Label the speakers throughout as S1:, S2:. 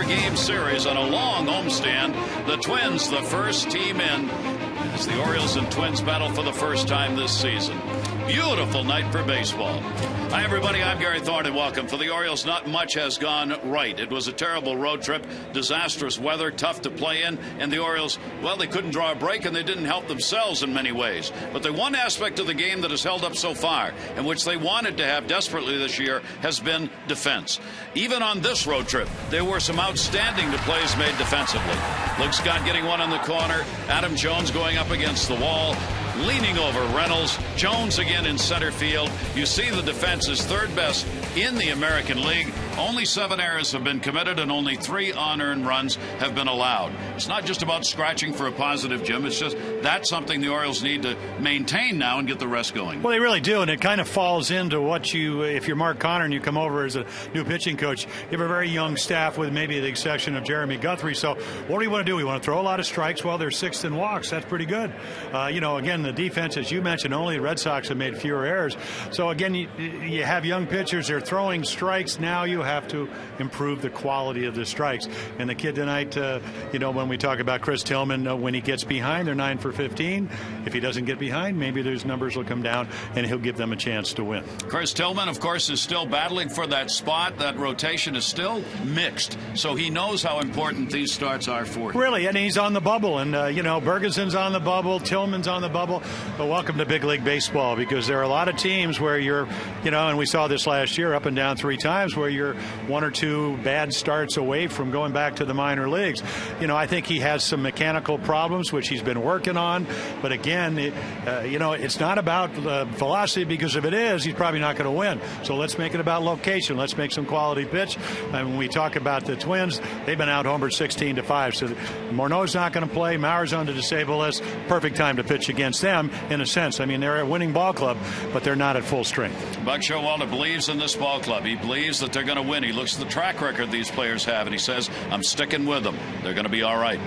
S1: 4-game series on a long homestand. The Twins, the first team in, as the Orioles and Twins battle for the first time this season. Beautiful night for baseball. Hi, everybody. I'm Gary Thorne, and welcome. For the Orioles, not much has gone right. It was a terrible road trip, disastrous weather, tough to play in, and the Orioles, well, they couldn't draw a break, and they didn't help themselves in many ways. But the one aspect of the game that has held up so far, and which they wanted to have desperately this year, has been defense. Even on this road trip, there were some outstanding plays made defensively. Luke Scott getting one in the corner, Adam Jones going up against the wall, leaning over Reynolds, Jones again in center field. You see the defense is third best in the American League. Only 7 errors have been committed and only 3 unearned runs have been allowed. It's not just about scratching for a positive, Jim. It's just that's something the Orioles need to maintain now and get the rest going.
S2: Well, they really do, and it kind of falls into what you, if you're Mark Connor and you come over as a new pitching coach, you have a very young staff with maybe the exception of Jeremy Guthrie. So what do you want to do? We want to throw a lot of strikes. Well, they're 6th in walks. That's pretty good. Again, the defense, as you mentioned, only the Red Sox have made fewer errors. So, again, you have young pitchers. They're throwing strikes. Now you have to improve the quality of the strikes. And the kid tonight, when we talk about Chris Tillman, when he gets behind, they're 9 for 15. If he doesn't get behind, maybe those numbers will come down and he'll give them a chance to win.
S1: Chris Tillman, of course, is still battling for that spot. That rotation is still mixed. So he knows how important these starts are for him.
S2: Really, and he's on the bubble. And, Bergeson's on the bubble. Tillman's on the bubble. But welcome to big league baseball, because there are a lot of teams where you're, and we saw this last year up and down 3 times, where you're 1 or 2 bad starts away from going back to the minor leagues. I think he has some mechanical problems, which he's been working on. But again, it's not about velocity, because if it is, he's probably not going to win. So let's make it about location. Let's make some quality pitch. And when we talk about the Twins, they've been out-homered 16-5. So Morneau's not going to play. Maurer's on the disabled list. Perfect time to pitch against them, in a sense. I mean, they're a winning ball club, but they're not at full strength.
S1: Buck Showalter believes in this ball club. He believes that they're going to win. He looks at the track record these players have, and he says, I'm sticking with them. They're going to be all right.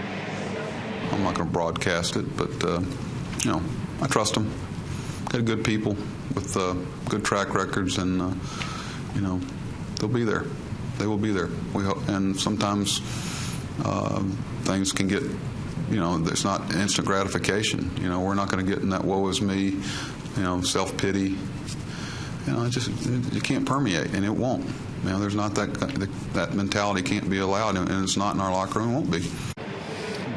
S3: I'm not going to broadcast it, but, I trust them. Got good people with good track records, and, they'll be there. They will be there. We hope. And sometimes things can get, there's not instant gratification. We're not going to get in that woe is me, self-pity. You can't permeate, and it won't. There's not that mentality can't be allowed, and it's not in our locker room. It won't be.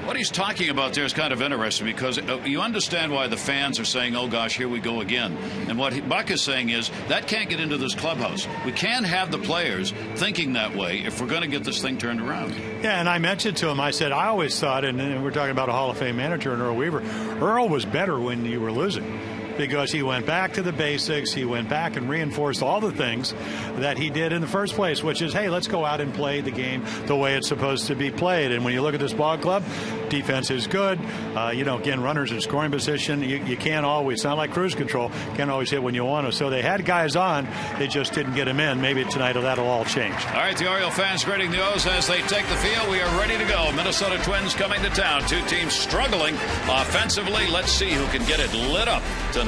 S1: What he's talking about there is kind of interesting, because you understand why the fans are saying, oh, gosh, here we go again. And what Buck is saying is that can't get into this clubhouse. We can't have the players thinking that way if we're going to get this thing turned around.
S2: Yeah, and I mentioned to him, I said, I always thought, and we're talking about a Hall of Fame manager in Earl Weaver, Earl was better when you were losing, because he went back to the basics. He went back and reinforced all the things that he did in the first place, which is, hey, let's go out and play the game the way it's supposed to be played. And when you look at this ball club, defense is good. Again, runners in scoring position. You can't always, it's not like cruise control, can't always hit when you want to. So they had guys on, they just didn't get them in. Maybe tonight that'll all change.
S1: All right, the Oriole fans greeting the O's as they take the field. We are ready to go. Minnesota Twins coming to town. 2 teams struggling offensively. Let's see who can get it lit up tonight.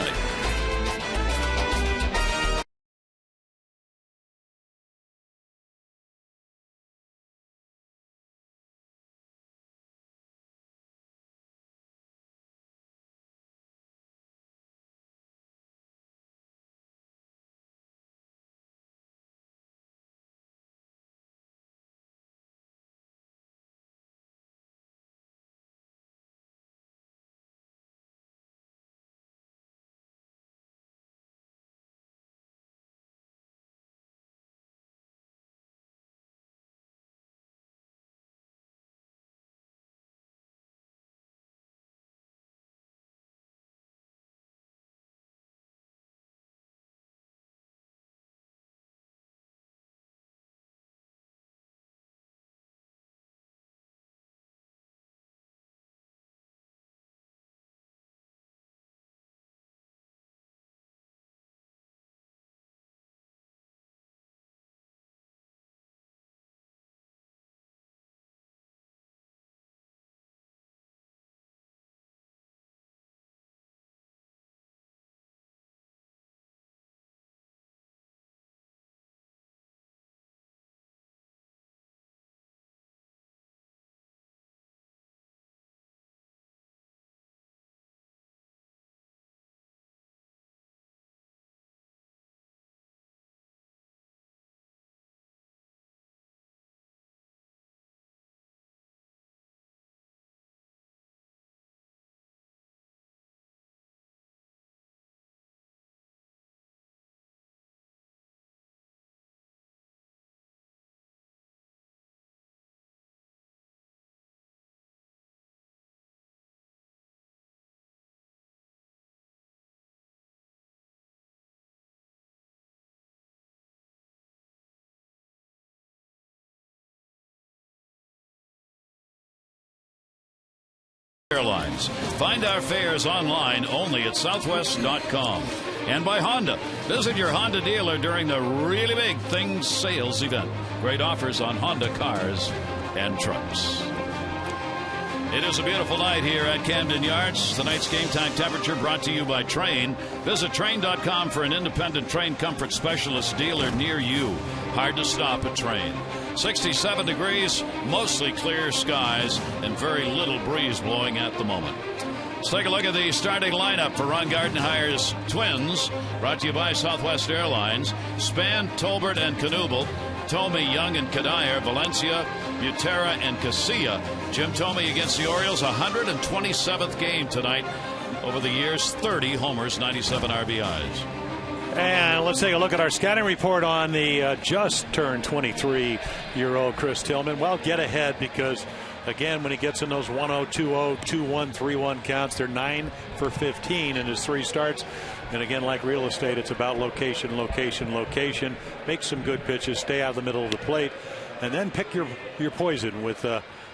S1: Airlines. Find our fares online only at southwest.com. And by Honda. Visit your Honda dealer during the really big Things sales event. Great offers on Honda cars and trucks. It is a beautiful night here at Camden Yards. Tonight's game time temperature brought to you by Train. Visit Train.com for an independent Train comfort specialist dealer near you. Hard to stop at Train. 67 degrees, mostly clear skies, and very little breeze blowing at the moment. Let's take a look at the starting lineup for Ron Gardenhire's Twins. Brought to you by Southwest Airlines. Span, Tolbert, and Knuble. Thome, Young, and Kadire. Valencia, Butera, and Casilla. Jim Thome against the Orioles, 127th game tonight. Over the years, 30 homers, 97 RBIs.
S2: And let's take a look at our scouting report on the just turned 23-year-old Chris Tillman. Well, get ahead because, again, when he gets in those 1-0, 2-0, 2-1, 3-1 counts, they're 9 for 15 in his 3 starts. And again, like real estate, it's about location, location, location. Make some good pitches, stay out of the middle of the plate, and then pick your poison with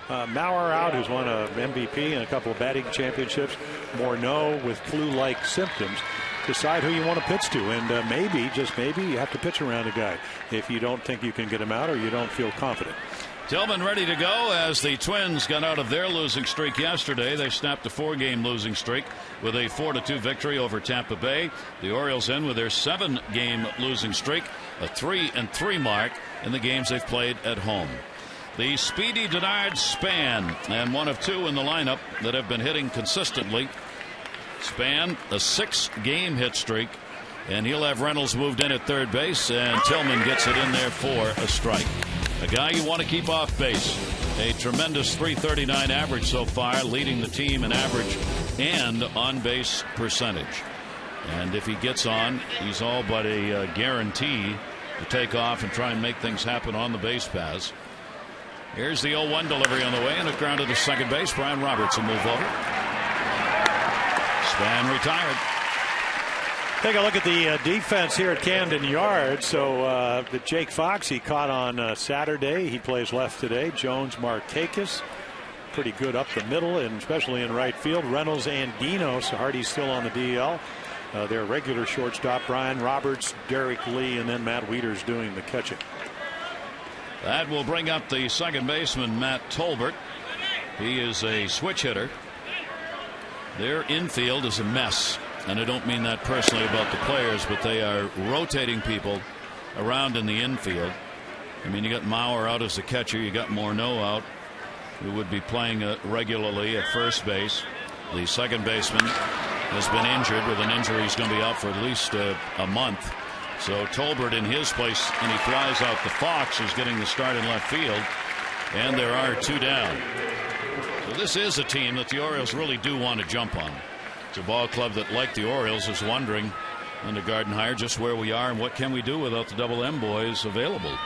S2: Mauer out, who's won an MVP and a couple of batting championships. Morneau with flu-like symptoms. Decide who you want to pitch to, and maybe, just maybe, you have to pitch around a guy if you don't think you can get him out or you don't feel confident.
S1: Tillman ready to go as the Twins got out of their losing streak yesterday. They snapped a 4-game losing streak with a 4-2 victory over Tampa Bay. The Orioles in with their 7-game losing streak, a 3-3 mark in the games they've played at home. The speedy Denard Span, and one of 2 in the lineup that have been hitting consistently. Span, a 6-game hit streak, and he'll have Reynolds moved in at third base, and Tillman gets it in there for a strike. A guy you want to keep off base. A tremendous .339 average so far, leading the team in average and on-base percentage. And if he gets on, he's all but a guarantee to take off and try and make things happen on the base paths. Here's the 0-1 delivery on the way, and it grounded to second base. Brian Roberts will move over. Span retired.
S2: Take a look at the defense here at Camden Yards. So the Jake Fox he caught on Saturday. He plays left today. Jones, Markakis, pretty good up the middle, and especially in right field. Reynolds and Dino. So Hardy's still on the DL. Their regular shortstop, Brian Roberts, Derek Lee, and then Matt Wieters doing the catching.
S1: That will bring up the second baseman, Matt Tolbert. He is a switch hitter. Their infield is a mess, and I don't mean that personally about the players, but they are rotating people around in the infield. I mean, you got Mauer out as a catcher, you got Morneau out, who would be playing regularly at first base. The second baseman has been injured. With an injury, he's going to be out for at least a month. So Tolbert in his place, and he flies out the Fox, who's getting the start in left field, and there are 2 down. So this is a team that the Orioles really do want to jump on. It's a ball club that, like the Orioles, is wondering under Gardenhire just where we are and what can we do without the Double M boys available,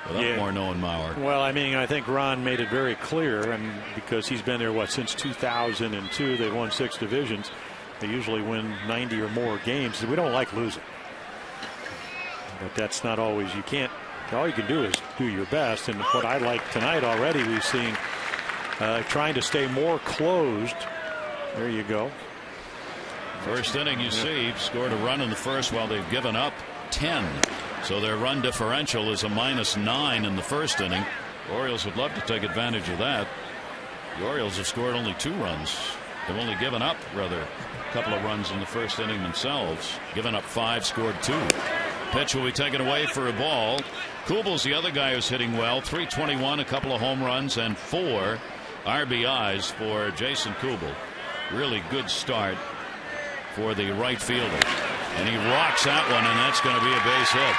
S1: without Morneau and Mauer.
S2: Well, I mean, I think Ron made it very clear, and because he's been there since 2002, they've won 6 divisions. They usually win 90 or more games. We don't like losing, but that's not always. You can't. All you can do is do your best, and what I like tonight already, we've seen. Trying to stay more closed. There you go.
S1: First inning, you see, scored a run in the first while they've given up 10. So their run differential is a -9 in the first inning. The Orioles would love to take advantage of that. The Orioles have scored only 2 runs. They've only given up, rather, a couple of runs in the first inning themselves. Given up 5, scored 2. Pitch will be taken away for a ball. Kubel's the other guy who's hitting well. .321, a couple of home runs, and 4 RBIs for Jason Kubel. Really good start for the right fielder. And he rocks that one, and that's going to be a base hit.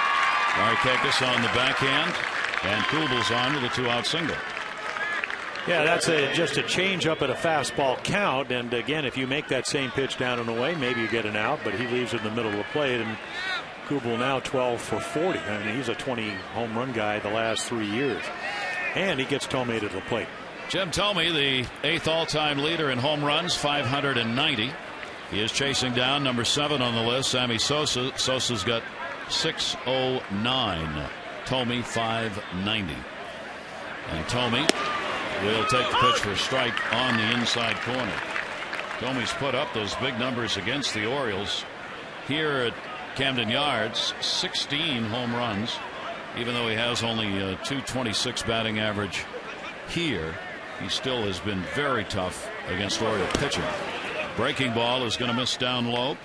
S1: Markakis on the backhand, and Kubel's on with a 2-out single.
S2: Yeah, that's just a change up at a fastball count. And again, if you make that same pitch down and away, maybe you get an out, but he leaves it in the middle of the plate. And Kubel now 12 for 40. I mean, he's a 20 home run guy the last 3 years. And he gets Thome to the plate.
S1: Jim Thome, the 8th all-time leader in home runs, 590. He is chasing down number 7 on the list, Sammy Sosa. Sosa's got 609. Thome 590. And Thome will take the pitch for a strike on the inside corner. Domi's put up those big numbers against the Orioles. Here at Camden Yards, 16 home runs, even though he has only a .226 batting average here. He still has been very tough against Oriole pitching. Breaking ball is going to miss down low,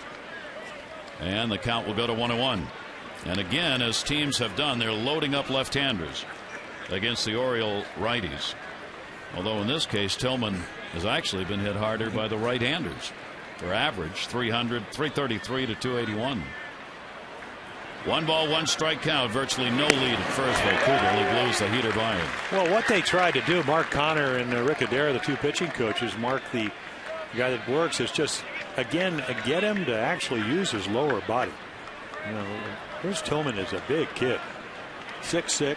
S1: and the count will go to 1-1. And again, as teams have done, they're loading up left-handers against the Oriole righties. Although in this case, Tillman has actually been hit harder by the right-handers. Their average 333 to 281. 1 ball, 1 strike count. Virtually no lead at first by Kubel. He blows the heater by him.
S2: Well, what they tried to do, Mark Connor and Rick Adair, the two pitching coaches, Mark, the guy that works, is just again get him to actually use his lower body. You know, Bruce Tillman is a big kid, 6'6".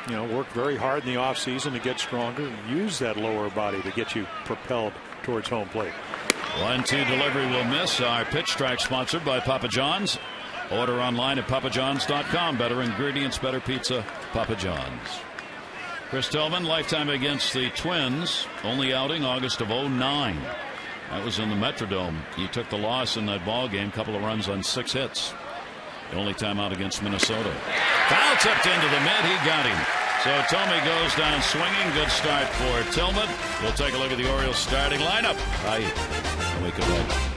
S2: You know, worked very hard in the offseason to get stronger. Use that lower body to get you propelled towards home plate.
S1: 1-2 delivery will miss. Our pitch track sponsored by Papa John's. Order online at papajohns.com. Better ingredients, better pizza, Papa John's. Chris Tillman, lifetime against the Twins. Only outing August of 2009. That was in the Metrodome. He took the loss in that ball game. Couple of runs on 6 hits. The only time out against Minnesota. Foul tipped into the mid. He got him. So Thome goes down swinging. Good start for Tillman. We'll take a look at the Orioles starting lineup. We could wait.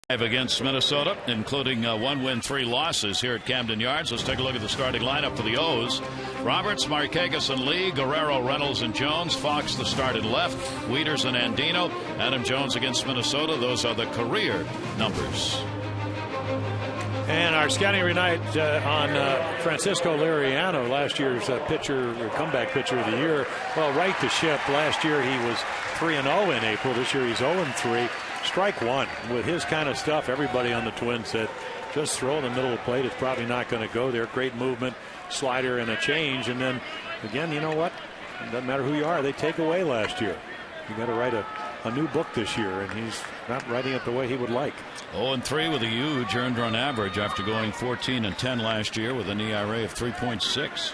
S1: Against Minnesota, including 1 win, 3 losses here at Camden Yards. Let's take a look at the starting lineup for the O's. Roberts, Markakis, and Lee, Guerrero, Reynolds, and Jones. Fox the start at left, Wieters and Andino. Adam Jones against Minnesota. Those are the career numbers.
S2: And our scouting night on Francisco Liriano, last year's pitcher, or comeback pitcher of the year. Well, right the ship. Last year he was 3-0 in April. This year he's 0-3. Strike one. With his kind of stuff, everybody on the Twins said, just throw in the middle of the plate. It's probably not going to go there. Great movement, slider, and a change. And then, again, you know what? It doesn't matter who you are. They take away last year. You got to write a new book this year, and he's not writing it the way he would like.
S1: 0-3 with a huge earned run average after going 14-10 last year with an ERA of 3.6.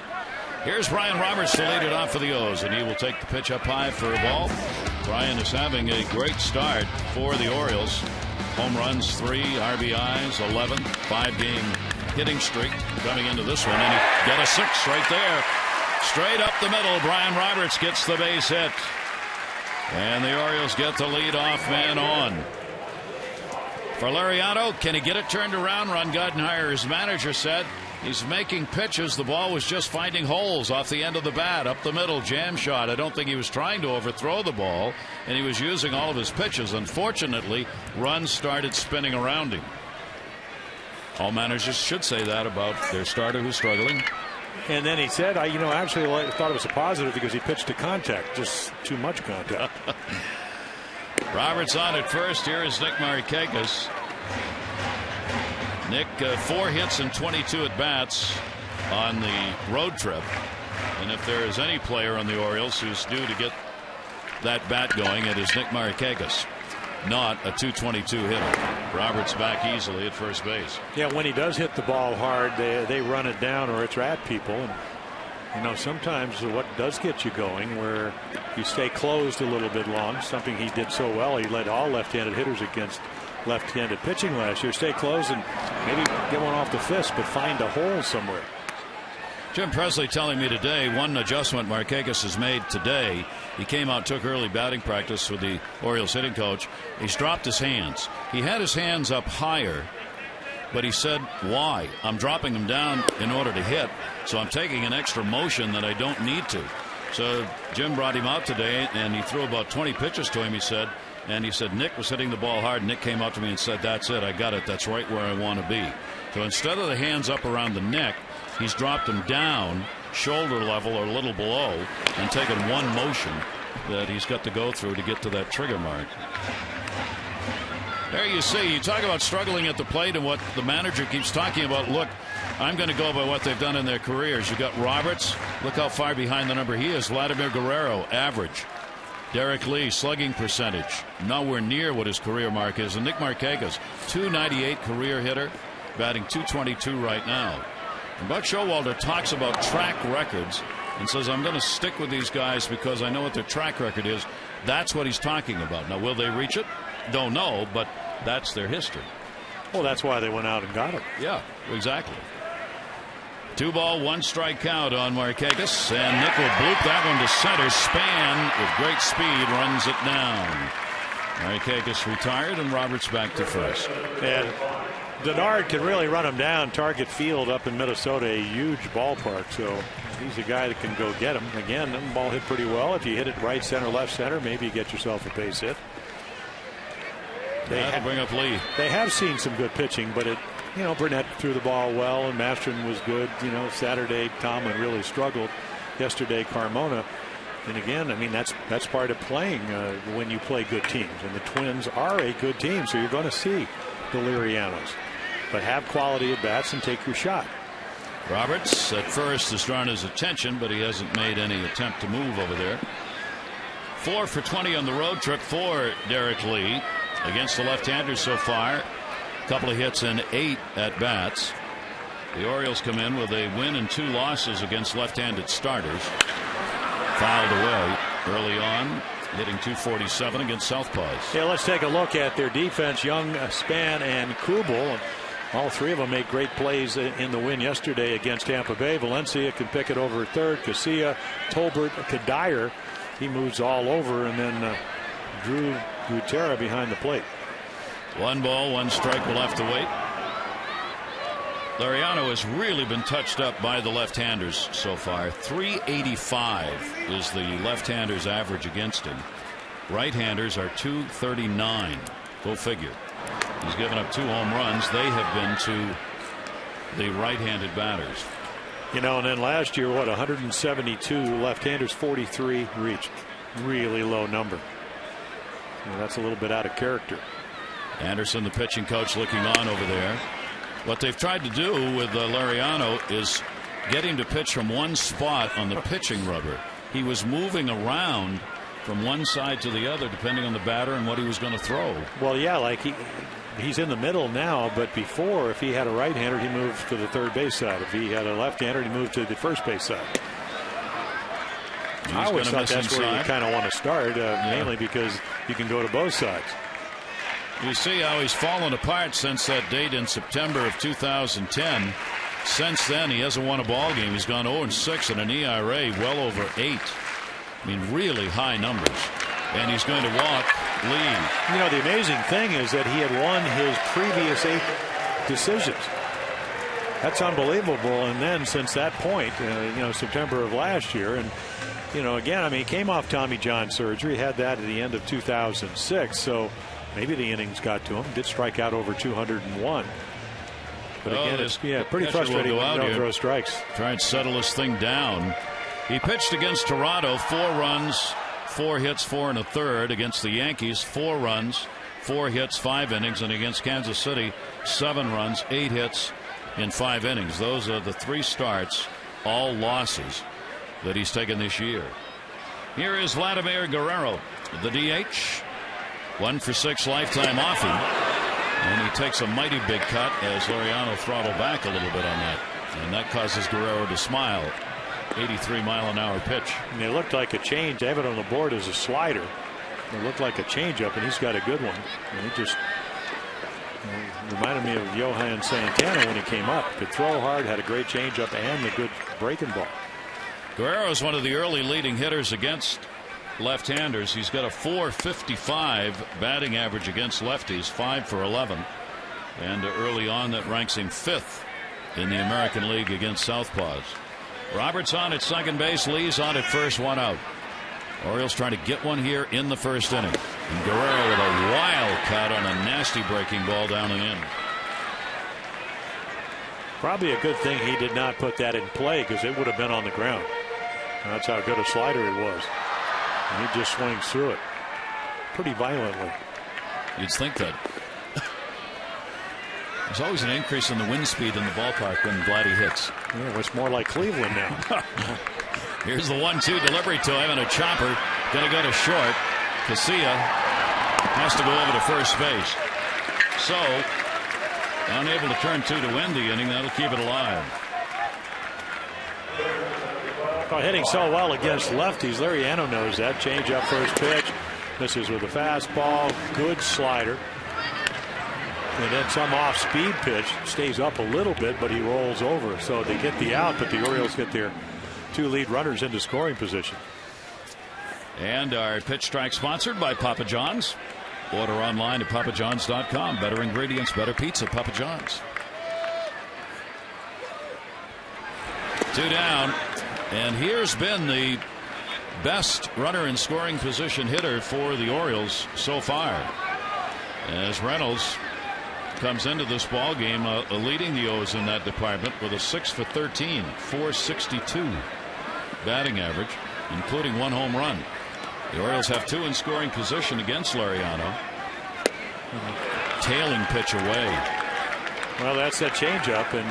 S1: Here's Brian Roberts to lead it off for the O's, and he will take the pitch up high for a ball. Brian is having a great start for the Orioles. Home runs, 3 RBIs, 11, 5-game hitting streak coming into this one, and he got a 6 right there. Straight up the middle, Brian Roberts gets the base hit. And the Orioles get the lead-off man on. For Liriano, can he get it turned around? Ron Gardenhire, his manager, said he's making pitches. The ball was just finding holes off the end of the bat, up the middle, jam shot. I don't think he was trying to overthrow the ball, and he was using all of his pitches. Unfortunately, runs started spinning around him. All managers should say that about their starter who's struggling.
S2: And then he said, I actually thought it was a positive because he pitched to contact, just too much contact.
S1: Roberts on at first. Here is Nick Markakis. Nick, 4 hits and 22 at bats on the road trip. And if there is any player on the Orioles who's due to get that bat going, it is Nick Markakis, not a .222 hitter. Roberts back easily at first base.
S2: Yeah, when he does hit the ball hard, they run it down or it's at people. And sometimes what does get you going, where you stay closed a little bit long, something he did so well. He led all left-handed hitters against left-handed pitching last year. Stay closed and maybe get one off the fist, but find a hole somewhere.
S1: Jim Presley telling me today one adjustment Markakis has made today. He came out, took early batting practice with the Orioles hitting coach. He's dropped his hands. He had his hands up higher, but he said, why? I'm dropping them down in order to hit, so I'm taking an extra motion that I don't need to. So Jim brought him out today, and he threw about 20 pitches to him, he said. And he said Nick was hitting the ball hard. Nick came up to me and said, that's it. I got it. That's right where I want to be. So instead of the hands up around the neck, he's dropped them down shoulder level or a little below and taken one motion that he's got to go through to get to that trigger mark. There you see, you talk about struggling at the plate and what the manager keeps talking about. Look, I'm going to go by what they've done in their careers. You got Roberts. Look how far behind the number he is. Vladimir Guerrero, average. Derek Lee, slugging percentage, nowhere near what his career mark is. And Nick Markakis, .298 career hitter, batting .222 right now. And Buck Showalter talks about track records and says, I'm going to stick with these guys because I know what their track record is. That's what he's talking about. Now, will they reach it? Don't know, but that's their history.
S2: Well, that's why they went out and got him.
S1: Yeah, exactly. 2-ball, 1-strike count on Markakis, and Nick will bloop that one to center. Span with great speed runs it down. Markakis retired and Roberts back to first.
S2: And Denard can really run him down. Target Field up in Minnesota, a huge ballpark, so he's a guy that can go get him. Again, the ball hit pretty well. If you hit it right center, left center, maybe you get yourself a base hit.
S1: That'll bring up Lee.
S2: They have seen some good pitching, but Burnett threw the ball well, and Masterton was good. Saturday Tomlin really struggled. Yesterday Carmona. And again, I mean, that's part of playing when you play good teams. And the Twins are a good team, so you're going to see the Lirianos. But have quality at bats and take your shot.
S1: Roberts at first has drawn his attention, but he hasn't made any attempt to move over there. 4 for 20 on the road trip for Derek Lee against the left-handers so far. A couple of hits and 8 at bats. The Orioles come in with a win and 2 losses against left-handed starters. Fouled away early on, hitting .247 against southpaws.
S2: Yeah, let's take a look at their defense. Young, Span, and Kubel. All three of them made great plays in the win yesterday against Tampa Bay. Valencia can pick it over at third. Casilla, Tolbert, Kadire. He moves all over, and then Drew Gutierrez behind the plate.
S1: 1 ball, 1 strike. We'll have to wait. Liriano has really been touched up by the left-handers so far. .385 is the left-handers average against him. Right-handers are .239. Go figure. He's given up 2 home runs. They have been to the right-handed batters.
S2: And then last year, 172 left-handers, 43 reached. Really low number. That's a little bit out of character.
S1: Anderson, the pitching coach, looking on over there. What they've tried to do with Liriano is get him to pitch from one spot on the pitching rubber. He was moving around from one side to the other depending on the batter and what he was going to throw.
S2: Well, yeah, like he's in the middle now, but before, if he had a right-hander, he moved to the third base side. If he had a left-hander, he moved to the first base side. I always thought that's where you kind of want to start, mainly because you can go to both sides.
S1: You see how he's fallen apart since that date in September of 2010. Since then, he hasn't won a ball game. He's gone 0-6 and an ERA well over 8. I mean, really high numbers. And he's going to walk Lee.
S2: The amazing thing is that he had won his previous 8 decisions. That's unbelievable. And then since that point, September of last year, and again, I mean, he came off Tommy John surgery, had that at the end of 2006. So maybe the innings got to him. Did strike out over 201. But again, it's pretty frustrating when you don't throw strikes.
S1: Try and settle this thing down. He pitched against Toronto, 4 runs, 4 hits, 4 1/3. Against the Yankees, 4 runs, 4 hits, 5 innings. And against Kansas City, 7 runs, 8 hits in 5 innings. Those are the 3 starts, all losses. that he's taken this year. Here is Vladimir Guerrero, the DH. 1 for 6 lifetime off him. And he takes a mighty big cut as Laureano throttled back a little bit on that. And that causes Guerrero to smile. 83-mile-an-hour pitch.
S2: And it looked like a change. I have it on the board as a slider. It looked like a changeup, and he's got a good one. And he just reminded me of Johan Santana when he came up. Could throw hard, had a great changeup, and a good breaking ball.
S1: Guerrero is one of the early leading hitters against left-handers. He's got a .455 batting average against lefties, 5 for 11. And early on, that ranks him 5th in the American League against southpaws. Roberts on at second base. Lee's on at first, 1 out. Orioles trying to get one here in the first inning. And Guerrero with a wild cut on a nasty breaking ball down and in.
S2: Probably a good thing he did not put that in play, because it would have been on the ground. That's how good a slider it was. And he just swings through it pretty violently.
S1: You'd think that. There's always an increase in the wind speed in the ballpark when Vladdy hits.
S2: Yeah, it's more like Cleveland now.
S1: Here's the 1-2 delivery to him, and a chopper going to go to short. Casilla has to go over to first base. So, unable to turn 2 to win the inning. That'll keep it alive.
S2: Oh, hitting so well against lefties. Laureano knows that. Change up first pitch. Misses with a fastball. Good slider. And then some off-speed pitch. Stays up a little bit, but he rolls over. So they get the out, but the Orioles get their 2 lead runners into scoring position.
S1: And our pitch track sponsored by Papa John's. Order online at papajohns.com. Better ingredients, better pizza, Papa John's. 2 down. And here's been the best runner in scoring position hitter for the Orioles so far, as Reynolds comes into this ball game leading the O's in that department with a 6 for 13, 462 batting average, including 1 home run. The Orioles have 2 in scoring position against Laureano. Tailing pitch away.
S2: Well, that's that changeup, and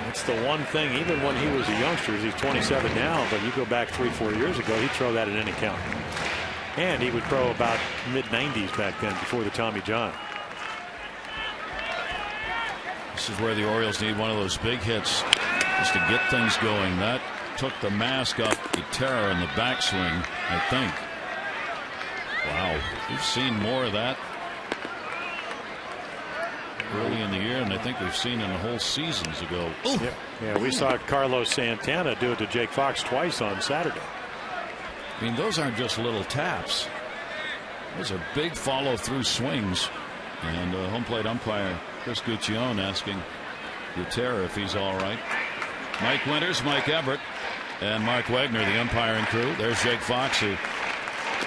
S2: that's the one thing. Even when he was a youngster, he's 27 now, but you go back 3-4 years ago, he'd throw that at any count. And he would throw about mid-90s back then, before the Tommy John.
S1: This is where the Orioles need one of those big hits just to get things going. That took the mask off Gutierrez in the backswing, I think. Wow, we've seen more of that early in the year, and I think we've seen in the whole seasons ago.
S2: Yeah, we saw Carlos Santana do it to Jake Fox twice on Saturday.
S1: I mean, those aren't just little taps. Those are big follow-through swings. And home plate umpire Chris Guccione asking Gutierrez if he's all right. Mike Winters, Mike Everett, and Mark Wagner, the umpiring crew. There's Jake Fox, who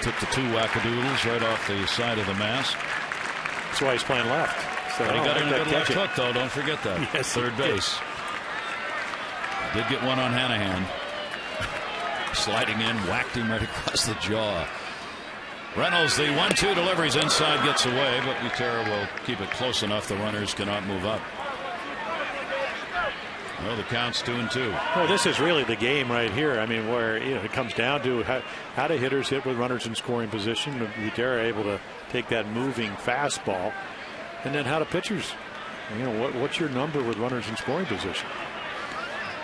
S1: took the 2 wackadoodles right off the side of the mask.
S2: That's why he's playing left. So
S1: he got in a good left hook, though. Don't forget that.
S2: Yes,
S1: third base. Did get one on Hanahan. Sliding in, whacked him right across the jaw. Reynolds, the 1-2 deliveries inside, gets away, but Gutierrez will keep it close enough the runners cannot move up. Well, the count's 2-2.
S2: Well, this is really the game right here. I mean, where it comes down to how do hitters hit with runners in scoring position. Gutierrez able to take that moving fastball, and then how do pitchers? What's your number with runners in scoring position?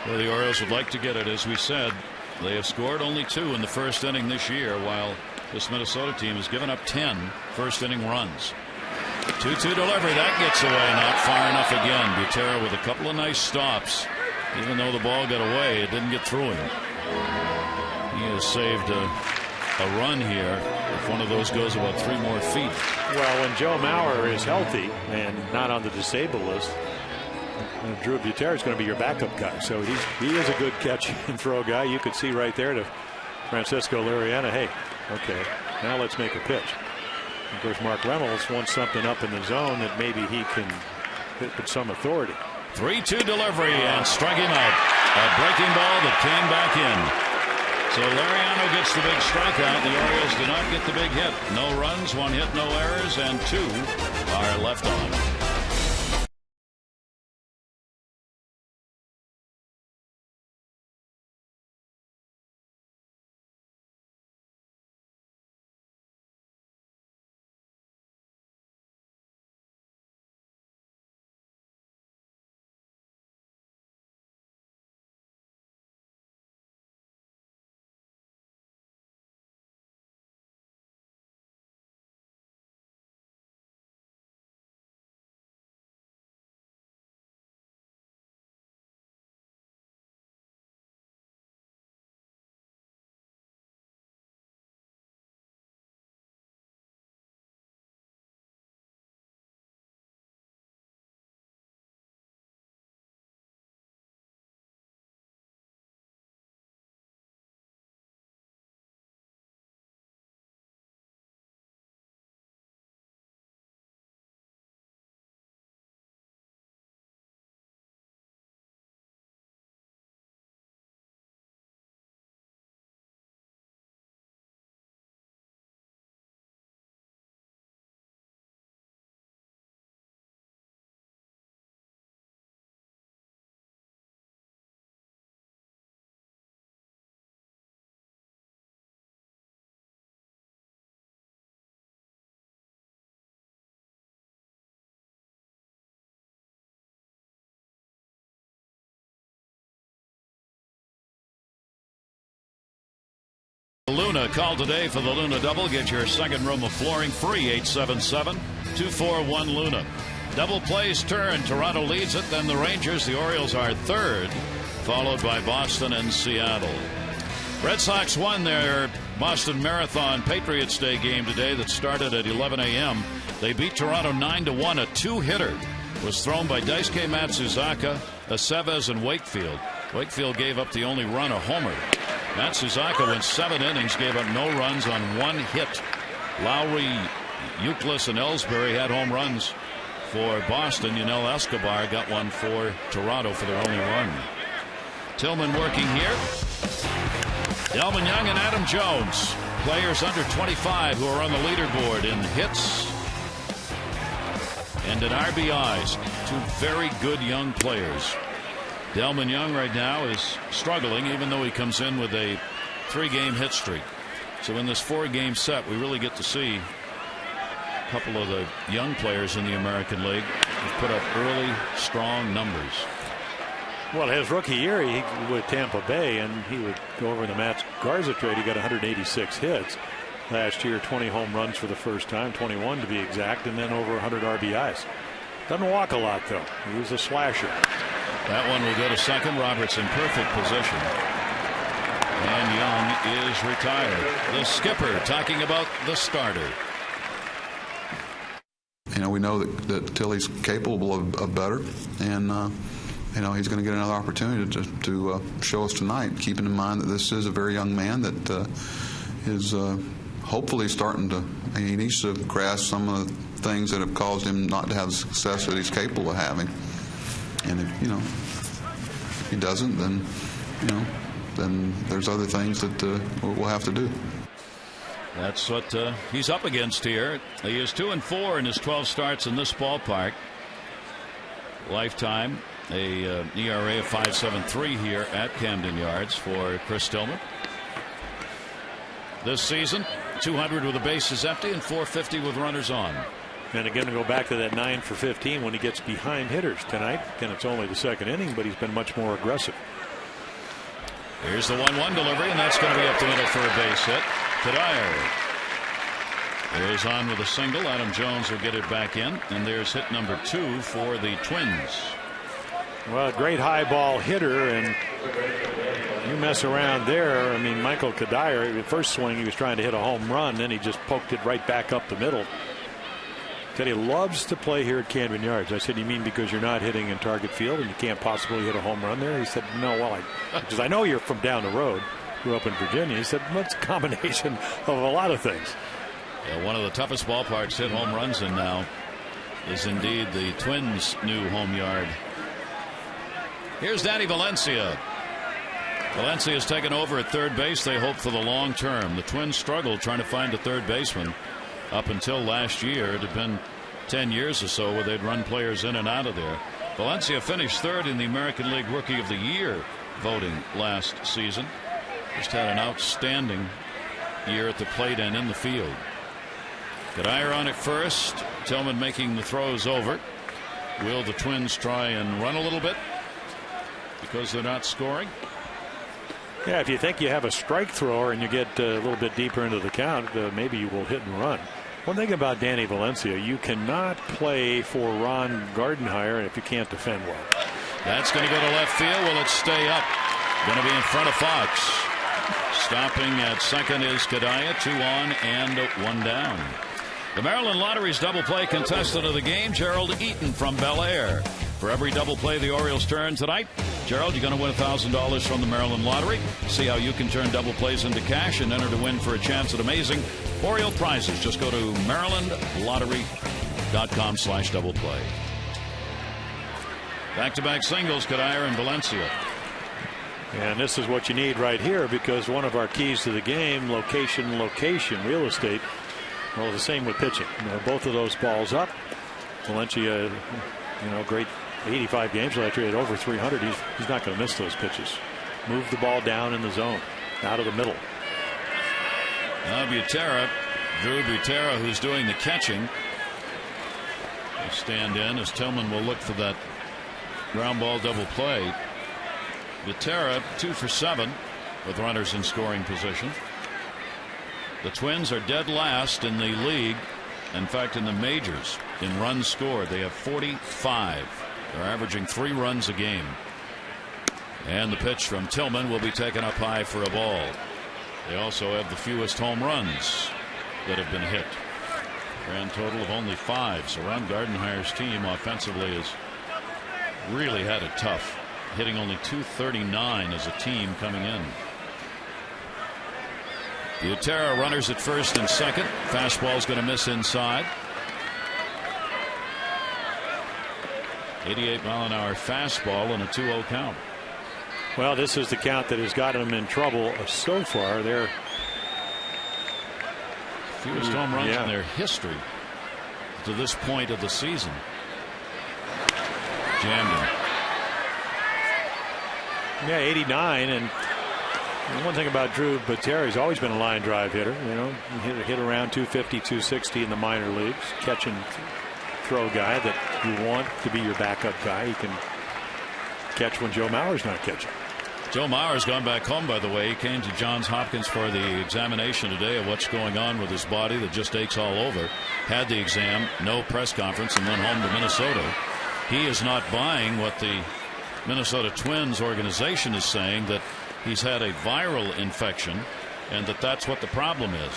S1: Well, the Orioles would like to get it, as we said. They have scored only 2 in the first inning this year, while this Minnesota team has given up 10 first inning runs. 2-2 delivery, that gets away, not far enough again. Gutierrez with a couple of nice stops. Even though the ball got away, it didn't get through him. He has saved a run here. If one of those goes about 3 more feet.
S2: Well, when Joe Mauer is healthy and not on the disabled list, Drew Gutierrez is going to be your backup guy. So he is a good catch and throw guy. You could see right there to Francisco Laureano, hey, okay, now let's make a pitch. Of course, Mark Reynolds wants something up in the zone that maybe he can hit with some authority.
S1: 3-2 delivery and struck him out. A breaking ball that came back in. So Laureano gets the big strikeout. The Orioles do not get the big hit. No runs, 1 hit, no errors, and 2 are left on. Luna. Call today for the Luna Double. Get your second room of flooring free. 877-241-LUNA. Double plays turn. Toronto leads it. Then the Rangers. The Orioles are third, followed by Boston and Seattle. Red Sox won their Boston Marathon Patriots Day game today that started at 11 a.m. They beat Toronto 9-1. A two-hitter was thrown by Daisuke Matsuzaka, Aceves, and Wakefield. Wakefield gave up the only run, a homer. Matsuzaka went 7 innings, gave up no runs on 1 hit. Lowry, Euclid, and Ellsbury had home runs for Boston. Yunel Escobar got one for Toronto for their only run. Tillman working here. Delvin Young and Adam Jones, players under 25 who are on the leaderboard in hits and in RBIs. Two very good young players. Delvin Young right now is struggling, even though he comes in with a 3-game hit streak. So in this 4-game set, we really get to see a couple of the young players in the American League who've put up early, strong numbers.
S2: Well, his rookie year, he with Tampa Bay, and he would go over in the Matt Garza trade. He got 186 hits last year, 20 home runs for the first time, 21 to be exact, and then over 100 RBIs. Doesn't walk a lot, though. He was a slasher.
S1: That one will go to second. Roberts in perfect position. And Young is retired. The skipper talking about the starter.
S3: You know, we know that Tilly's capable of better, and you know, he's going to get another opportunity to show us tonight, keeping in mind that this is a very young man that is hopefully starting to, he needs to grasp some of the things that have caused him not to have the success that he's capable of having. And if, you know, if he doesn't, then, you know, then there's other things that we'll have to do.
S1: That's what he's up against here. He is 2-4 in his 12 starts in this ballpark. Lifetime, a ERA of 5.73 here at Camden Yards for Chris Tillman. This season, 200 with the bases empty and 450 with runners on.
S2: And again, to go back to that 9 for 15 when he gets behind hitters tonight. Again, it's only the second inning, but he's been much more aggressive.
S1: Here's the 1-1 delivery, and that's going to be up the middle for a base hit. Kadire is on with a single. Adam Jones will get it back in, and there's hit number 2 for the Twins.
S2: Well, great high ball hitter, and you mess around there. I mean, Michael Kadire, the first swing he was trying to hit a home run, then he just poked it right back up the middle. Said he loves to play here at Camden Yards. I said, you mean because you're not hitting in target field and you can't possibly hit a home run there? He said, no, well, because I know you're from down the road, grew up in Virginia. He said, well, it's a combination of a lot of things.
S1: Yeah, one of the toughest ballparks to hit home runs in now is indeed the Twins' new home yard. Here's Danny Valencia. Valencia's taken over at third base. They hope for the long term. The Twins struggled trying to find a third baseman up until last year. It had been 10 years or so where they'd run players in and out of there. Valencia finished third in the American League Rookie of the Year voting last season. Just had an outstanding year at the plate and in the field. Kadire on at first. Tillman making the throws over. Will the Twins try and run a little bit because they're not scoring?
S2: Yeah, if you think you have a strike thrower and you get a little bit deeper into the count, maybe you will hit and run. One thing about Danny Valencia, you cannot play for Ron Gardenhire if you can't defend well.
S1: That's going to go to left field. Will it stay up? Going to be in front of Fox. Stopping at second is Kadire. 2 on and 1 down. The Maryland Lottery's double play contestant of the game, Gerald Eaton from Bel Air. For every double play the Orioles turn tonight, Gerald, you're going to win $1,000 from the Maryland Lottery. See how you can turn double plays into cash and enter to win for a chance at amazing Oriole prizes. Just go to MarylandLottery.com/double play. Back-to-back singles, Kadire and Valencia.
S2: And this is what you need right here, because one of our keys to the game, location, real estate. Well, the same with pitching. You know, both of those balls up. Valencia, you know, great 85 games last year, at over 300. He's not going to miss those pitches. Move the ball down in the zone, out of the middle.
S1: Now Butera, Drew Butera, who's doing the catching, will stand in as Tillman will look for that ground ball double play. Butera 2 for 7 with runners in scoring position. The Twins are dead last in the league. In fact, in the majors in runs scored, they have 45. They're averaging 3 runs a game. And the pitch from Tillman will be taken up high for a ball. They also have the fewest home runs that have been hit. Grand total of only 5. So Ron Gardenhire's team offensively has really had it tough, hitting only .239 as a team coming in. Butera runners at first and second. Fastball's going to miss inside. 88-mile-an-hour fastball and a 2-0 count.
S2: Well, this is the count that has gotten them in trouble so far. They're
S1: fewest home runs in their history to this point of the season. Jammed him.
S2: Yeah, 89. And one thing about Drew Butera, he's always been a line drive hitter. You know, hit around 250, 260 in the minor leagues. Catch and throw guy that you want to be your backup guy. He can catch when Joe Mauer's not catching.
S1: Joe Mauer's gone back home, by the way. He came to Johns Hopkins for the examination today of what's going on with his body that just aches all over. Had the exam, no press conference, and went home to Minnesota. He is not buying what the Minnesota Twins organization is saying, that he's had a viral infection and that's what the problem is.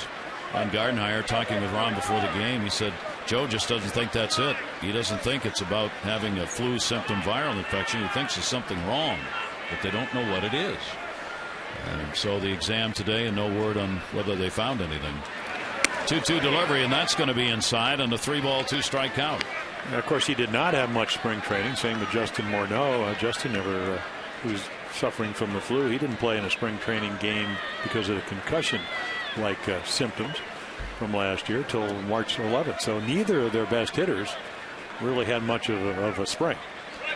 S1: Ron Gardenhire, talking with Ron before the game, he said Joe just doesn't think that's it. He doesn't think it's about having a flu symptom viral infection. He thinks there's something wrong, but they don't know what it is. And so the exam today, and no word on whether they found anything. 2-2 delivery, and that's going to be inside on the 3-ball 2-strike count.
S2: And of course, he did not have much spring training. Same with Justin Morneau. Justin never was suffering from the flu. He didn't play in a spring training game because of the concussion like symptoms from last year till March 11th. So neither of their best hitters really had much of a spring.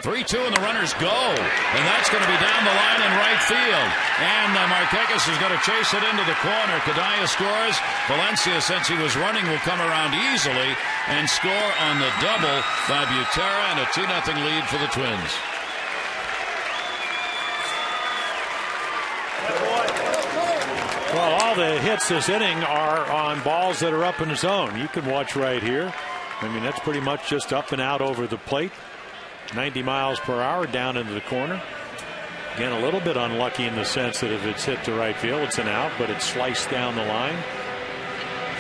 S1: 3-2 and the runners go, and that's going to be down the line in right field, and Markakis is going to chase it into the corner. Cadaya scores. Valencia, since he was running, will come around easily and score on the double by Butera, and a 2-0 lead for the Twins.
S2: Well, all the hits this inning are on balls that are up in the zone. You can watch right here. I mean, that's pretty much just up and out over the plate. 90 miles per hour down into the corner. Again, a little bit unlucky in the sense that if it's hit to right field, it's an out, but it's sliced down the line.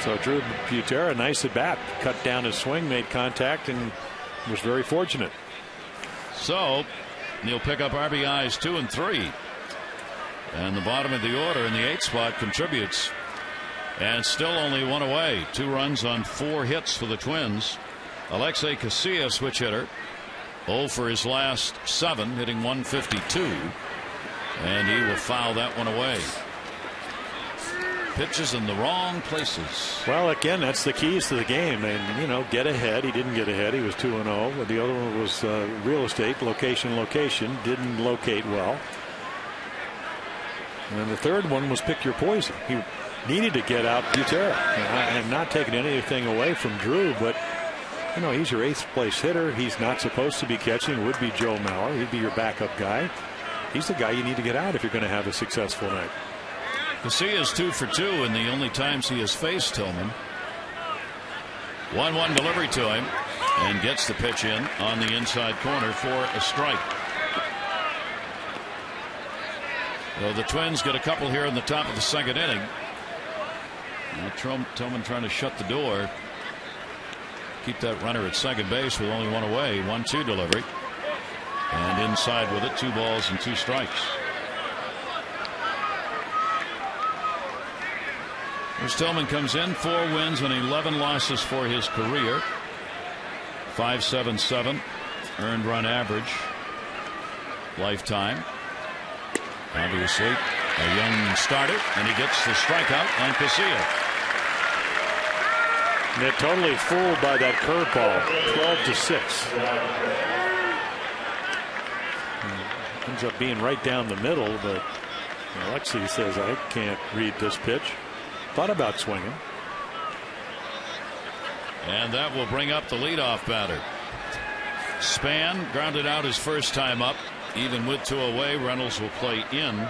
S2: So Drew Butera, nice at bat, cut down his swing, made contact, and was very fortunate.
S1: So he'll pick up RBIs 2 and 3. And the bottom of the order in the 8th spot contributes. And still only 1 away. 2 runs on 4 hits for the Twins. Alexei Casilla, switch hitter. 0 for his last 7, hitting 152. And he will foul that one away. Pitches in the wrong places.
S2: Well, again, that's the keys to the game. And, you know, get ahead. He didn't get ahead. He was 2-0. But the other one was real estate, location. Didn't locate well. And the third one was pick your poison. He needed to get out Butera. I am not taking anything away from Drew, but you know, he's your 8th place hitter. He's not supposed to be catching. Would be Joe Mauer. He'd be your backup guy. He's the guy you need to get out if you're going to have a successful night.
S1: Casillas 2 for 2 in the only times he has faced Tillman. 1-1 delivery to him, and gets the pitch in on the inside corner for a strike. So the Twins get a couple here in the top of the 2nd inning. Now Tillman trying to shut the door. Keep that runner at second base with only 1 away. 1-2 delivery. And inside with it, 2 balls and 2 strikes. As Tillman comes in, 4 wins and 11 losses for his career. 5.77 earned run average lifetime. Obviously a young starter, and he gets the strikeout on Casilla.
S2: They're totally fooled by that curveball. 12-6. Ends up being right down the middle, but Alexei says, I can't read this pitch. Thought about swinging.
S1: And that will bring up the leadoff batter. Span grounded out his first time up. Even with 2 away, Reynolds will play in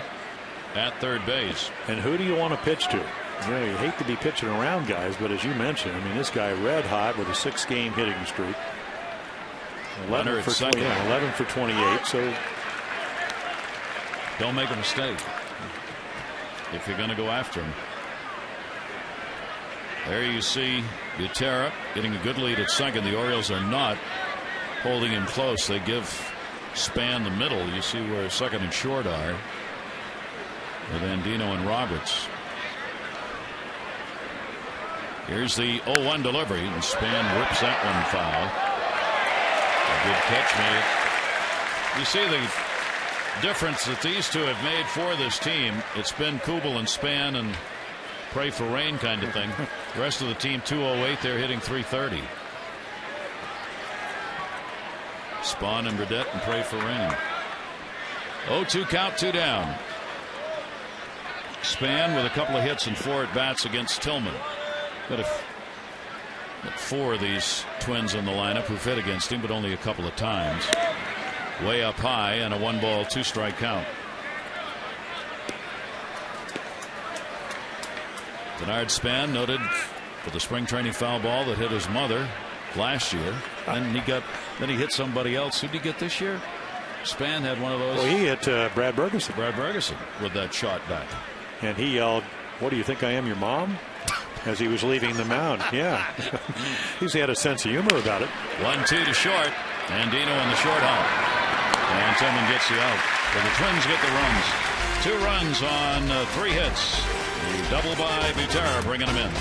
S1: at third base.
S2: And who do you want to pitch to? You know, you hate to be pitching around guys, but as you mentioned, I mean, this guy red hot with a 6-game hitting streak. 11 for 28. So
S1: don't make a mistake if you're going to go after him. There you see Butera getting a good lead at second. The Orioles are not holding him close. They give Span the middle. You see where second and short are with Andino and Roberts. Here's the 0-1 delivery, and Span rips that one foul. A good catch made. You see the difference that these two have made for this team. It's been Kubel and Span and pray for rain kind of thing. The rest of the team 208. They're hitting 330. Spawn and Burdette and pray for rain. 0-2 count, 2 down. Span with a couple of hits and 4 at bats against Tillman. But if 4 of these Twins in the lineup who've hit against him, but only a couple of times. Way up high and a 1-ball 2-strike count. Bernard Span noted for the spring training foul ball that hit his mother last year, and then he hit somebody else. Who did he get this year? Span had one of those.
S2: Well, he hit Brad Bergeson.
S1: Brad Bergeson with that shot back,
S2: and he yelled, "What do you think I am, your mom?" as he was leaving the mound. Yeah. He's had a sense of humor about it.
S1: 1-2 to short. Andino in the short hop. And Tillman gets the out. But the Twins get the runs. 2 runs on 3 hits. The double by Butera bringing them in.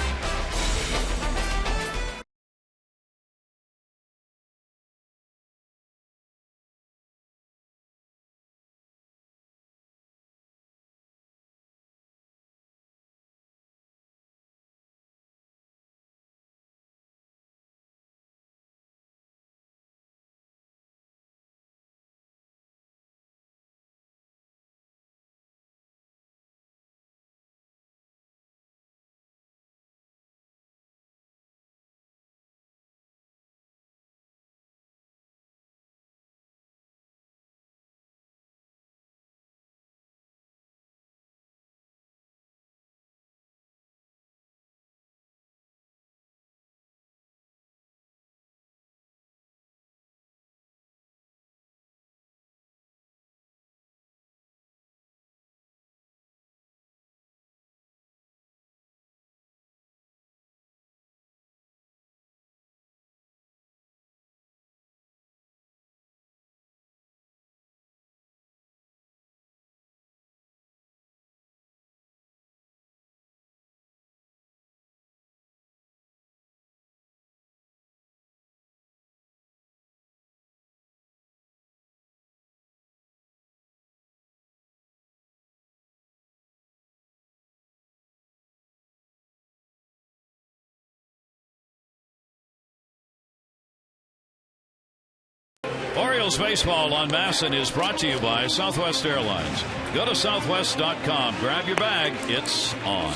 S1: Orioles baseball on Masson is brought to you by Southwest Airlines. Go to southwest.com. Grab your bag. It's on.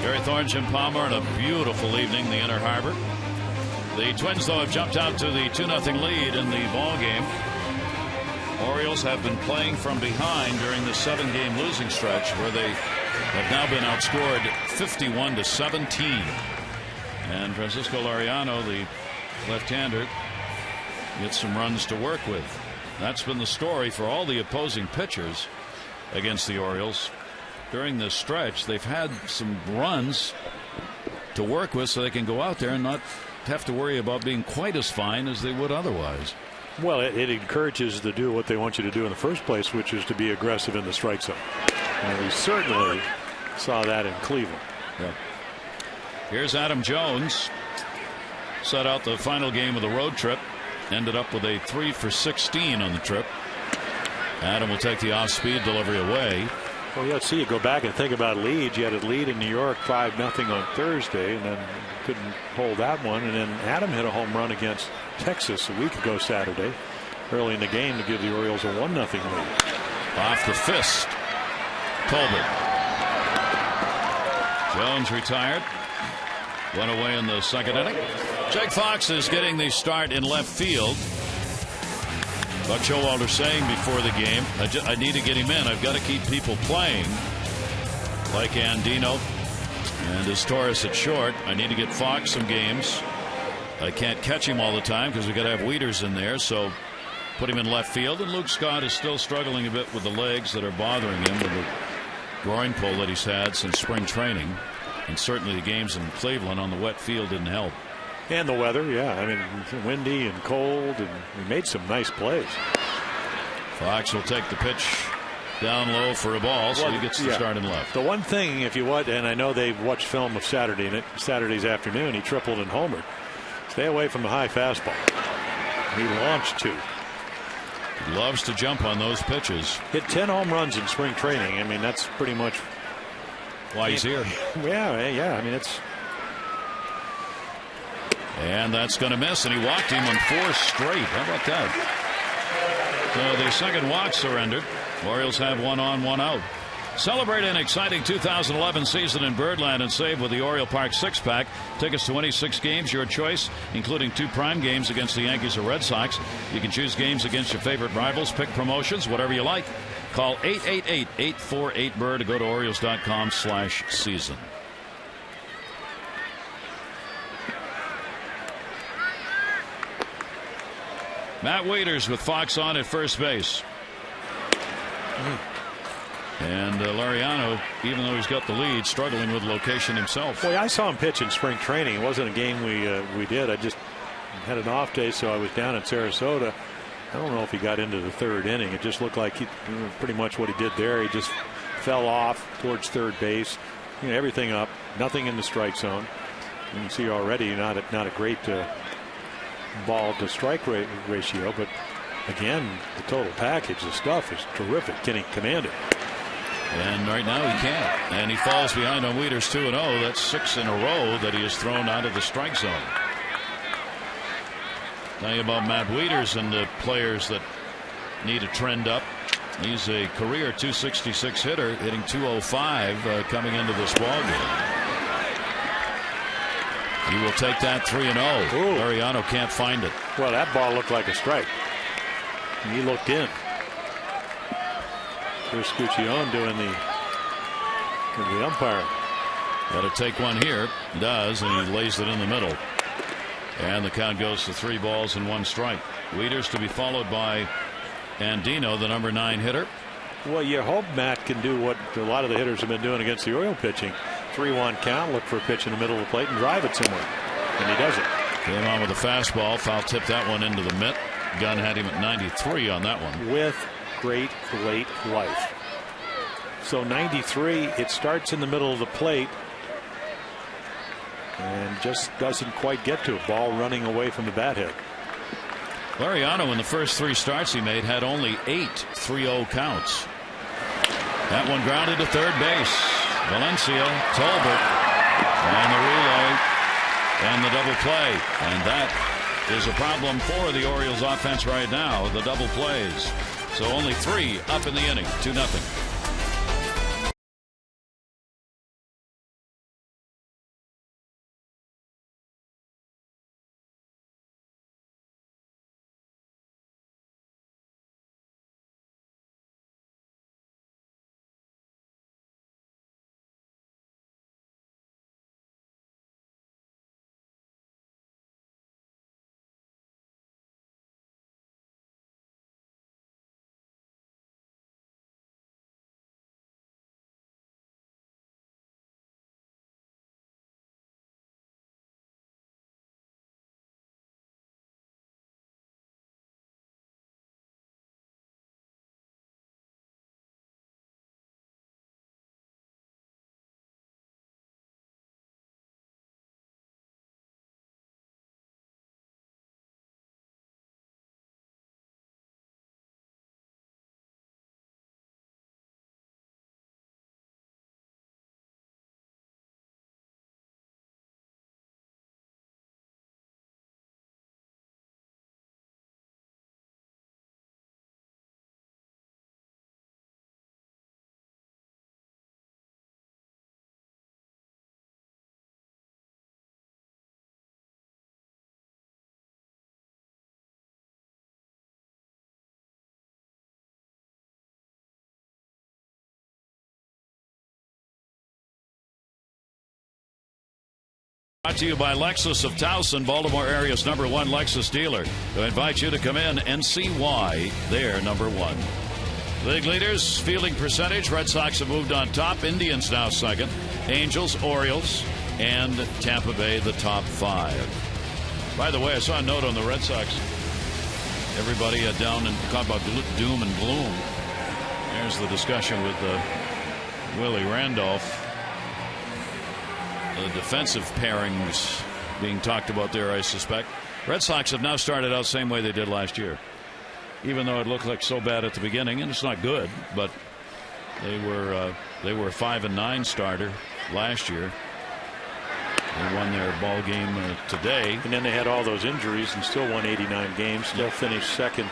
S1: Gary Thorne, Jim Palmer, and a beautiful evening, the Inner Harbor. The Twins, though, have jumped out to the 2-0 lead in the ball game. Orioles have been playing from behind during the 7-game losing stretch, where they have now been outscored 51-17. And Francisco Lariano, the left-hander, gets some runs to work with. That's been the story for all the opposing pitchers against the Orioles during this stretch. They've had some runs to work with so they can go out there and not have to worry about being quite as fine as they would otherwise.
S2: Well, it encourages to do what they want you to do in the first place, which is to be aggressive in the strike zone. And we certainly saw that in Cleveland.
S1: Yep. Here's Adam Jones. Set out the final game of the road trip. Ended up with a 3 for 16 on the trip. Adam will take the off-speed delivery away.
S2: Well, let's see. You go back and think about leads. You had a lead in New York 5-0 on Thursday, and then couldn't hold that one. And then Adam hit a home run against Texas a week ago Saturday, early in the game, to give the Orioles a 1-0 lead.
S1: Off the fist, Tolbert. Jones retired. Went away in the second inning. Jake Fox is getting the start in left field. Buck Showalter saying before the game, I need to get him in. I've got to keep people playing. like Andino and his Taurus at short. I need to get Fox some games. I can't catch him all the time because we got to have Wieters in there, so put him in left field. And Luke Scott is still struggling a bit with the legs that are bothering him with the groin pull that he's had since spring training, and certainly the games in Cleveland on the wet field didn't help.
S2: And the weather, yeah. I mean, windy and cold, and we made some nice plays.
S1: Fox will take the pitch down low for a ball, so he gets to start in left.
S2: The one thing, if you watch, and I know they've watched film of Saturday's afternoon, he tripled and homered. Stay away from the high fastball. He launched 2.
S1: He loves to jump on those pitches.
S2: Hit 10 home runs in spring training. I mean, that's pretty much
S1: why he's here.
S2: Yeah. I mean, it's.
S1: And that's going to miss, and he walked him on 4 straight. How about that? So the second walk surrendered. Orioles have 1 on, 1 out. Celebrate an exciting 2011 season in Birdland and save with the Oriole Park 6-pack. Tickets to any 6 games, your choice, including 2 prime games against the Yankees or Red Sox. You can choose games against your favorite rivals, pick promotions, whatever you like. Call 888-848-BIRD to go to Orioles.com/season. Matt Wieters with Fox on at first base. And Laureano, even though he's got the lead, struggling with location himself.
S2: Boy, I saw him pitch in spring training. It wasn't a game we did. I just had an off day, so I was down in Sarasota. I don't know if he got into the 3rd inning. It just looked like pretty much what he did there. He just fell off towards third base. Everything up, nothing in the strike zone. You can see already not a great ball to strike ratio, but again, the total package of stuff is terrific. Can he command it?
S1: And right now he can't. And he falls behind on Wieters 2-0. That's 6 in a row that he has thrown out of the strike zone. Tell you about Matt Wieters and the players that need a trend up. He's a career .266 hitter, hitting .205 coming into this ball game. He will take that 3-0. Laureano can't find it.
S2: Well, that ball looked like a strike. He looked in. Here's Scuccione doing the umpire.
S1: Got to take one here. He does, and he lays it in the middle. And the count goes to 3 balls and 1 strike. Wieters to be followed by Andino, the number 9 hitter.
S2: Well, you hope Matt can do what a lot of the hitters have been doing against the Oriole pitching. 3-1 count, look for a pitch in the middle of the plate and drive it somewhere. And he does it.
S1: Came on with a fastball. Foul tipped that one into the mitt. Gunn had him at 93 on that one.
S2: With great late life. So 93, it starts in the middle of the plate and just doesn't quite get to a ball running away from the bat head.
S1: Laureano, in the first 3 starts he made, had only 8 3-0 counts. That one grounded to third base. Valencia, Tolbert, and the relay and the double play. And that is a problem for the Orioles offense right now, the double plays. So only 3 up in the inning, 2-0. Brought to you by Lexus of Towson, Baltimore area's #1 Lexus dealer, who invite you to come in and see why they're #1. League leaders, fielding percentage, Red Sox have moved on top. Indians now second. Angels, Orioles, and Tampa Bay the top 5. By the way, I saw a note on the Red Sox. Everybody down and talk about doom and gloom. There's the discussion with Willie Randolph. The defensive pairings being talked about there, I suspect. Red Sox have now started out the same way they did last year. Even though it looked like so bad at the beginning, and it's not good, but they were a 5-9 starter last year. They won their ball game today,
S2: and then they had all those injuries and still won 89 games. Still finished second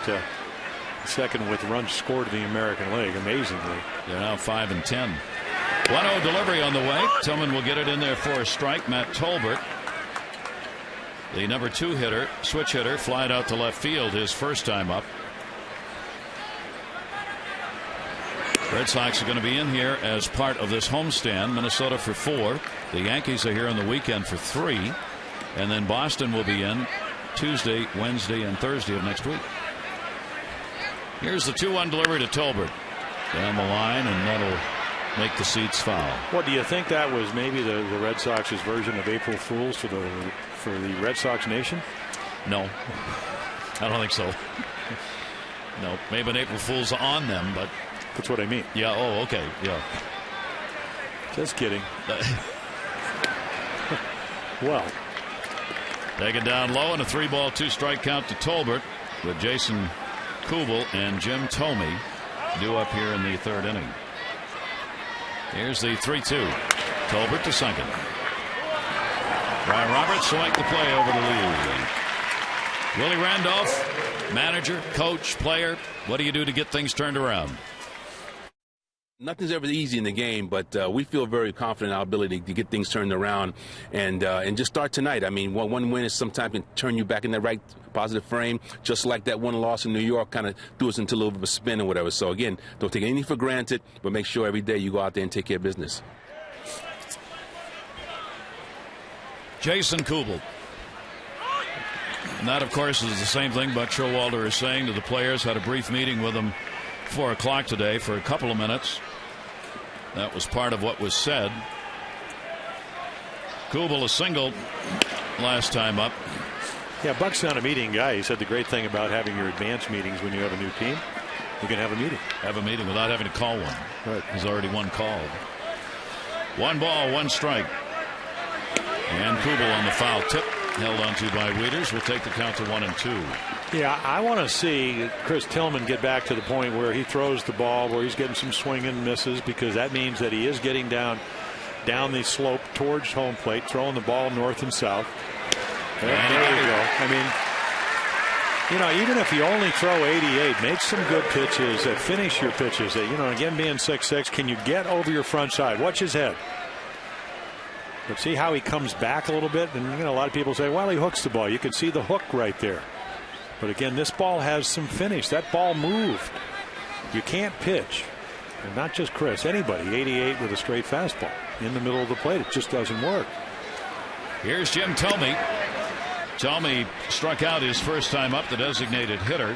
S2: with runs scored in the American League. Amazingly,
S1: they're now 5-10. 1-0 delivery on the way. Tillman will get it in there for a strike. Matt Tolbert, the #2 hitter, switch hitter, flied out to left field his first time up. Red Sox are going to be in here as part of this homestand. Minnesota for 4. The Yankees are here on the weekend for 3. And then Boston will be in Tuesday, Wednesday, and Thursday of next week. Here's the 2-1 delivery to Tolbert. Down the line, and that'll make the seats foul.
S2: What do you think that was? Maybe the Red Sox's version of April Fools for the Red Sox Nation?
S1: No, I don't think so. No, maybe an April Fool's on them, but
S2: that's what I mean.
S1: Yeah. Oh, okay. Yeah.
S2: Just kidding. Well,
S1: taken down low, and a 3-ball 2-strike count to Tolbert, with Jason Kubel and Jim Thome due up here in the 3rd inning. Here's the 3-2. Tolbert to second. Brian Roberts will make the play over the lead. Willie Randolph, manager, coach, player. What do you do to get things turned around?
S4: Nothing's ever easy in the game, but we feel very confident in our ability to get things turned around and just start tonight. I mean, one win is sometimes can turn you back in that right positive frame, just like that one loss in New York kind of threw us into a little bit of a spin or whatever. So, again, don't take anything for granted, but make sure every day you go out there and take care of business.
S1: Jason Kubel. And that, of course, is the same thing Buck Showalter is saying to the players. Had a brief meeting with them 4 o'clock today for a couple of minutes. That was part of what was said. Kubel a single last time up.
S2: Yeah, Buck's not a meeting guy. He said the great thing about having your advance meetings when you have a new team, you can have a meeting.
S1: Have a meeting without having to call one.
S2: Right.
S1: There's already one called. 1 ball, 1 strike. And Kubel on the foul tip, held onto by Wieters, will take the count to 1-2.
S2: Yeah, I want to see Chris Tillman get back to the point where he throws the ball, where he's getting some swing and misses, because that means that he is getting down the slope towards home plate, throwing the ball north and south. There you go. I mean, even if you only throw 88, make some good pitches, finish your pitches. Again, being 6'6", can you get over your front side? Watch his head. But see how he comes back a little bit? And a lot of people say, well, he hooks the ball. You can see the hook right there. But again, this ball has some finish. That ball moved. You can't pitch. And not just Chris, anybody, 88 with a straight fastball in the middle of the plate. It just doesn't work.
S1: Here's Jim Thome. Thome struck out his first time up, the designated hitter,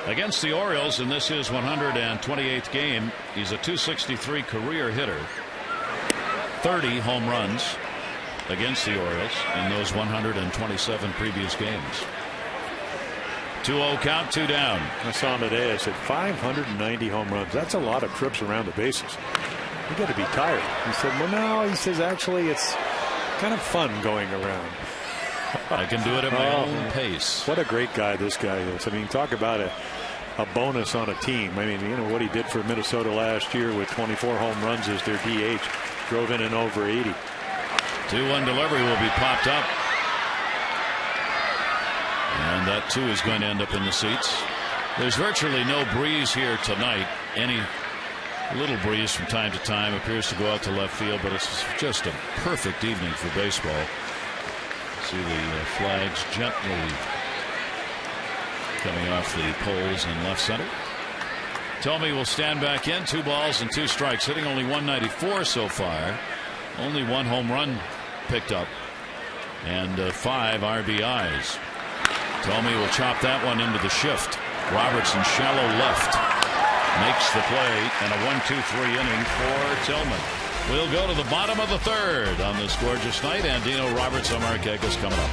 S1: against the Orioles, and this is 128th game. He's a .263 career hitter. 30 home runs against the Orioles in those 127 previous games. 2-0 count, 2 down.
S2: I saw him today. I said 590 home runs. That's a lot of trips around the bases. You got to be tired. He said, well, no. He says, actually, it's kind of fun going around.
S1: I can do it at my own pace.
S2: What a great guy this guy is. I mean, talk about a bonus on a team. I mean, what he did for Minnesota last year with 24 home runs as their DH. Drove in an over 80.
S1: 2-1 delivery will be popped up. And that, too, is going to end up in the seats. There's virtually no breeze here tonight. Any little breeze from time to time appears to go out to left field, but it's just a perfect evening for baseball. See the flags gently coming off the poles in left center. Thome will stand back in. 2 balls and 2 strikes, hitting only 194 so far. Only 1 home run picked up and 5 RBIs. Thome will chop that one into the shift. Robertson shallow left makes the play, and a 1-2-3 inning for Tillman. We'll go to the bottom of the 3rd on this gorgeous night. Andino, Roberts, Markakis coming up.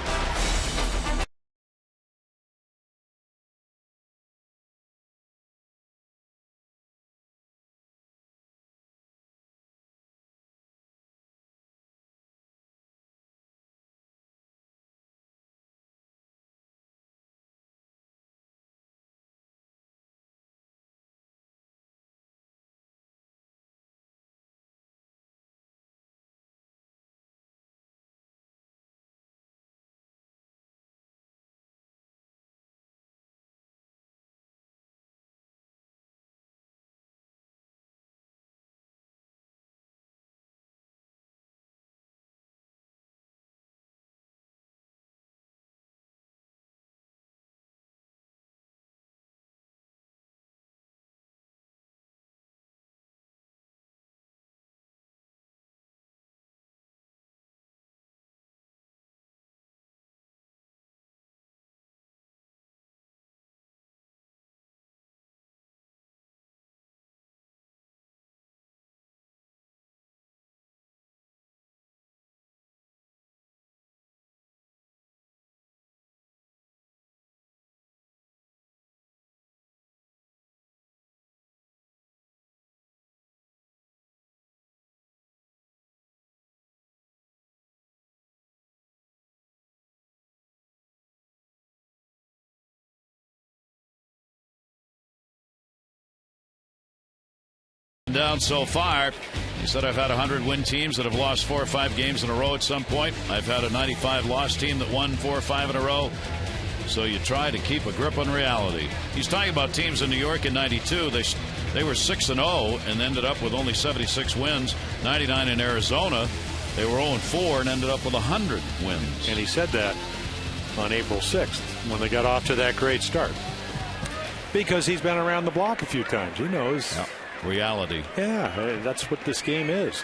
S1: Down so far. He said, I've had 100-win teams that have lost 4 or 5 games in a row at some point. I've had a 95-loss team that won 4 or 5 in a row. So you try to keep a grip on reality. He's talking about teams in New York in 92. They were 6-0 and ended up with only 76 wins. 99 in Arizona. They were 0-4 and ended up with 100 wins.
S2: And he said that on April 6th when they got off to that great start. Because he's been around the block a few times. He knows.
S1: Yep. Reality.
S2: Yeah, that's what this game is.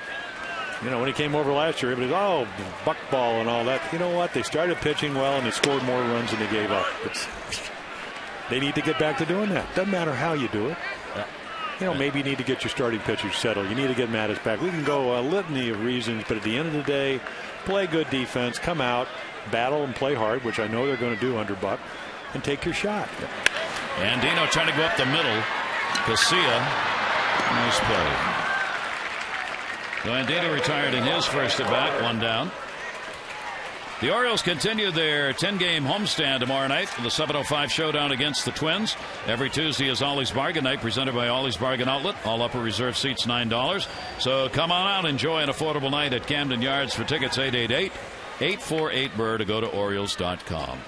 S2: You know, when he came over last year, everybody's, oh, buck ball and all that. You know what? They started pitching well and they scored more runs than they gave up. They need to get back to doing that. Doesn't matter how you do it.
S1: Yeah.
S2: You know, maybe you need to get your starting pitchers settled. You need to get Mattis back. We can go a litany of reasons, but at the end of the day, play good defense, come out, battle and play hard, which I know they're going to do under Buck, and take your shot.
S1: Andino trying to go up the middle. Casilla. Nice play. So Andino retired in his first at bat, 1 down. The Orioles continue their 10-game homestand tomorrow night for the 7:05 showdown against the Twins. Every Tuesday is Ollie's Bargain Night, presented by Ollie's Bargain Outlet. All upper reserve seats $9. So come on out, enjoy an affordable night at Camden Yards. For tickets, 888-848-BURR to go to Orioles.com.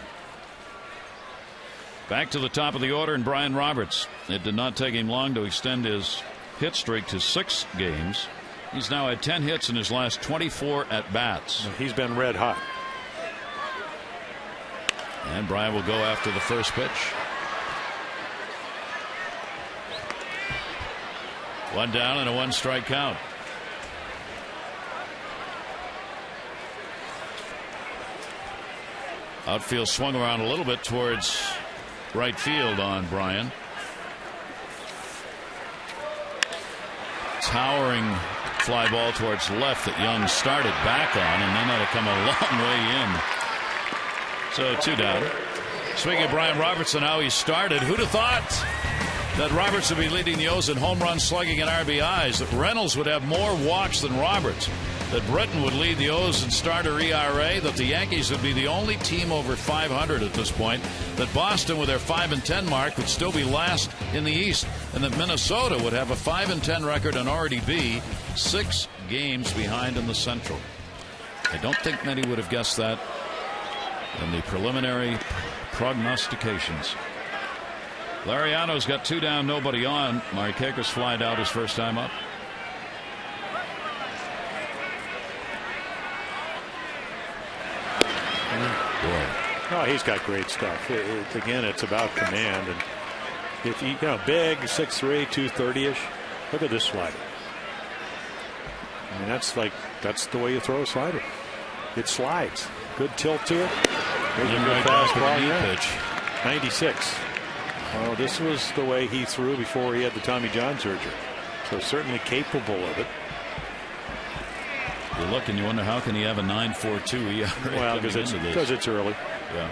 S1: Back to the top of the order, and Brian Roberts. It did not take him long to extend his hit streak to 6 games. He's now had 10 hits in his last 24 at-bats.
S2: He's been red hot.
S1: And Brian will go after the first pitch. 1 down and a 1-strike count. Outfield swung around a little bit towards right field on Brian. Towering fly ball towards left that Young started back on, and then that'll come a long way in. So 2 down. Speaking of Brian Robertson, how he started, who'd have thought that Roberts would be leading the O's in home runs, slugging, and RBIs, that Reynolds would have more walks than Roberts, that Britton would lead the O's in starter ERA, that the Yankees would be the only team over 500 at this point, that Boston with their 5-10 mark would still be last in the East, and that Minnesota would have a 5-10 record and already be 6 games behind in the Central. I don't think many would have guessed that in the preliminary prognostications. Lariano's got 2 down, nobody on. Markakis flied out his first time up.
S2: Oh, he's got great stuff. Again, it's about command. And if you know, big, 6'3", 230-ish. Look at this slider. I mean, that's the way you throw a slider. It slides. Good tilt to it. Here's a good
S1: right
S2: fastball.
S1: knee pitch.
S2: 96. Well, this was the way he threw before he had the Tommy John surgery. So certainly capable of it.
S1: You look and you wonder how can he have a 9.42 ERA?
S2: Well, because it's early.
S1: Yeah.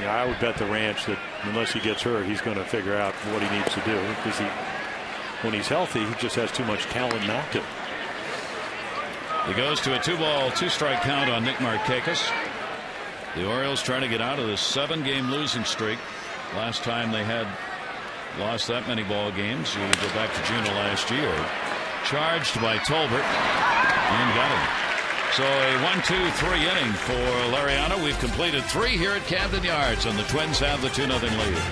S2: Yeah, I would bet the ranch that unless he gets hurt, he's going to figure out what he needs to do. Because when he's healthy, he just has too much talent not to.
S1: He goes to a 2-ball, 2-strike count on Nick Markakis. The Orioles trying to get out of this 7-game losing streak. Last time they had lost that many ball games, you go back to June of last year. Charged by Tolbert and got him. So a 1-2-3 inning for Lariano. We've completed 3 here at Camden Yards, and the Twins have the 2-0 lead.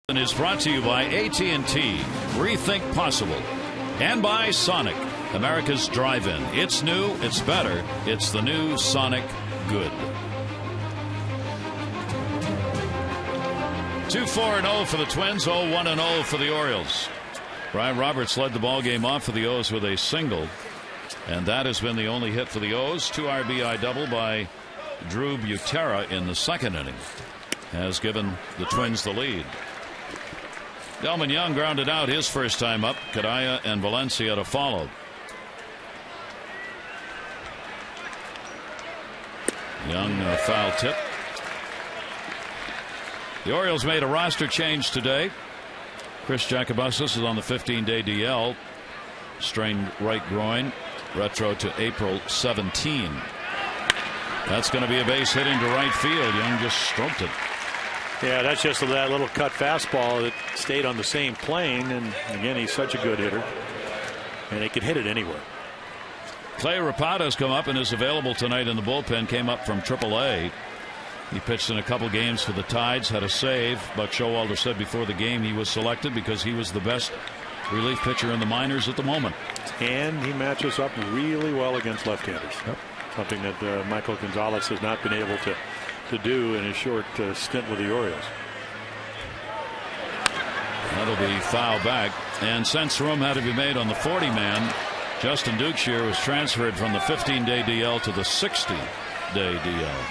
S1: Is brought to you by AT&T, Rethink Possible, and by Sonic, America's drive-in. It's new, it's better, it's the new Sonic Good. 2-4-0 for the Twins, 0-1-0 for the Orioles. Brian Roberts led the ball game off for the O's with a single, and that has been the only hit for the O's. 2 RBI double by Drew Butera in the 2nd inning has given the Twins the lead. Delman Young grounded out his first time up. Cadaya and Valencia to follow. Young foul tip. The Orioles made a roster change today. Chris Jacobussis is on the 15-day DL. Strained right groin. Retro to April 17. That's going to be a base hit into right field. Young just stroked it.
S2: Yeah, that's just that little cut fastball that stayed on the same plane. And again, he's such a good hitter. And he can hit it anywhere.
S1: Clay Rapata's come up and is available tonight in the bullpen. Came up from AAA. He pitched in a couple games for the Tides. Had a save. Buck Showalter said before the game he was selected because he was the best relief pitcher in the minors at the moment.
S2: And he matches up really well against left-handers.
S1: Yep.
S2: Something that Michael Gonzalez has not been able to do in his short stint with the Orioles.
S1: That'll be foul back. And since room had to be made on the 40-man, Justin Dukeshire was transferred from the 15-day DL to the 60-day DL.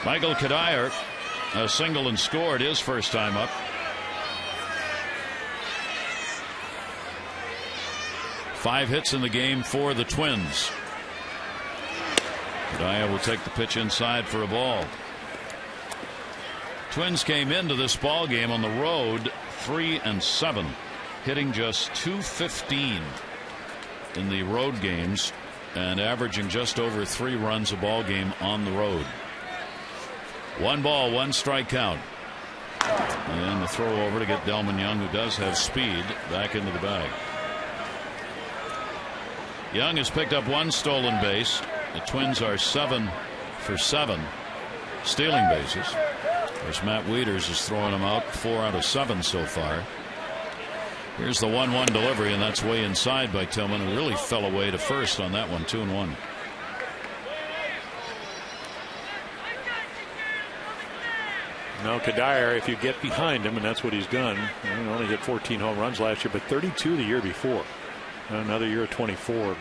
S1: Michael Kadire, a single and scored his first time up. Five hits in the game for the Twins. Kadire will take the pitch inside for a ball. Twins came into this ball game on the road 3-7, hitting just .215 in the road games and averaging just over 3 runs a ball game on the road. 1 ball, 1 strike count. And the throw over to get Delman Young, who does have speed, back into the bag. Young has picked up 1 stolen base. The Twins are 7 for 7 stealing bases. Of course, Matt Wieters is throwing them out 4 out of 7 so far. Here's the 1-1 delivery, and that's way inside by Tillman, who really fell away to first on that one. 2-1.
S2: No, Kadire, if you get behind him, and that's what he's done, he only hit 14 home runs last year, but 32 the year before. Another year of 24.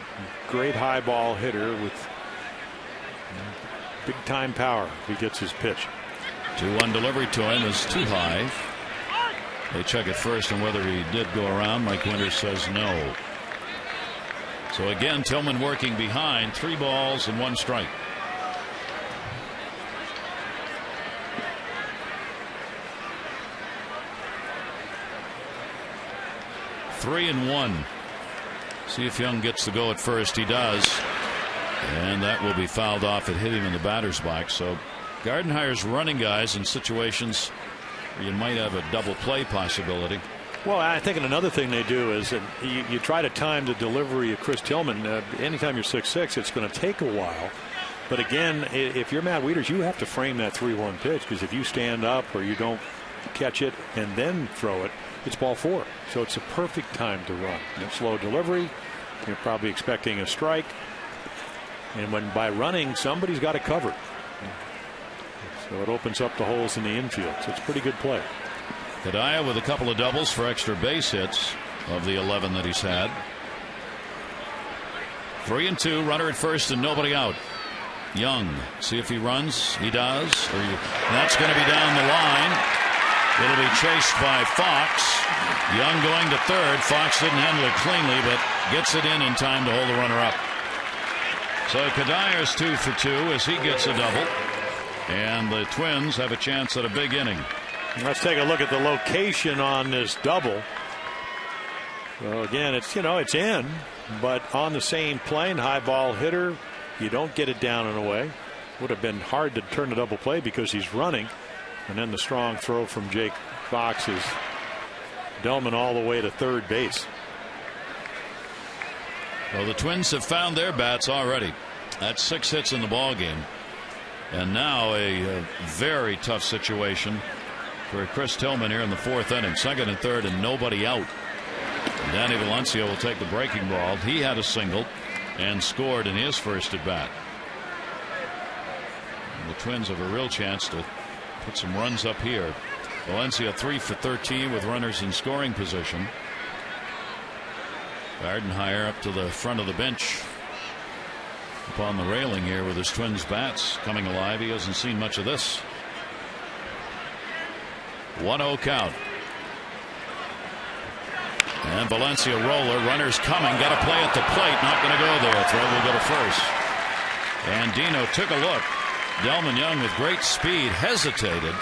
S2: Great high ball hitter with big time power if he gets his pitch.
S1: 2-1 delivery to him is too high. They check it first on whether he did go around. Mike Winters says no. So again, Tillman working behind. 3 balls and 1 strike. Three and 1. See if Young gets the go at first. He does. And that will be fouled off. It hit him in the batter's box. So Gardenhire's running guys in situations where you might have a double play possibility.
S2: Well, I think another thing they do is that you try to time the delivery of Chris Tillman. Anytime you're 6'6", it's going to take a while. But again, if you're Matt Wieters, you have to frame that 3-1 pitch, because if you stand up or you don't catch it and then throw it, it's ball 4. So it's a perfect time to run. Slow delivery. You're probably expecting a strike. And when by running, somebody's got to cover. So it opens up the holes in the infield. So it's a pretty good play.
S1: Kadire with a couple of doubles for extra base hits of the 11 that he's had. 3 and 2, runner at first and nobody out. Young, see if he runs. He does. That's going to be down the line. It'll be chased by Fox. Young going to third. Fox didn't handle it cleanly, but gets it in time to hold the runner up. So Kadire's 2 for 2 as he gets a double. And the Twins have a chance at a big inning.
S2: Let's take a look at the location on this double. So again, it's in, but on the same plane, high ball hitter. You don't get it down and away. Would have been hard to turn the double play because he's running. And then the strong throw from Jake Fox is Delman all the way to third base.
S1: Well, the Twins have found their bats already. That's 6 hits in the ball game. And now a very tough situation for Chris Tillman here in the 4th inning. 2nd and 3rd and nobody out. And Danny Valencia will take the breaking ball. He had a single and scored in his first at bat. And the Twins have a real chance to put some runs up here. Valencia 3 for 13 with runners in scoring position. Gardenhire up to the front of the bench upon the railing here with his Twins bats coming alive. He hasn't seen much of this. 1-0 count. And Valencia roller. Runners coming. Got to play at the plate. Not going to go there. Throw will go to first. And Dino took a look. Delman Young with great speed hesitated.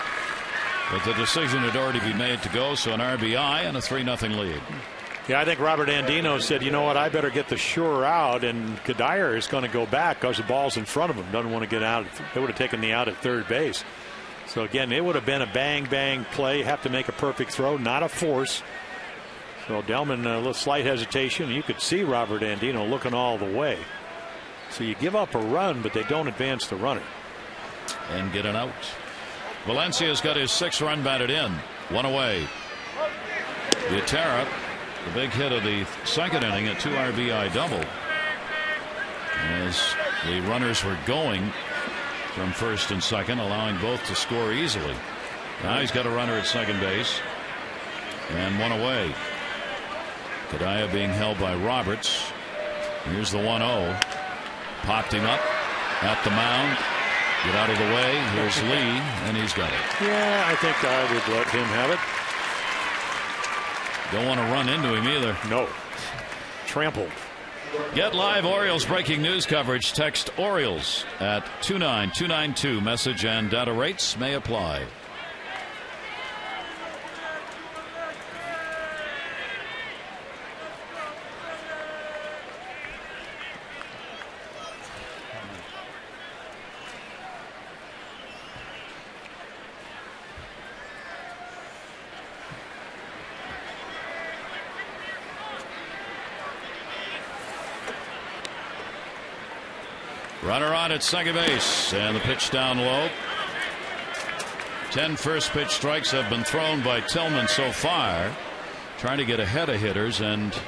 S1: But the decision had already been made to go. So an RBI and a 3-0 lead.
S2: Yeah, I think Robert Andino said, you know what, I better get the sure out, and Kadire is going to go back because the ball's in front of him. Doesn't want to get out. They would have taken the out at third base. So again, it would have been a bang play. Have to make a perfect throw, not a force. So Delman, a little slight hesitation. You could see Robert Andino looking all the way. So you give up a run, but they don't advance the runner.
S1: And get an out. Valencia's got his 6th run batted in. 1 away. Gutierrez, the big hit of the 2nd inning, a 2 RBI double. As the runners were going from 1st and 2nd, allowing both to score easily. Now he's got a runner at 2nd base. And 1 away. Kadire being held by Roberts. Here's the 1-0. Popped him up at the mound. Get out of the way. Here's Lee, and he's got it.
S2: Yeah, I think I would let him have it.
S1: Don't want to run into him either.
S2: No. Trampled.
S1: Get live Orioles breaking news coverage. Text Orioles at 29292. Message and data rates may apply. Runner on at 2nd base, and the pitch down low. 10 first pitch strikes have been thrown by Tillman so far. trying to get ahead of hitters, and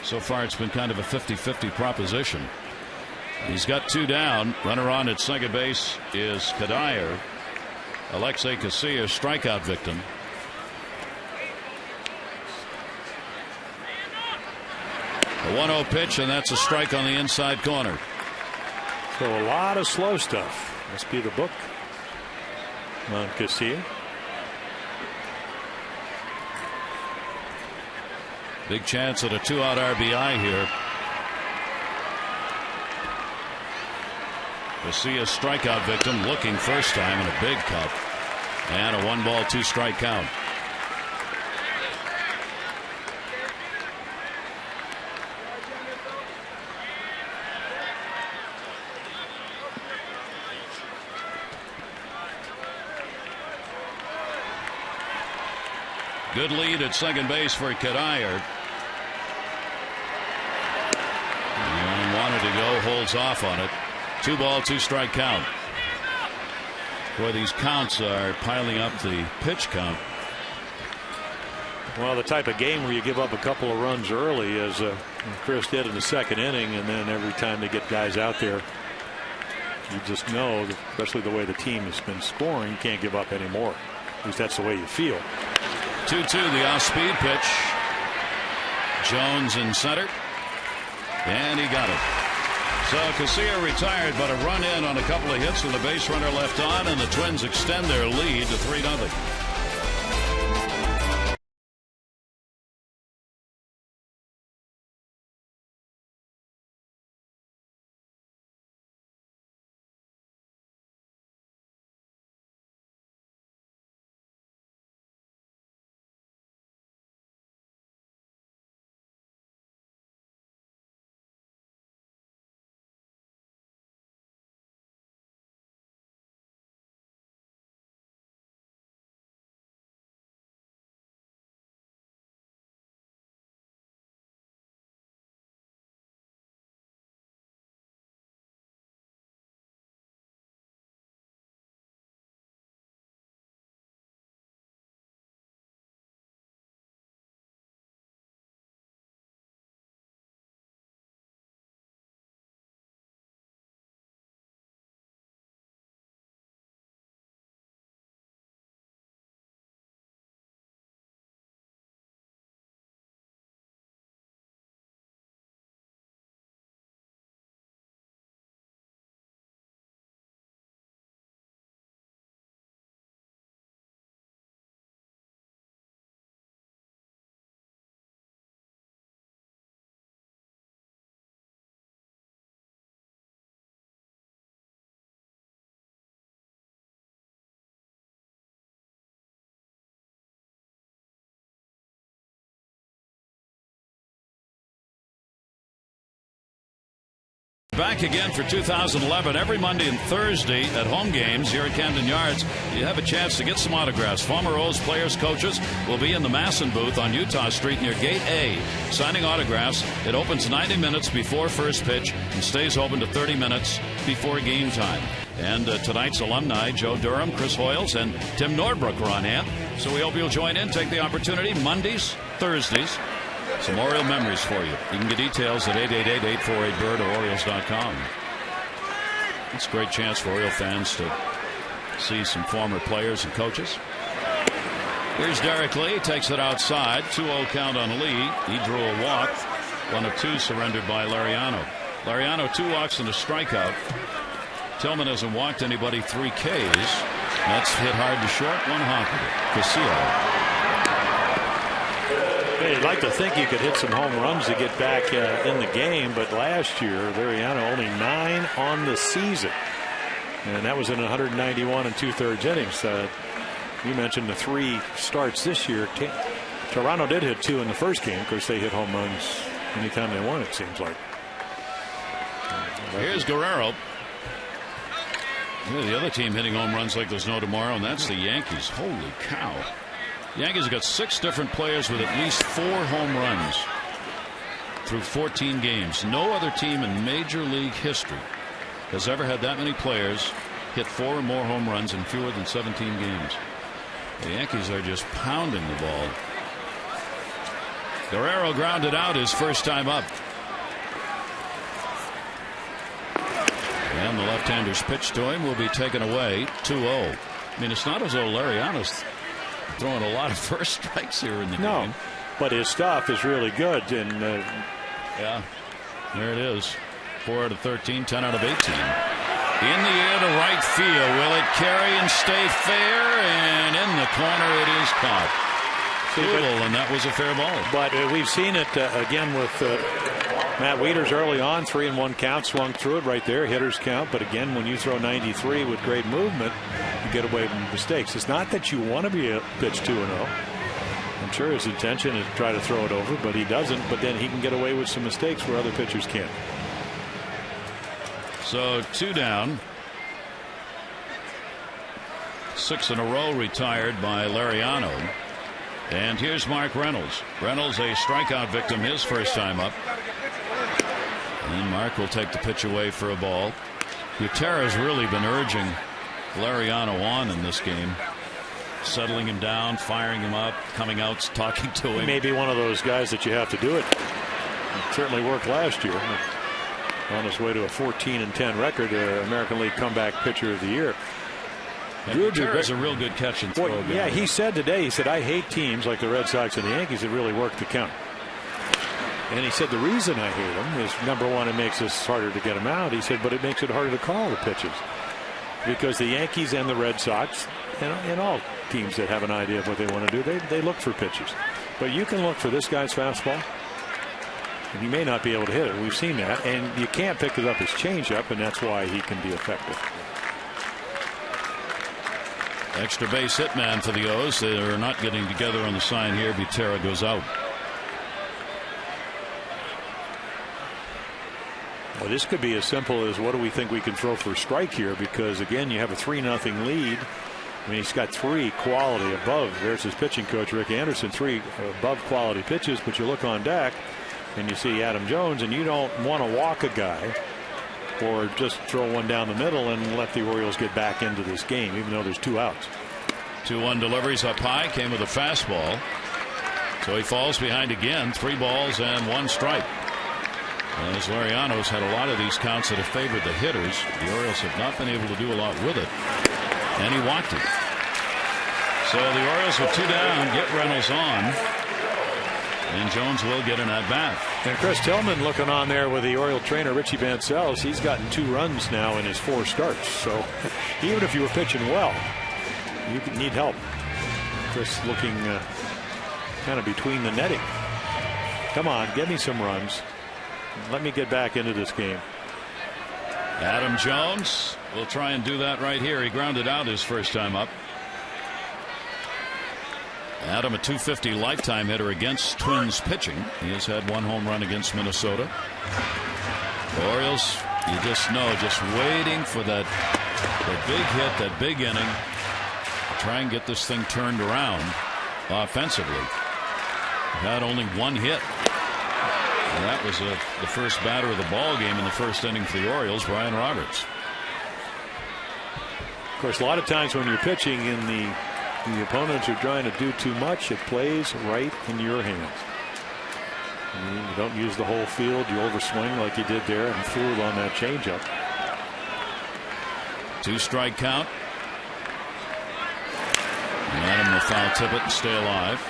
S1: so far it's been kind of a 50-50 proposition. He's got 2 down. Runner on at second base is Kadire. Alexei Casilla, strikeout victim. A 1-0 pitch, and that's a strike on the inside corner.
S2: So a lot of slow stuff. Must be the book on Casilla.
S1: Big chance at a 2-out RBI here. Casilla, strikeout victim, looking first time in a big cut. And a 1-ball, 2-strike count. Good lead at second base for Kadire. And wanted to go, holds off on it. 2-ball, 2-strike count. Boy, these counts are piling up the pitch count.
S2: Well, the type of game where you give up a couple of runs early, as Chris did in the second inning, and then every time they get guys out there, you just know, especially the way the team has been scoring, you can't give up any more. At least that's the way you feel.
S1: 2-2, the off-speed pitch. Jones in center, and he got it. So Casilla retired, but a run in on a couple of hits with a base runner left on, and the Twins extend their lead to 3-0. Back again for 2011 every Monday and Thursday at home games here at Camden Yards. You have a chance to get some autographs. Former Orioles players, coaches will be in the Masson booth on Utah Street near Gate A signing autographs. It opens 90 minutes before first pitch and stays open to 30 minutes before game time. And tonight's alumni, Joe Durham, Chris Hoyles, and Tim Nordbrook are on hand. So we hope you'll join in. Take the opportunity Mondays, Thursdays. Some Oriole memories for you. You can get details at 888-848-BIRD or Orioles.com. It's a great chance for Oriole fans to see some former players and coaches. Here's Derek Lee. Takes it outside. 2-0 count on Lee. He drew a walk. 1 of 2 surrendered by Lariano. Lariano 2 walks and a strikeout. Tillman hasn't walked anybody 3 Ks. That's hit hard to short. 1 honker. Casilla.
S2: Hey, you'd like to think you could hit some home runs to get back in the game, but last year, Lariano only 9 on the season. And that was in 191 and 2/3 innings. You mentioned the 3 starts this year. Toronto did hit 2 in the first game. Of course, they hit home runs anytime they won, it seems like.
S1: Here's Guerrero. The other team hitting home runs like there's no tomorrow, and that's the Yankees. Holy cow. Yankees have got 6 different players with at least 4 home runs through 14 games. No other team in Major League history has ever had that many players hit 4 or more home runs in fewer than 17 games. The Yankees are just pounding the ball. Guerrero grounded out his first time up. And the left-hander's pitch to him will be taken away. 2-0. I mean, it's not as though Lariano's throwing a lot of first strikes here in the game.
S2: But his stuff is really good. And
S1: yeah, there it is. 4 out of 13, 10 out of 18. In the air to right field. Will it carry and stay fair? And in the corner it is caught. And that was a fair ball.
S2: But we've seen it again with Matt Wieters early on. 3-1 count, swung through it right there. Hitters count. But again, when you throw 93 with great movement, you get away from mistakes. It's not that you want to be a pitch 2-0. I'm sure his intention is to try to throw it over, but he doesn't. But then he can get away with some mistakes where other pitchers can't.
S1: So 2 down. 6 in a row retired by Lariano. And here's Mark Reynolds. Reynolds, a strikeout victim, his first time up. And Mark will take the pitch away for a ball. Gutierrez really been urging Lariano on in this game. Settling him down, firing him up, coming out, talking to him.
S2: He may be one of those guys that you have to do it. It certainly worked last year. On his way to a 14-10 record, American League Comeback Pitcher of the Year.
S1: Gutierrez is a real good catch and throw guy.
S2: Yeah, he said today, he said, I hate teams like the Red Sox and the Yankees that really work the count. And he said the reason I hate them is, number one, it makes us harder to get them out. He said, but it makes it harder to call the pitches. Because the Yankees and the Red Sox, and all teams that have an idea of what they want to do, they look for pitches. But you can look for this guy's fastball. And he may not be able to hit it. We've seen that. And you can't pick it up his changeup, and that's why he can be effective.
S1: Extra base hit man for the O's. They are not getting together on the sign here. Butera goes out.
S2: Well, this could be as simple as, what do we think we can throw for a strike here? Because, again, you have a 3-0 lead. I mean, he's got 3 quality above. There's his pitching coach, Rick Anderson, 3 above quality pitches. But you look on deck and you see Adam Jones, and you don't want to walk a guy or just throw one down the middle and let the Orioles get back into this game, even though there's 2 outs.
S1: 2-1 deliveries up high, came with a fastball. So he falls behind again. 3 balls and 1 strike. As Lariano's had a lot of these counts that have favored the hitters, the Orioles have not been able to do a lot with it. And he walked it. So the Orioles with 2 down get Reynolds on. And Jones will get an at-bat.
S2: And Chris Tillman looking on there with the Oriole trainer Richie Bancells. He's gotten 2 runs now in his 4 starts. So even if you were pitching well, you need help. Chris looking kind of between the netting. Come on, get me some runs. Let me get back into this game.
S1: Adam Jones will try and do that right here. He grounded out his first time up. Adam, a .250 lifetime hitter against Twins pitching. He has had 1 home run against Minnesota. The Orioles, you just know, just waiting for that big hit, that big inning, to try and get this thing turned around offensively. Had only 1 hit. And that was the first batter of the ball game in the first inning for the Orioles, Brian Roberts.
S2: Of course, a lot of times when you're pitching and the opponents are trying to do too much, it plays right in your hands. You don't use the whole field. You overswing like you did there and fooled on that changeup.
S1: 2-strike count. And Adam will foul tip it and stay alive.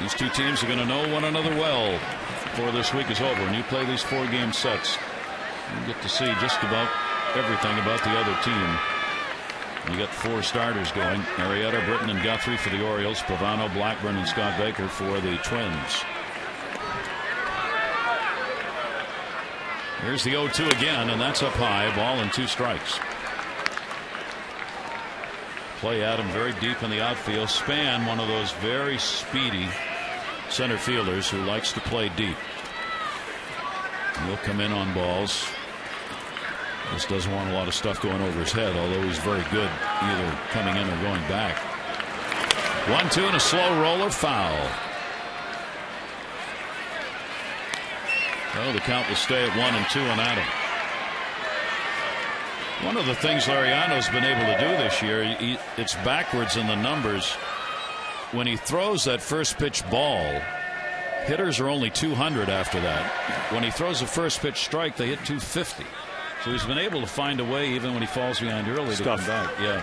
S1: These 2 teams are going to know one another well before this week is over. And you play these 4-game sets, you get to see just about everything about the other team. You got 4 starters going. Arrieta, Britton, and Guthrie for the Orioles. Pavano, Blackburn, and Scott Baker for the Twins. Here's the 0-2 again, and that's up high. Ball and 2 strikes. Play Adam very deep in the outfield. Span, one of those very speedy center fielders who likes to play deep. He'll come in on balls. Just doesn't want a lot of stuff going over his head, although he's very good either coming in or going back. 1-2 and a slow roller, foul. So the count will stay at 1-2 on Adam. One of the things Lariano's been able to do this year, it's backwards in the numbers. When he throws that first pitch ball, hitters are only 200 after that. When he throws a first pitch strike, they hit 250. So he's been able to find a way, even when he falls behind early, to come back. Yeah.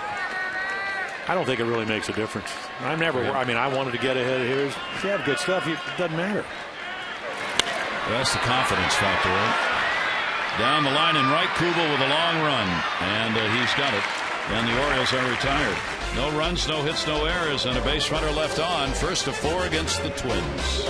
S2: I don't think it really makes a difference. I mean, I wanted to get ahead of hitters. If you have good stuff, it doesn't matter.
S1: That's the confidence factor, right? Down the line in right, Kubel with a long run, and he's got it. And the Orioles are retired. No runs, no hits, no errors, and a base runner left on. First of 4 against the Twins.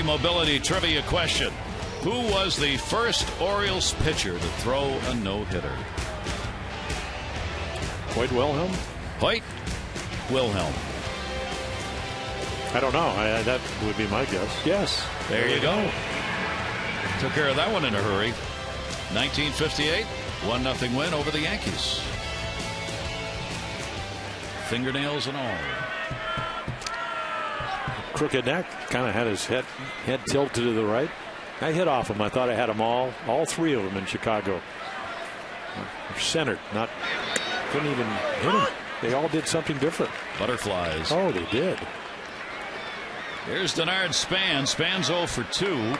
S1: Mobility trivia question. Who was the first Orioles pitcher to throw a no-hitter?
S2: Hoyt Wilhelm?
S1: Hoyt Wilhelm.
S2: I don't know. That would be my guess. Yes.
S1: There you go. Took care of that one in a hurry. 1958, 1-0 win over the Yankees. Fingernails and all.
S2: Crooked neck, kind of had his head tilted to the right. I hit off him. I thought I had them all 3 of them in Chicago. Centered, couldn't even hit him. They all did something different.
S1: Butterflies.
S2: Oh, they did.
S1: Here's Denard Span. Span's 0 for 2.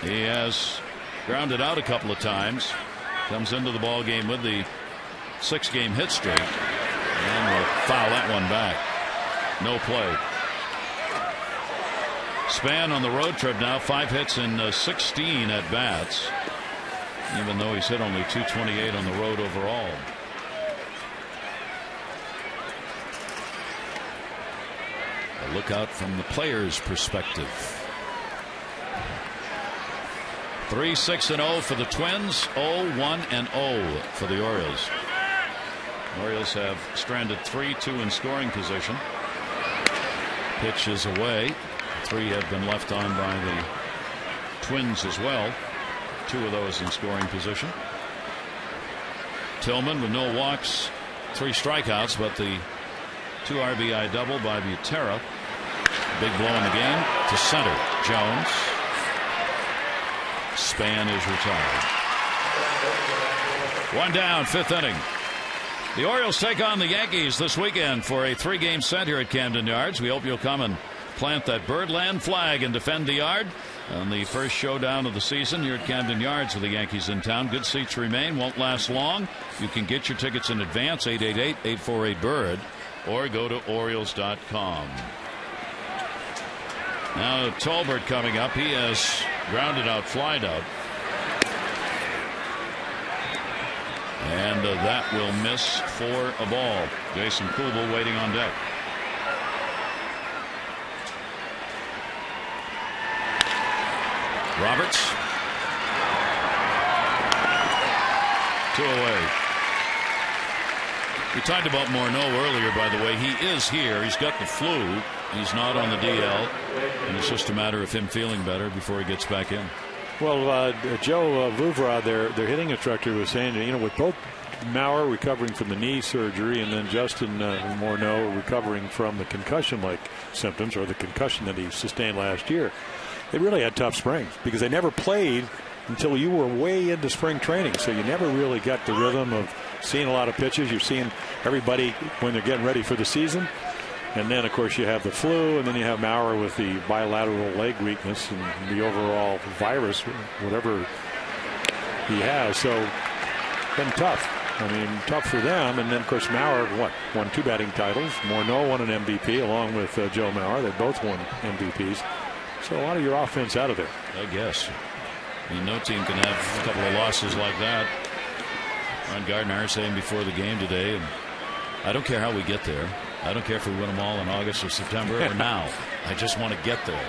S1: He has grounded out a couple of times. Comes into the ball game with the 6-game hit streak, and will foul that one back. No play. Span on the road trip now, 5 hits in 16 at bats, even though he's hit only .228 on the road overall. A look out from the player's perspective. 3-6-0 for the Twins, 0-1-0 for the Orioles. Orioles have stranded 3-2 in scoring position. Pitch is away. 3 have been left on by the Twins as well. 2 of those in scoring position. Tillman with no walks, 3 strikeouts, but the 2 RBI double by Butera. Big blow in the game to center. Jones. Span is retired. 1 down, 5th inning. The Orioles take on the Yankees this weekend for a 3-game set here at Camden Yards. We hope you'll come and plant that Birdland flag and defend the yard on the first showdown of the season here at Camden Yards with the Yankees in town. Good seats remain, won't last long. You can get your tickets in advance, 888-848-BIRD, or go to Orioles.com. Now Tolbert coming up. He has grounded out, flied out. And that will miss for a ball. Jason Kubel waiting on deck. Roberts. 2 away. We talked about Morneau earlier, by the way. He is here. He's got the flu. He's not on the DL. And it's just a matter of him feeling better before he gets back in.
S2: Well, Joe Vouvra, their hitting instructor, was saying, you know, with both Mauer recovering from the knee surgery and then Justin Morneau recovering from the concussion-like symptoms, or the concussion that he sustained last year, they really had tough springs because they never played until you were way into spring training. So you never really got the rhythm of seeing a lot of pitches. You're seeing everybody when they're getting ready for the season. And then, of course, you have the flu, and then you have Mauer with the bilateral leg weakness and the overall virus, whatever he has. So, been tough. I mean, tough for them. And then, of course, Mauer, won 2 batting titles. Morneau won an MVP along with Joe Mauer. They both won MVPs. So a lot of your offense out of there.
S1: I guess. I mean, no team can have a couple of losses like that. Ron Gardner saying before the game today, and I don't care how we get there. I don't care if we win them all in August or September or now. I just want to get there.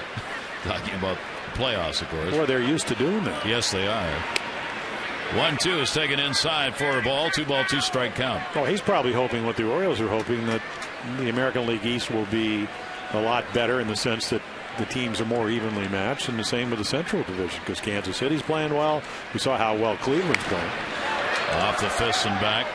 S1: Talking about playoffs, of course.
S2: Well, they're used to doing that.
S1: Yes, they are. 1-2 is taken inside for a ball. 2-2 strike count.
S2: Well, he's probably hoping what the Orioles are hoping, that the American League East will be a lot better in the sense that the teams are more evenly matched, and the same with the Central Division because Kansas City's playing well. We saw how well Cleveland's playing.
S1: Off the fists and back.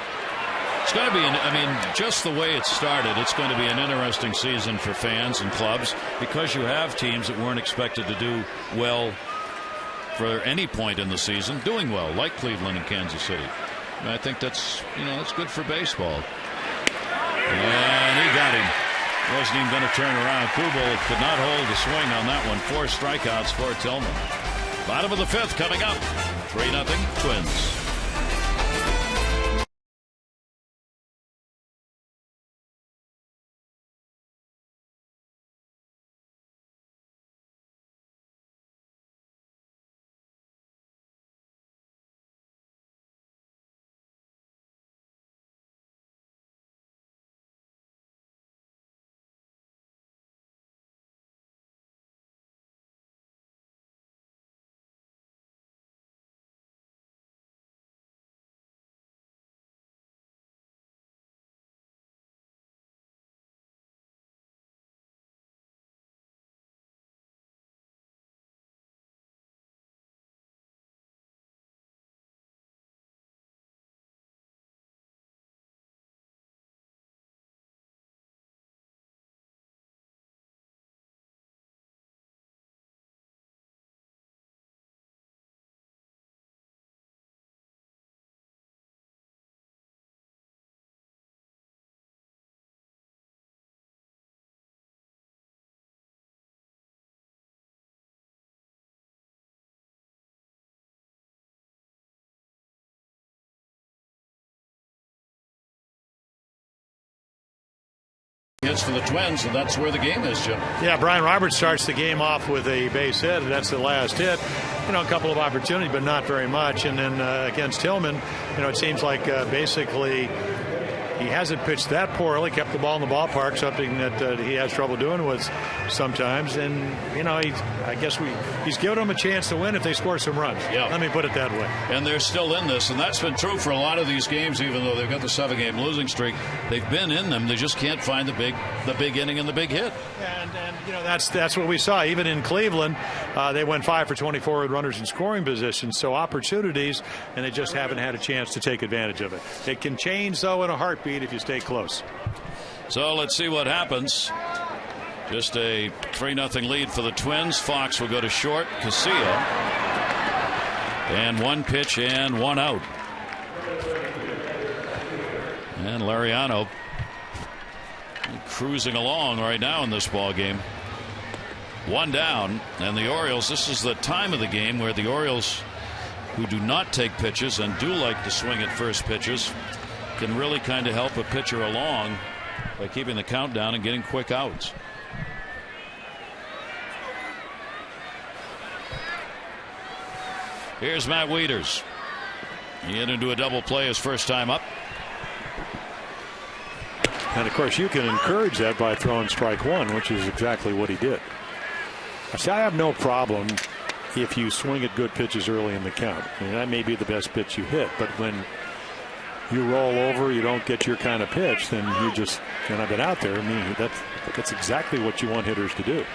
S1: It's going to be, I mean, just the way it started, it's going to be an interesting season for fans and clubs because you have teams that weren't expected to do well for any point in the season doing well, like Cleveland and Kansas City. And I think that's, you know, that's good for baseball. And he got him. Wasn't even going to turn around. Kubel could not hold the swing on that one. 4 strikeouts for Tillman. Bottom of the 5th coming up. 3-0 Twins. Hits for the Twins, and that's where the game is, Jim.
S2: Yeah, Brian Roberts starts the game off with a base hit, and that's the last hit. You know, a couple of opportunities, but not very much. And then against Tillman, you know, it seems like basically he hasn't pitched that poorly, kept the ball in the ballpark, something that he has trouble doing with sometimes. And, you know, I guess he's given them a chance to win if they score some runs.
S1: Yeah.
S2: Let me put it that way.
S1: And they're still in this, and that's been true for a lot of these games, even though they've got the 7-game losing streak. They've been in them. They just can't find the big inning and the big hit.
S2: And you know, that's what we saw. Even in Cleveland, they went 5 for 24 with runners in scoring positions. So opportunities, and they just haven't had a chance to take advantage of it. It can change, though, in a heartbeat if you stay close.
S1: So let's see what happens. Just a 3-0 lead for the Twins. Fox will go to short. Casilla. And 1 pitch and 1 out. And Lariano cruising along right now in this ball game. 1 down, and the Orioles, this is the time of the game where the Orioles, who do not take pitches and do like to swing at first pitches, can really kind of help a pitcher along by keeping the count down and getting quick outs. Here's Matt Wieters. He hit into a double play his first time up.
S2: And of course you can encourage that by throwing strike 1, which is exactly what he did. See, I have no problem if you swing at good pitches early in the count. I mean, that may be the best pitch you hit, but when you roll over, you don't get your kind of pitch, then and I've been out there. I mean, that's exactly what you want hitters to do.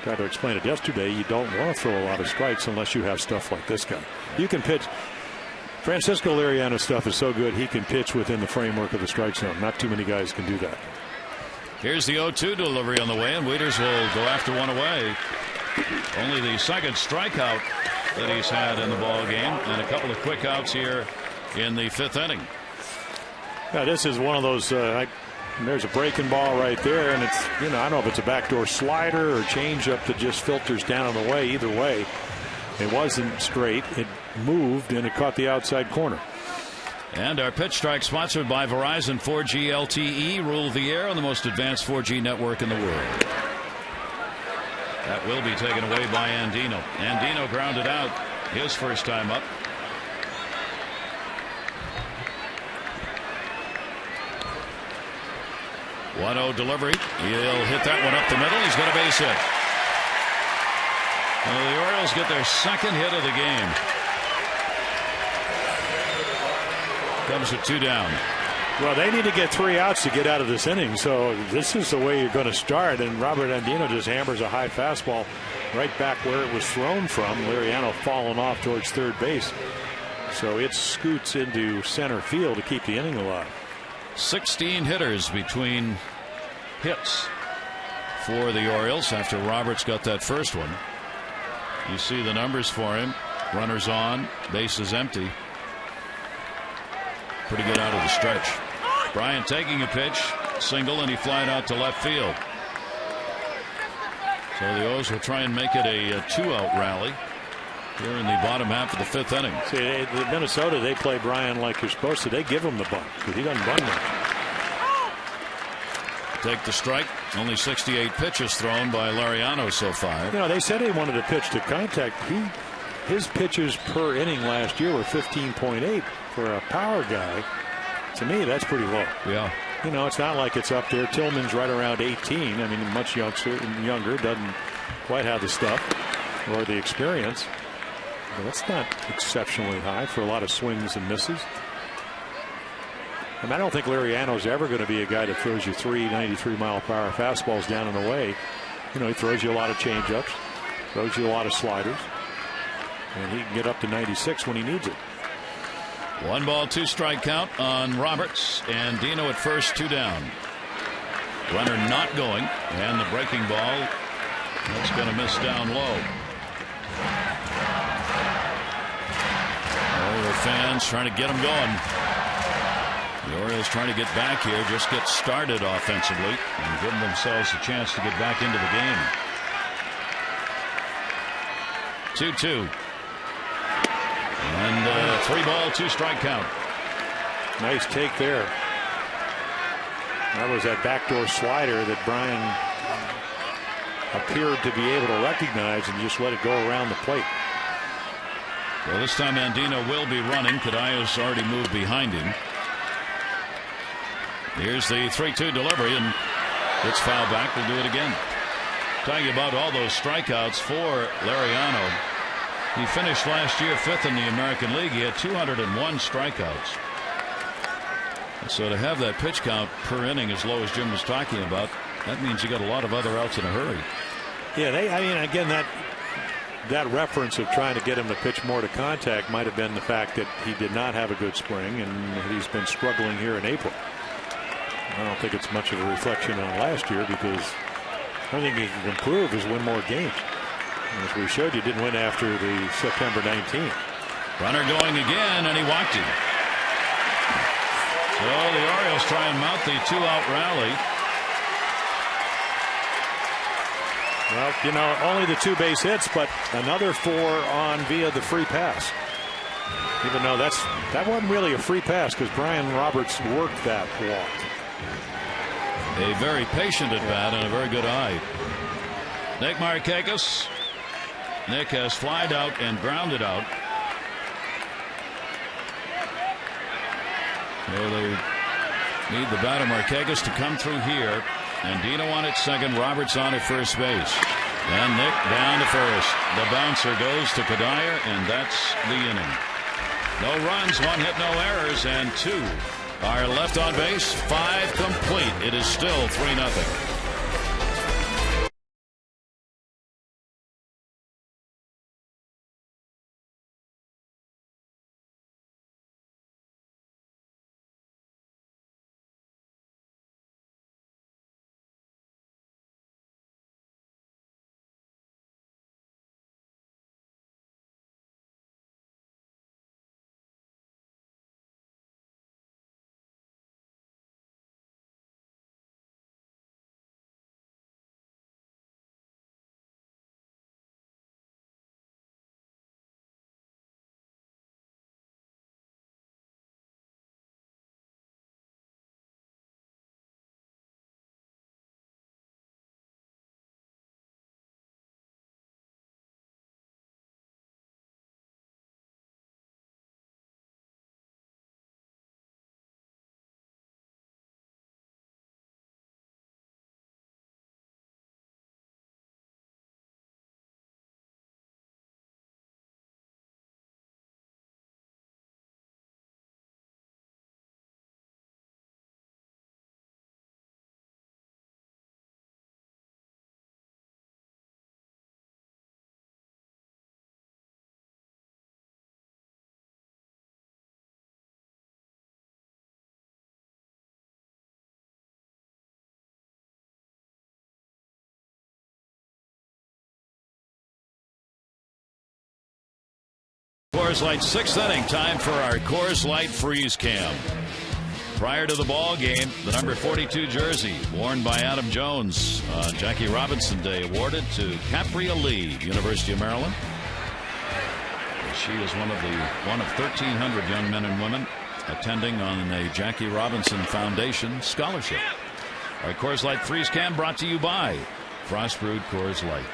S2: Tried to explain it yesterday. You don't want to throw a lot of strikes unless you have stuff like this guy. You can pitch. Francisco Liriano's stuff is so good, he can pitch within the framework of the strike zone. Not too many guys can do that.
S1: Here's the 0-2 delivery on the way, and Wieters will go after one away. Only the second strikeout that he's had in the ball game, and a couple of quick outs here in the 5th inning.
S2: Yeah, this is one of those. There's a breaking ball right there, and it's, I don't know if it's a backdoor slider or changeup that just filters down on the way. Either way, it wasn't straight. It moved and it caught the outside corner.
S1: And our pitch strike sponsored by Verizon 4G LTE. Rule the air on the most advanced 4G network in the world. That will be taken away by Andino. Andino grounded out his first time up. .1-0 delivery. He'll hit that one up the middle. He's got a base hit. Well, the Orioles get their second hit of the game. Comes with 2 down.
S2: Well, they need to get 3 outs to get out of this inning, so this is the way you're going to start. And Robert Andino just hammers a high fastball right back where it was thrown from. Liriano falling off towards third base. So it scoots into center field to keep the inning alive.
S1: 16 hitters between hits for the Orioles after Roberts got that first one. You see the numbers for him. Runners on, bases empty. Pretty good out of the stretch. Bryant taking a pitch, single, and he flied out to left field. So the O's will try and make it a 2-out rally here in the bottom half of the 5th inning.
S2: See, Minnesota, they play Bryant like you're supposed to. They give him the bunt because he doesn't bunt much.
S1: Take the strike. Only 68 pitches thrown by Liriano so far.
S2: They said he wanted to pitch to contact. His pitches per inning last year were 15.8 for a power guy. To me, that's pretty low.
S1: Yeah.
S2: It's not like it's up there. Tillman's right around 18. I mean, much younger, doesn't quite have the stuff or the experience. But that's not exceptionally high for a lot of swings and misses. I don't think Liriano's ever going to be a guy that throws you 93-mile-per-hour fastballs down and away. He throws you a lot of changeups, throws you a lot of sliders, and he can get up to 96 when he needs it.
S1: 1 ball, 2 strike count on Roberts, and Dino at first, 2 down. Runner not going, and the breaking ball that's going to miss down low. The fans trying to get him going. The Orioles trying to get back here, just get started offensively and give themselves a chance to get back into the game. 2-2. And 3 ball, 2 strike count.
S2: Nice take there. That was that backdoor slider that Brian appeared to be able to recognize and just let it go around the plate.
S1: Well, this time Andino will be running. Cadayo's already moved behind him. Here's the 3-2 delivery, and it's fouled back. We'll do it again. Talking about all those strikeouts for Liriano. He finished last year 5th in the American League. He had 201 strikeouts. And so to have that pitch count per inning as low as Jim was talking about, that means you got a lot of other outs in a hurry.
S2: Yeah, again, that reference of trying to get him to pitch more to contact might have been the fact that he did not have a good spring and he's been struggling here in April. I don't think it's much of a reflection on last year because the only thing he can improve is win more games. As we showed you, didn't win after the September 19th.
S1: Runner going again, and he walked him. So the Orioles try and mount the 2-out rally.
S2: Well, only the 2 base hits, but another 4 on via the free pass. Even though that wasn't really a free pass because Brian Roberts worked that walk.
S1: A very patient at bat and a very good eye. Nick Markakis. Nick has flied out and grounded out. So they need the bat of Markakis to come through here. And Dino on at second, Roberts on at first base. And Nick down to first. The bouncer goes to Kadire, and that's the inning. No runs, 1 hit, no errors, and 2 are left on base. 5 complete. It is still 3-0. Coors Light 6th inning, time for our Coors Light Freeze Cam. Prior to the ball game, the number 42 jersey worn by Adam Jones on Jackie Robinson Day awarded to Capria Lee, University of Maryland. She is one of 1,300 young men and women attending on a Jackie Robinson Foundation scholarship. Our Coors Light Freeze Cam brought to you by Frost Brewed Coors Light.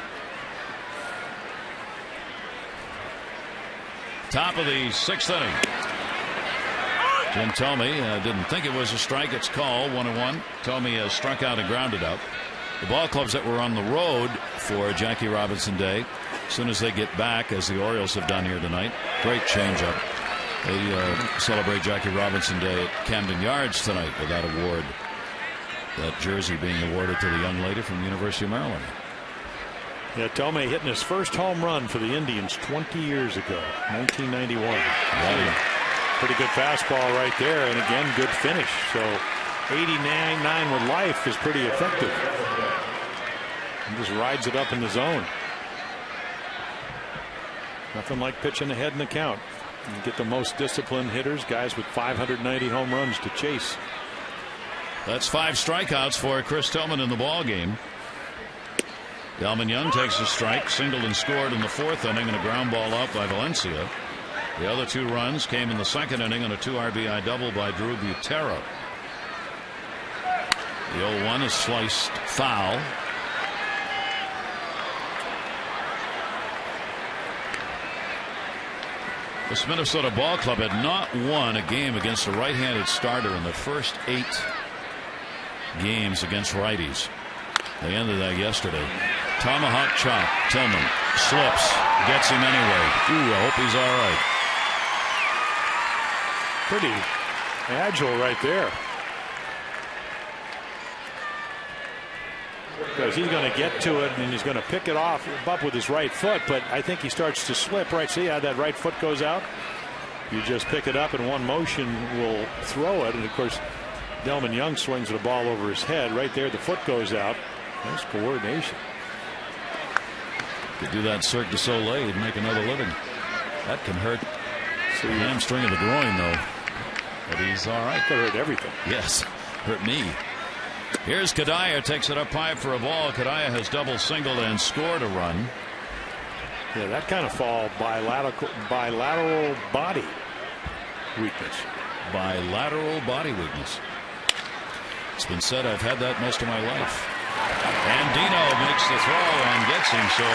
S1: Top of the 6th inning. Jim Thome didn't think it was a strike. It's called 1-1. Thome has struck out and grounded out. The ball clubs that were on the road for Jackie Robinson Day, as soon as they get back, as the Orioles have done here tonight, great changeup. They celebrate Jackie Robinson Day at Camden Yards tonight with that award. That jersey being awarded to the young lady from the University of Maryland.
S2: Yeah, Thome hitting his first home run for the Indians 20 years ago, 1991. Pretty good fastball right there, and again, good finish. So 89 with life is pretty effective. He just rides it up in the zone. Nothing like pitching ahead in the count. You get the most disciplined hitters, guys with 590 home runs to chase.
S1: That's 5 strikeouts for Chris Tillman in the ball game. Delman Young takes a strike, singled and scored in the 4th inning, and a ground ball out by Valencia. The other 2 runs came in the 2nd inning on a 2 RBI double by Drew Butera. The 0-1 is sliced foul. This Minnesota ball club had not won a game against a right-handed starter in the first 8 games against righties. They ended that yesterday. Tomahawk chop. Tillman slips. Gets him anyway. Ooh, I hope he's all right.
S2: Pretty agile right there. Because he's going to get to it and he's going to pick it off up with his right foot, but I think he starts to slip. Right, see how that right foot goes out? You just pick it up in one motion, will throw it, and of course Delman Young swings the ball over his head. Right there, the foot goes out. Nice coordination.
S1: Could do that Cirque du Soleil and make another living. That can hurt the hamstring of the groin, though. But he's all right.
S2: That hurt everything.
S1: Yes, hurt me. Here's Kadaya, takes it up high for a ball. Kadaya has double singled and scored a run.
S2: Yeah, that kind of fall, bilateral body weakness.
S1: Bilateral body weakness. It's been said I've had that most of my life. And Dino makes the throw and gets him, so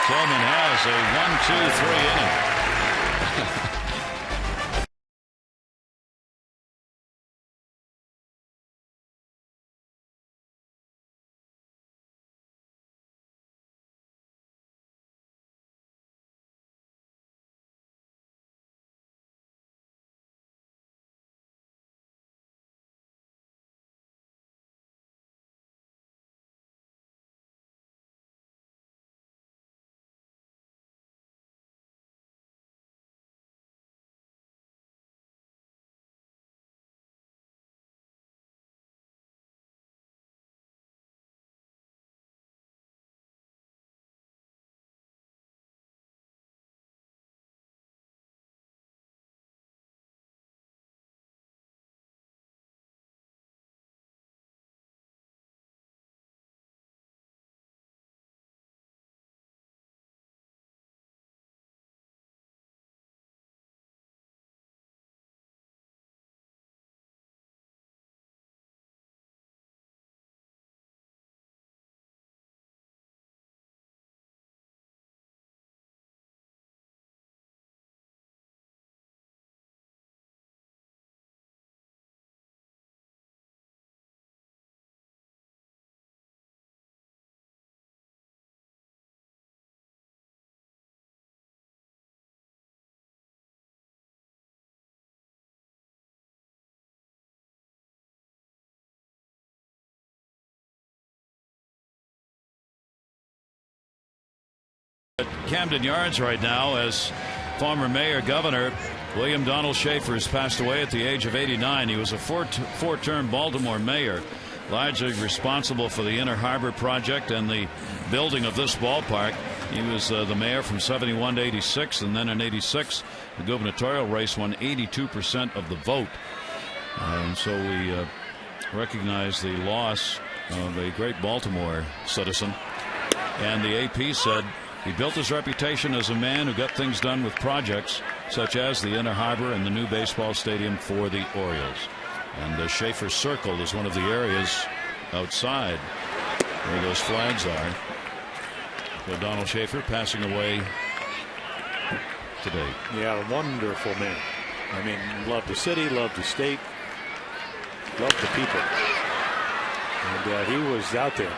S1: Tillman has a 1-2-3 inning. Camden Yards right now as former Mayor Governor William Donald Schaefer has passed away at the age of 89. He was a four-term Baltimore mayor, largely responsible for the Inner Harbor project and the building of this ballpark. He was the mayor from 71 to 86, and then in 86, the gubernatorial race won 82% of the vote. And so we recognize the loss of a great Baltimore citizen. And the AP said he built his reputation as a man who got things done with projects such as the Inner Harbor and the new baseball stadium for the Orioles. And the Schaefer Circle is one of the areas outside where those flags are. So Donald Schaefer passing away today.
S2: Yeah, a wonderful man. I mean, loved the city, loved the state, loved the people. And he was out there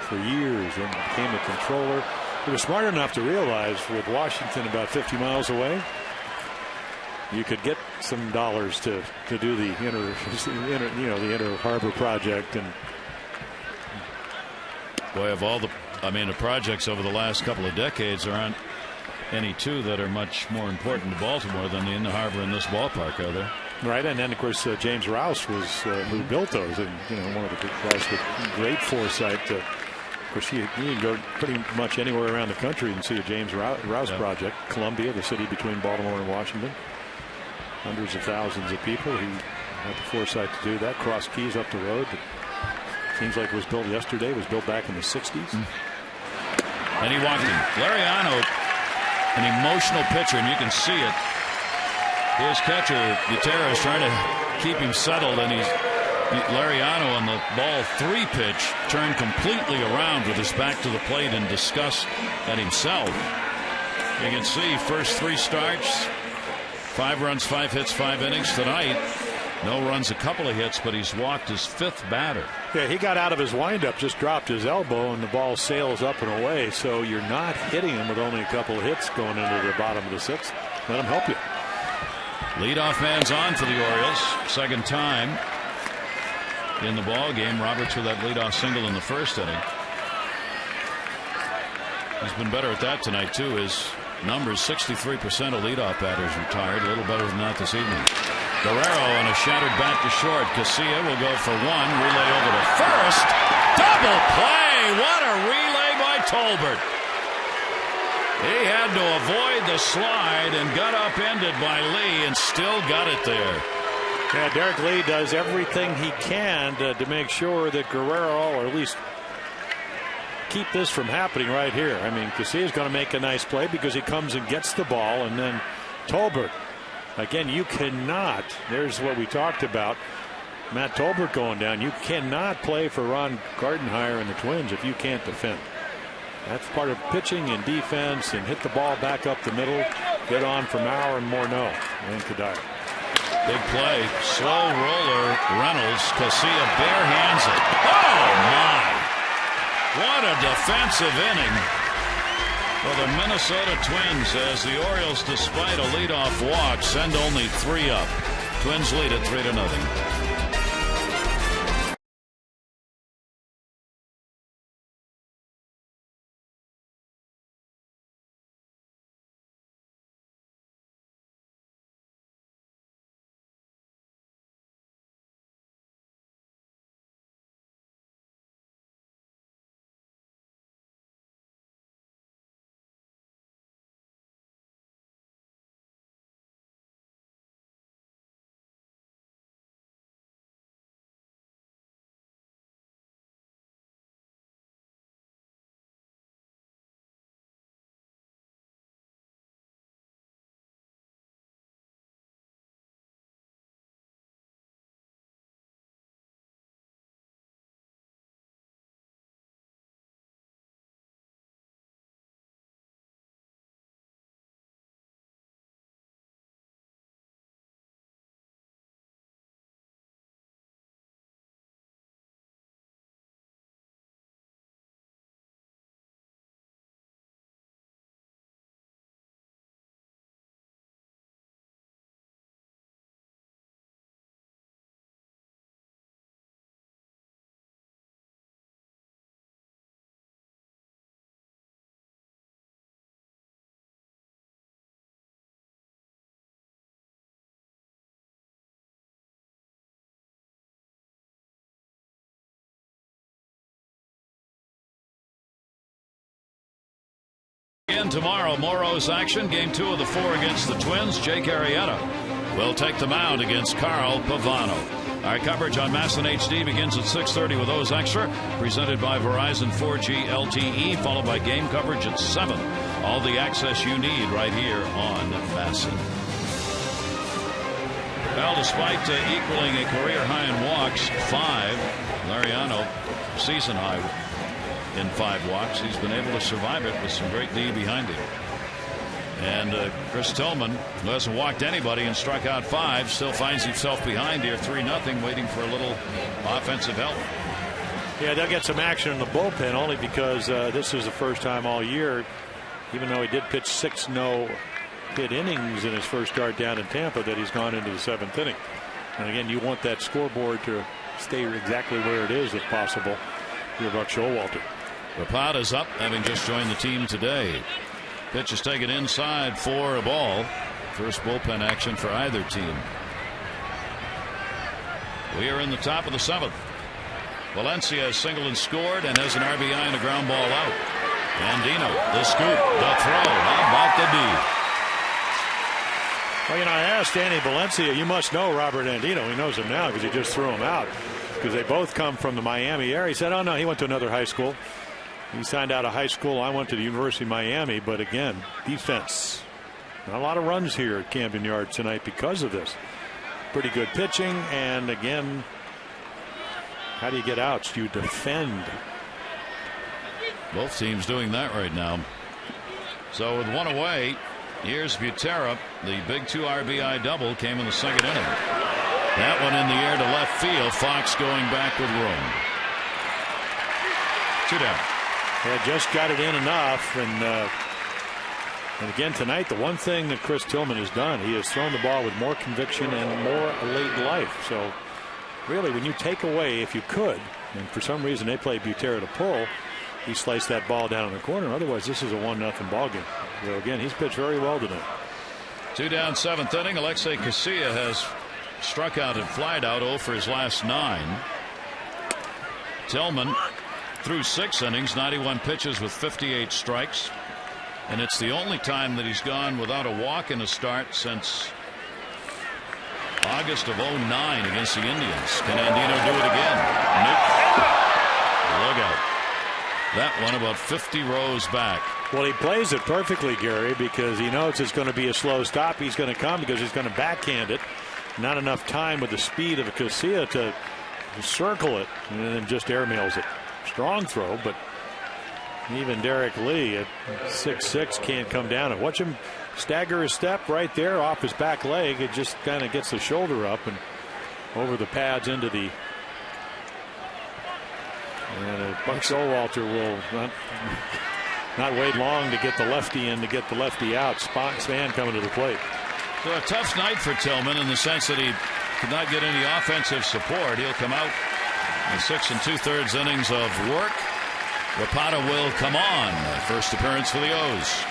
S2: for years and became a controller. He was smart enough to realize with Washington about 50 miles away, you could get some dollars to do the Inner Harbor project. And
S1: boy, of all the projects over the last couple of decades, there aren't any two that are much more important to Baltimore than the Inner Harbor and this ballpark, are there?
S2: Right, and then of course James Rouse was who built those, and one of the good guys with great foresight. Of course, you can go pretty much anywhere around the country and see a James Rouse project. Columbia, the city between Baltimore and Washington, hundreds of thousands of people. He had the foresight to do that. Cross Keys up the road. Seems like it was built yesterday. It was built back in the 60s.
S1: And he walked in. Lariano, an emotional pitcher, and you can see it. His catcher, Gutierrez, trying to keep him settled, and Lariano on the ball 3 pitch turned completely around with his back to the plate in disgust at himself. You can see first 3 starts, 5 runs, 5 hits, 5 innings tonight. No runs, a couple of hits, but he's walked his 5th batter.
S2: Yeah, he got out of his windup, just dropped his elbow, and the ball sails up and away. So you're not hitting him with only a couple of hits going into the bottom of the 6th. Let him help you.
S1: Leadoff man's on for the Orioles. Second time in the ball game. Roberts with that leadoff single in the 1st inning. He's been better at that tonight too. His numbers, 63% of leadoff batters retired. A little better than that this evening. Guerrero on a shattered bat to short. Casilla will go for 1. Relay over to first. Double play. What a relay by Tolbert. He had to avoid the slide and got upended by Lee and still got it there.
S2: Yeah, Derek Lee does everything he can to make sure that Guerrero, or at least keep this from happening right here. I mean, Casilla's going to make a nice play because he comes and gets the ball, and then Tolbert. Again, you cannot. There's what we talked about. Matt Tolbert going down. You cannot play for Ron Gardenhire and the Twins if you can't defend. That's part of pitching and defense, and hit the ball back up the middle. Get on from Maurer and Morneau and Kadire.
S1: Big play. Slow roller. Reynolds. Casilla barehands it. Oh, my. What a defensive inning for the Minnesota Twins as the Orioles, despite a leadoff walk, send only 3 up. Twins lead it 3-0. Again tomorrow, Moro's action. Game 2 of the 4 against the Twins. Jake Arrieta will take the mound against Carl Pavano. Our coverage on MASN HD begins at 6:30 with O's Extra, presented by Verizon 4G LTE, followed by game coverage at 7. All the access you need right here on MASN. Well, despite equaling a career high in walks, 5, Lariano season high in 5 walks. He's been able to survive it with some great D behind him. And Chris Tillman, who hasn't walked anybody and struck out 5, still finds himself behind here 3-0, waiting for a little offensive help.
S2: Yeah, they'll get some action in the bullpen only because this is the first time all year, even though he did pitch 6 no-hit innings in his first start down in Tampa, that he's gone into the 7th inning. And again, you want that scoreboard to stay exactly where it is if possible. You're Buck Showalter.
S1: Rapata's up, having just joined the team today. Pitch is taken inside for a ball. First bullpen action for either team. We are in the top of the 7th. Valencia has singled and scored and has an RBI and a ground ball out. Andino, the scoop, the throw. How about the D?
S2: Well, you know, I asked Danny Valencia, you must know Robert Andino. He knows him now because he just threw him out. Because they both come from the Miami area. He said, oh, no, he went to another high school. He signed out of high school. I went to the University of Miami. But again, defense. Not a lot of runs here at Camden Yards tonight because of this. Pretty good pitching. And again, how do you get outs? Do you defend?
S1: Both teams doing that right now. So with 1 away, here's Butera. The big 2 RBI double came in the 2nd inning. That one in the air to left field. Fox going back with room. 2 down.
S2: Yeah, just got it in enough. And again tonight, the one thing that Chris Tillman has done, he has thrown the ball with more conviction and more late life. So really, when you take away, if you could, and for some reason they play Butera to pull, he sliced that ball down in the corner. Otherwise, this is a 1-0 ball game. So again, he's pitched very well tonight.
S1: 2 down, 7th inning. Alexei Casilla has struck out and flied out 0 for his last 9. Tillman threw 6 innings, 91 pitches with 58 strikes. And it's the only time that he's gone without a walk in a start since August of 09 against the Indians. Can Andino do it again? Nope. Look out. That one about 50 rows back.
S2: Well, he plays it perfectly, Gary, because he knows it's going to be a slow stop. He's going to come because he's going to backhand it. Not enough time with the speed of Casilla to circle it and then just airmails it. Strong throw, but even Derek Lee at 6'6" can't come down. And watch him stagger his step right there off his back leg. It just kind of gets the shoulder up and over the pads into the. And Buck Showalter will not wait long to get the lefty in, to get the lefty out. Span coming to the plate.
S1: So a tough night for Tillman in the sense that he could not get any offensive support. He'll come out in 6 2/3 innings of work. Rapata will come on. First appearance for the O's.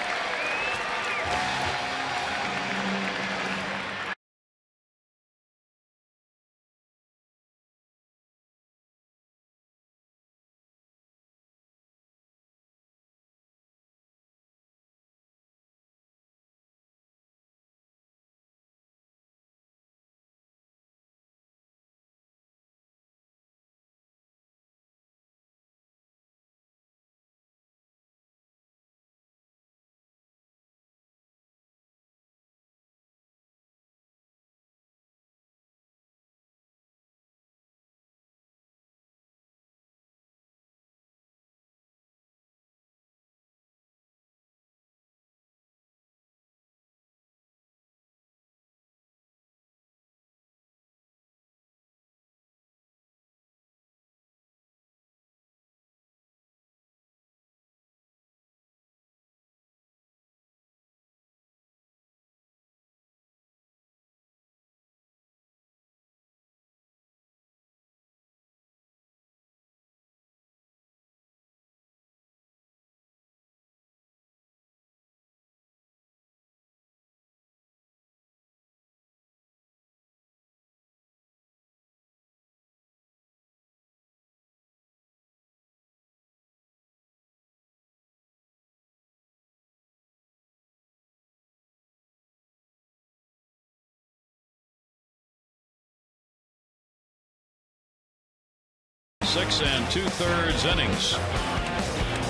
S1: 6 2/3 innings.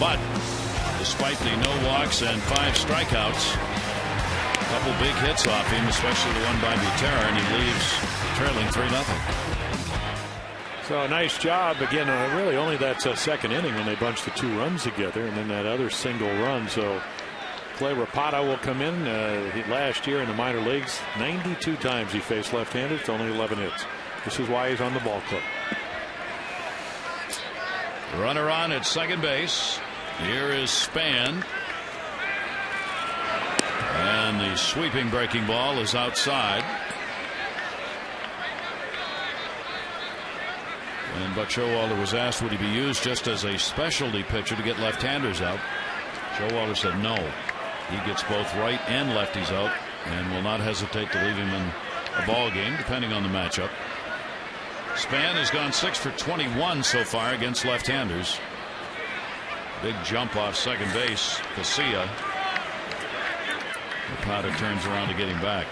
S1: But despite the no walks and 5 strikeouts, a couple big hits off him, especially the one by Butera, and he leaves trailing 3-0.
S2: So nice job again. Really only that second inning when they bunched the 2 runs together, and then that other single run. So Clay Rapata will come in. Last year in the minor leagues, 92 times he faced left-handers, only 11 hits. This is why he's on the ball club.
S1: Runner on at second base. Here is Span. And the sweeping breaking ball is outside. And Buck Showalter was asked would he be used just as a specialty pitcher to get left-handers out. Showalter said no. He gets both right and lefties out and will not hesitate to leave him in a ball game depending on the matchup. Span has gone 6 for 21 so far against left-handers. Big jump off second base. Casilla. The powder turns around to get him back.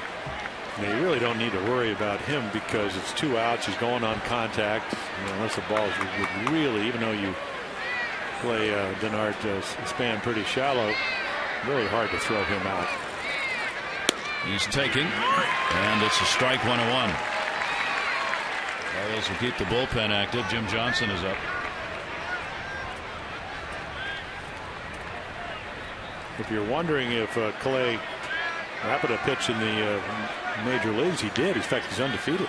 S2: Now, you really don't need to worry about him because it's 2 outs. He's going on contact. Unless the ball is really, even though you play Denard Span pretty shallow, really hard to throw him out.
S1: He's taking, and it's a strike 1-1. Orioles will keep the bullpen active. Jim Johnson is up.
S2: If you're wondering if Clay Rapida pitched in the major leagues, he did. In fact, he's undefeated.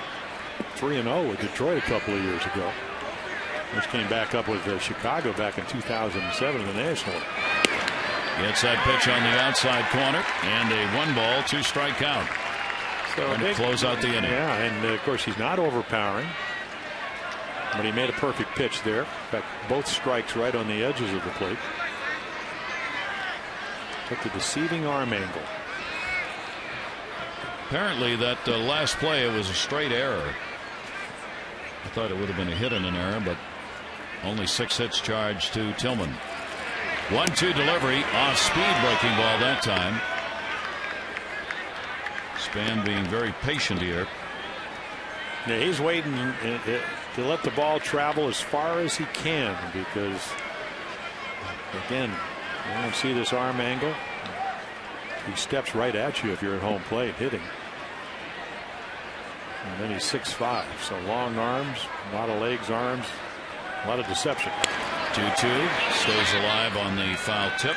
S2: 3-0 with Detroit a couple of years ago. Which came back up with Chicago back in 2007 in the National.
S1: Gets that pitch on the outside corner, and a 1-ball, 2-strike count.
S2: So
S1: trying to close out the inning.
S2: Yeah, and of course he's not overpowering. But he made a perfect pitch there. In fact, both strikes right on the edges of the plate. Took the deceiving arm angle.
S1: Apparently that last play, it was a straight error. I thought it would have been a hit and an error, but only 6 hits charged to Tillman. 1-2 delivery, off speed breaking ball that time. Span being very patient here.
S2: Yeah, he's waiting to let the ball travel as far as he can because, again, you don't see this arm angle. He steps right at you if you're at home plate hitting. And then he's 6'5", so long arms, a lot of legs, arms, a lot of deception.
S1: 2-2 stays alive on the foul tip.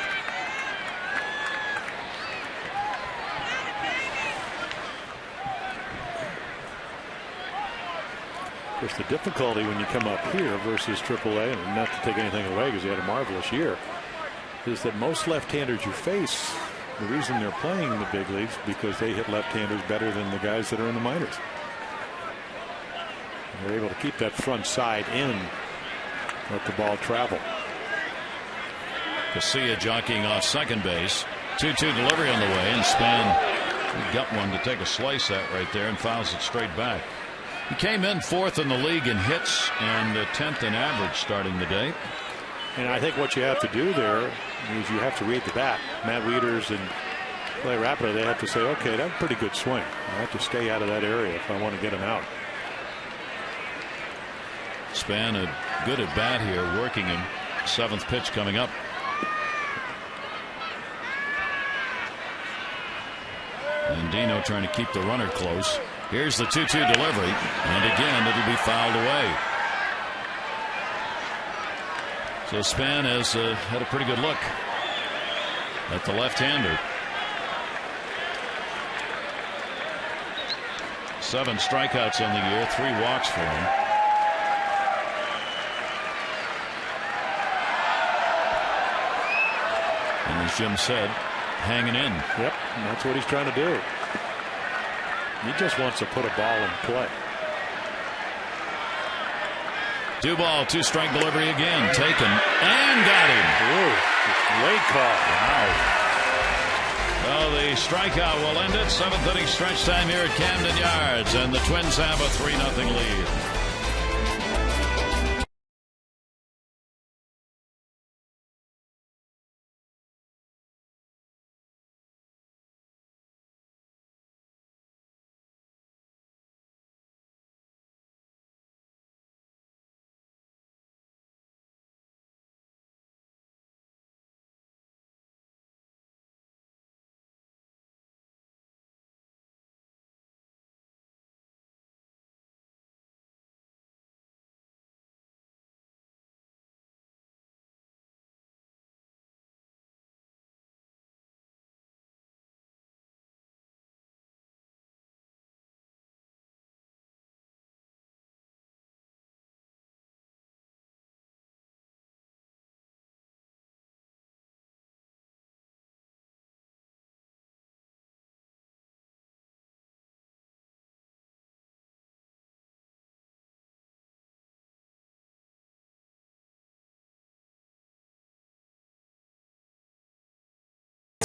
S2: Of course, the difficulty when you come up here versus AAA, and not to take anything away because he had a marvelous year, is that most left-handers you face, the reason they're playing in the big leagues because they hit left-handers better than the guys that are in the minors. And they're able to keep that front side in, let the ball travel.
S1: Casilla jockeying off second base. 2-2 delivery on the way, and Span got one to take a slice at right there and fouls it straight back. He came in 4th in the league in hits and 10th in average starting the day.
S2: And I think what you have to do there is you have to read the bat. Matt Wieters and Clay Rapida, they have to say, okay, that's a pretty good swing. I have to stay out of that area if I want to get him out.
S1: Span a good at bat here, working him. 7th pitch coming up. And Dino trying to keep the runner close. Here's the 2-2 delivery, and again it'll be fouled away. So Span has had a pretty good look at the left-hander. 7 strikeouts on the year, 3 walks for him. And as Jim said, hanging in.
S2: Yep, and that's what he's trying to do. He just wants to put a ball in play.
S1: 2-ball, 2-strike delivery again. Taken and got him.
S2: Ooh, late call.
S1: Wow. Well, the strikeout will end it. 7th inning stretch time here at Camden Yards, and the Twins have a 3-0 lead.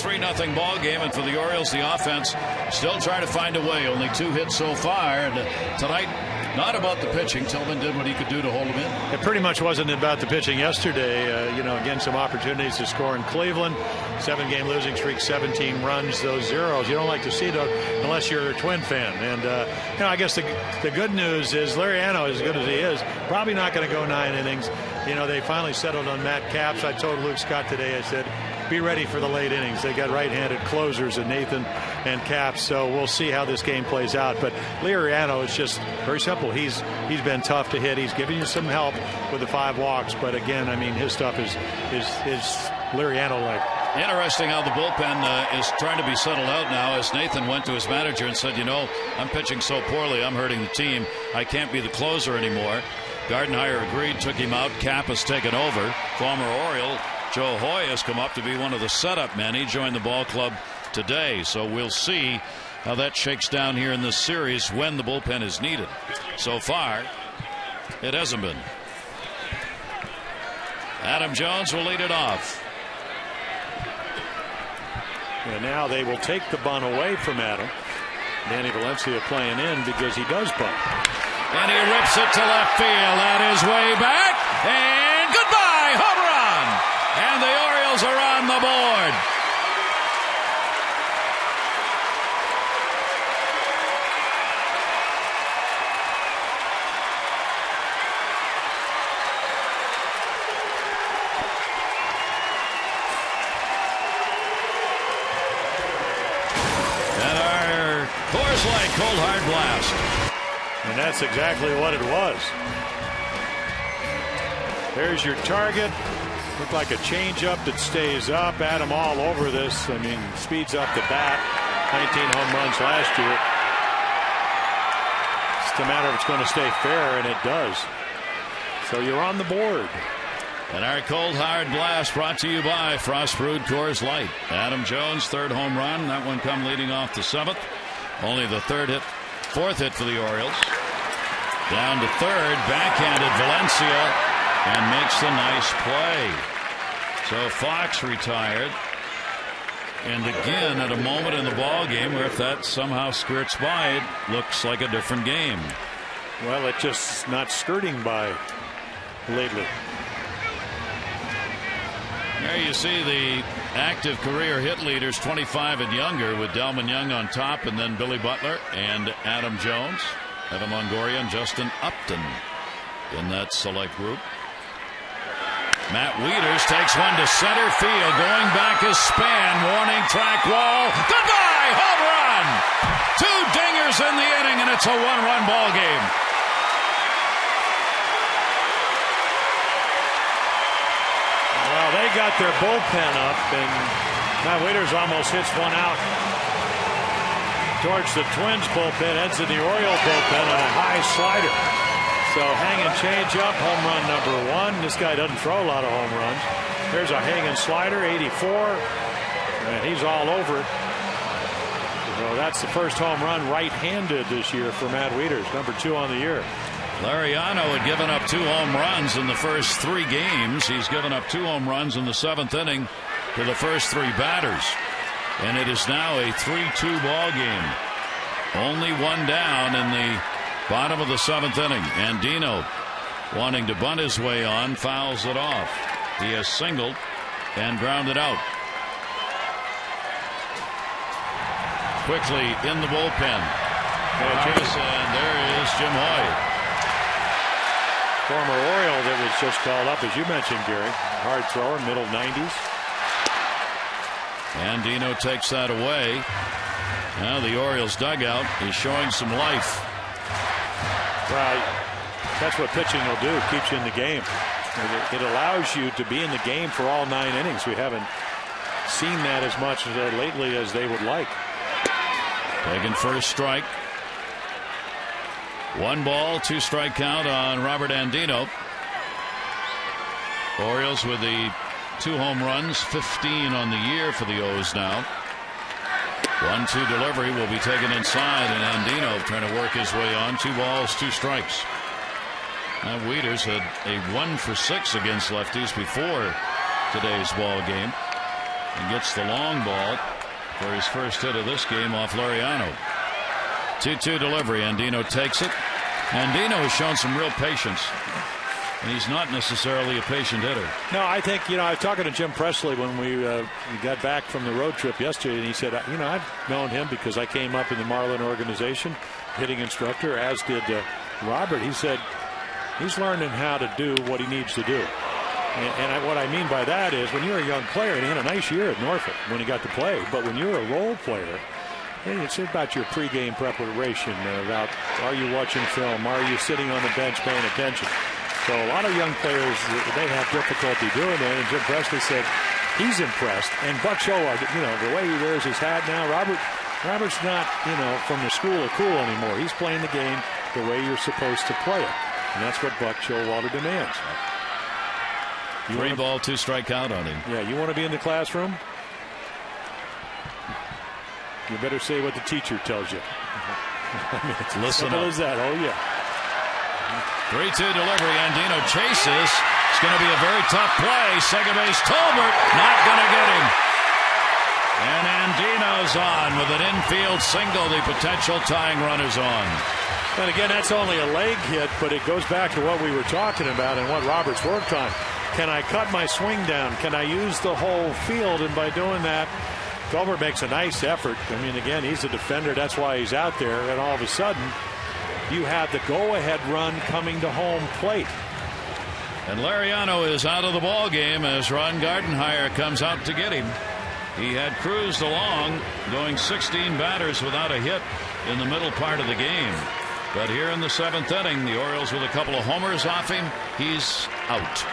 S1: 3-0 ball game, and for the Orioles, the offense still trying to find a way. Only 2 hits so far, and tonight, not about the pitching. Tillman did what he could do to hold him in.
S2: It pretty much wasn't about the pitching yesterday. Again, some opportunities to score in Cleveland. 7-game losing streak, 17 runs, those zeros. You don't like to see those unless you're a Twin fan. And, I guess the good news is Liriano, as good as he is, probably not going to go 9 innings. They finally settled on Matt Capps. I told Luke Scott today, I said, be ready for the late innings. They got right-handed closers in Nathan and Capps, so we'll see how this game plays out. But Liriano is just very simple. He's been tough to hit. He's giving you some help with the 5 walks, but again, his stuff is Liriano-like.
S1: Interesting how the bullpen is trying to be settled out now, as Nathan went to his manager and said, I'm pitching so poorly, I'm hurting the team. I can't be the closer anymore. Gardenhire agreed, took him out. Cap has taken over. Former Oriole Joe Hoy has come up to be one of the setup men. He joined the ball club today, so we'll see how that shakes down here in this series when the bullpen is needed. So far, it hasn't been. Adam Jones will lead it off.
S2: And now they will take the bunt away from Adam. Danny Valencia playing in because he does bunt.
S1: And he rips it to left field. That is way back. And goodbye, home run. And the Orioles are on the board. And our Coors Light Cold Hard Blast.
S2: And that's exactly what it was. There's your target. Looked like a changeup that stays up. Adam all over this. Speeds up the bat. 19 home runs last year. It's just a matter of it's going to stay fair, and it does. So you're on the board.
S1: And our Cold Hard Blast brought to you by Frost Brewed Coors Light. Adam Jones, 3rd home run. That one come leading off the 7th. Only the 4th hit for the Orioles. Down to 3rd, backhanded Valencia, and makes the nice play. So Fox retired. And again, at a moment in the ball game where if that somehow skirts by, it looks like a different game.
S2: Well, it's just not skirting by lately.
S1: There you see the active career hit leaders, 25 and younger, with Delman Young on top, and then Billy Butler and Adam Jones, Evan Longoria, and Justin Upton in that select group. Matt Wieters takes one to center field, going back his span, warning track wall. Goodbye, home run! 2 dingers in the inning, and it's a 1-run ball game.
S2: Well, they got their bullpen up, and Matt Wieters almost hits one out towards the Twins bullpen, ends in the Oriole bullpen on a high slider. So hanging changeup, home run number 1. This guy doesn't throw a lot of home runs. Here's a hanging slider, 84, and he's all over it. So that's the first home run right-handed this year for Matt Wieters, number 2 on the year.
S1: Liriano had given up 2 home runs in the first 3 games. He's given up 2 home runs in the 7th inning to the first 3 batters. And it is now a 3-2 ball game. Only 1 down in the bottom of the 7th inning. Andino, wanting to bunt his way on, fouls it off. He has singled and grounded out. Quickly in the bullpen. And there is Jim Hoy.
S2: Former Oriole that was just called up, as you mentioned, Gary. Hard thrower, middle 90s.
S1: Andino takes that away. Now the Orioles dugout is showing some life.
S2: Well, that's what pitching will do. Keeps you in the game. It allows you to be in the game for all 9 innings. We haven't seen that as much lately as they would like.
S1: Taking first strike. 1 ball, 2 strike count on Robert Andino. Orioles with the 2 home runs, 15 on the year for the O's now. 1-2 delivery will be taken inside, and Andino trying to work his way on. 2 balls, 2 strikes. Now Wieters had a 1 for 6 against lefties before today's ball game. and gets the long ball for his first hit of this game off Laureano. 2-2 delivery. Andino takes it. Andino has shown some real patience, and he's not necessarily a patient hitter.
S2: No, I think, I was talking to Jim Presley when we got back from the road trip yesterday, and he said, I've known him because I came up in the Marlin organization, hitting instructor, as did Robert. He said he's learning how to do what he needs to do. And what I mean by that is when you're a young player, and he had a nice year at Norfolk when he got to play, but when you're a role player, it's about your pregame preparation, about are you watching film, are you sitting on the bench paying attention. So a lot of young players, they have difficulty doing that, and Jim Presley said he's impressed. And Buck Showalter, the way he wears his hat now, Robert's not, from the school of cool anymore. He's playing the game the way you're supposed to play it, and that's what Buck Showalter demands.
S1: 3 ball, 2 strike out on him.
S2: Yeah, you want to be in the classroom? You better say what the teacher tells you. It's
S1: Listen
S2: simple
S1: up.
S2: as that. Oh, yeah.
S1: 3-2 delivery. Andino chases. It's going to be a very tough play. Second base, Tolbert not going to get him. And Andino's on with an infield single. The potential tying runner's on.
S2: And again, that's only a leg hit, but it goes back to what we were talking about and what Roberts worked on. Can I cut my swing down? Can I use the whole field? And by doing that, Tolbert makes a nice effort. I mean, again, he's a defender. That's why he's out there. And all of a sudden, you have the go-ahead run coming to home plate.
S1: And Laureano is out of the ball game as Ron Gardenhire comes out to get him. He had cruised along, going 16 batters without a hit in the middle part of the game. But here in the 7th inning, the Orioles with a couple of homers off him, he's out.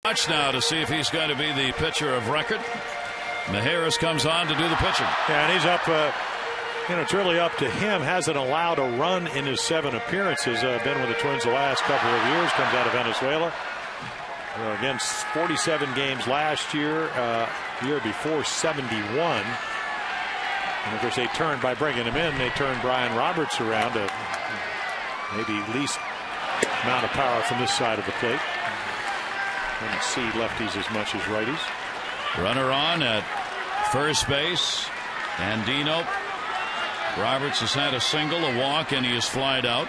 S1: Watch now to see if he's going to be the pitcher of record. Majerus comes on to do the pitching.
S2: Yeah, and he's up. It's really up to him. Hasn't allowed a run in his 7 appearances. Been with the Twins the last couple of years. Comes out of Venezuela. Again, 47 games last year. Year before 71. And of course, they turned by bringing him in. They turned Brian Roberts around to maybe least amount of power from this side of the plate. Doesn't see lefties as much as righties.
S1: Runner on at first base. Andino. Roberts has had a single, a walk, and he is flied out.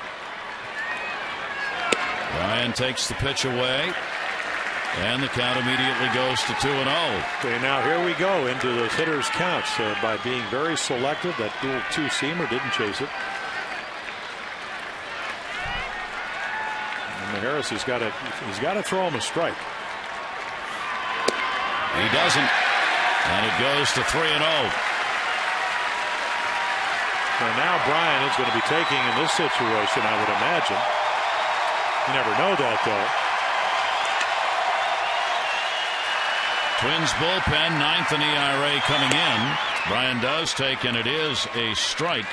S1: Ryan takes the pitch away. And the count immediately goes to 2-0.
S2: Okay, now here we go into those hitters' counts by being very selective. That dual 2-seamer didn't chase it. And Majerus he's got to throw him a strike.
S1: He doesn't, and it goes to 3-0.
S2: So now Brian is going to be taking in this situation, I would imagine. You never know that, though.
S1: Twins bullpen, 9th in ERA coming in. Brian does take, and it is a strike.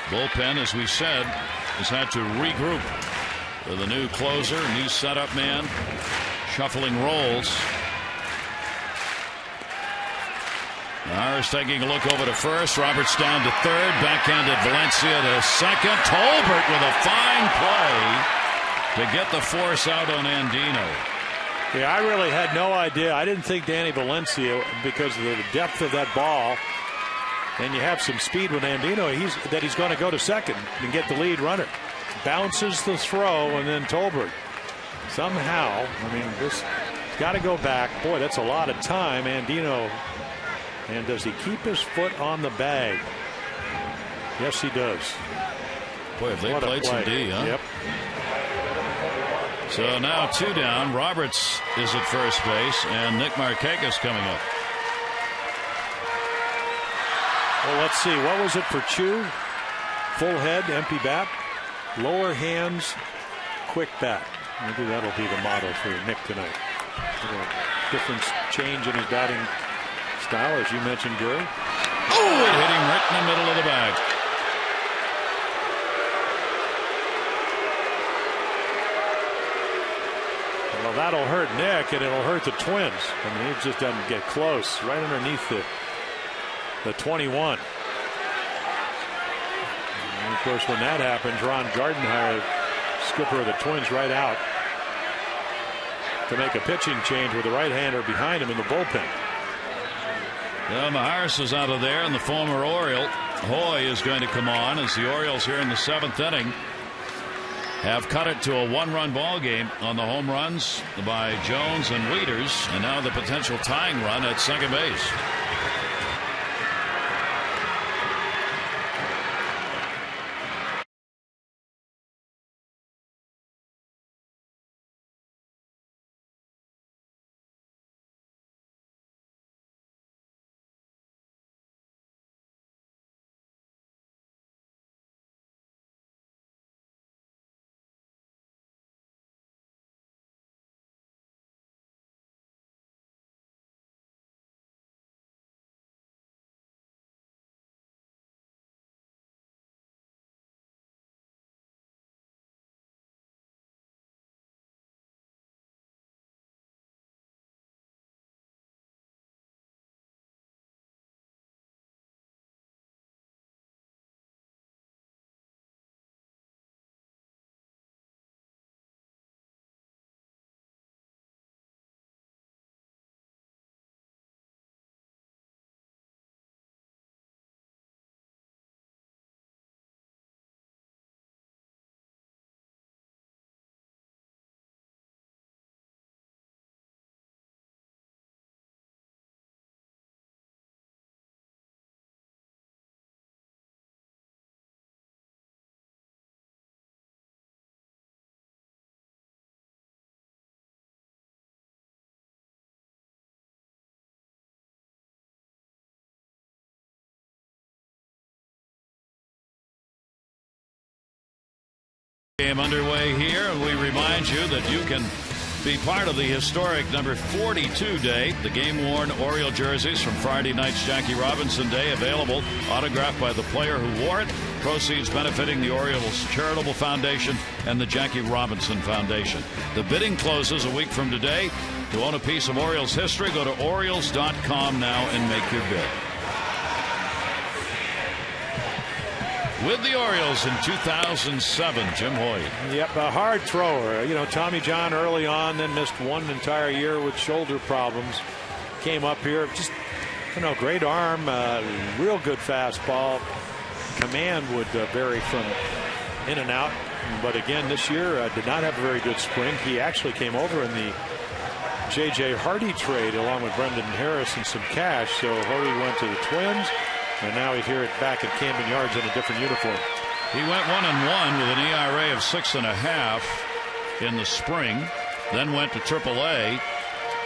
S1: Bullpen, as we said, has had to regroup with a new closer, new setup man, shuffling roles. Myers taking a look over to first. Roberts down to third. Backhanded Valencia to second. Tolbert with a fine play to get the force out on Andino.
S2: Yeah, I really had no idea. I didn't think Danny Valencia, because of the depth of that ball, and you have some speed with Andino, that he's going to go to second and get the lead runner. Bounces the throw, and then Tolbert somehow, I mean, this got to go back. Boy, that's a lot of time. Andino. And does he keep his foot on the bag? Yes, he does.
S1: Boy, if they played some D, huh?
S2: Yep.
S1: So now 2 down. Roberts is at first base, and Nick Markakis coming up.
S2: Well, let's see. What was it for Chu? Full head, empty bat. Lower hands, quick bat. Maybe that'll be the motto for Nick tonight. A little difference, change in his batting style, as you mentioned, Gary.
S1: Oh, it hit him right in the middle of the bag.
S2: Well, that'll hurt Nick, and it'll hurt the Twins. I mean, he just doesn't get close. Right underneath the 21. And of course, when that happens, Ron Gardenhire, skipper of the Twins, right out to make a pitching change with the right-hander behind him in the bullpen.
S1: Well, Maharis is out of there, and the former Oriole Hoy is going to come on as the Orioles here in the 7th inning have cut it to a 1-run ball game on the home runs by Jones and Wieters, and now the potential tying run at second base. Game underway here, and we remind you that you can be part of the historic number 42 day. The game-worn Oriole jerseys from Friday night's Jackie Robinson Day available, autographed by the player who wore it. Proceeds benefiting the Orioles Charitable Foundation and the Jackie Robinson Foundation. The bidding closes a week from today. To own a piece of Orioles history, go to Orioles.com now and make your bid. With the Orioles in 2007, Jim Hoyt.
S2: Yep, a hard thrower. You know, Tommy John early on, then missed one entire year with shoulder problems. Came up here, just, you know, great arm, real good fastball. Command would vary from in and out. But again, this year did not have a very good spring. He actually came over in the J.J. Hardy trade along with Brendan Harris and some cash. So Hardy went to the Twins. And now he's here back at Camden Yards in a different uniform.
S1: He went 1-1 with an ERA of 6.5 in the spring. Then went to AAA.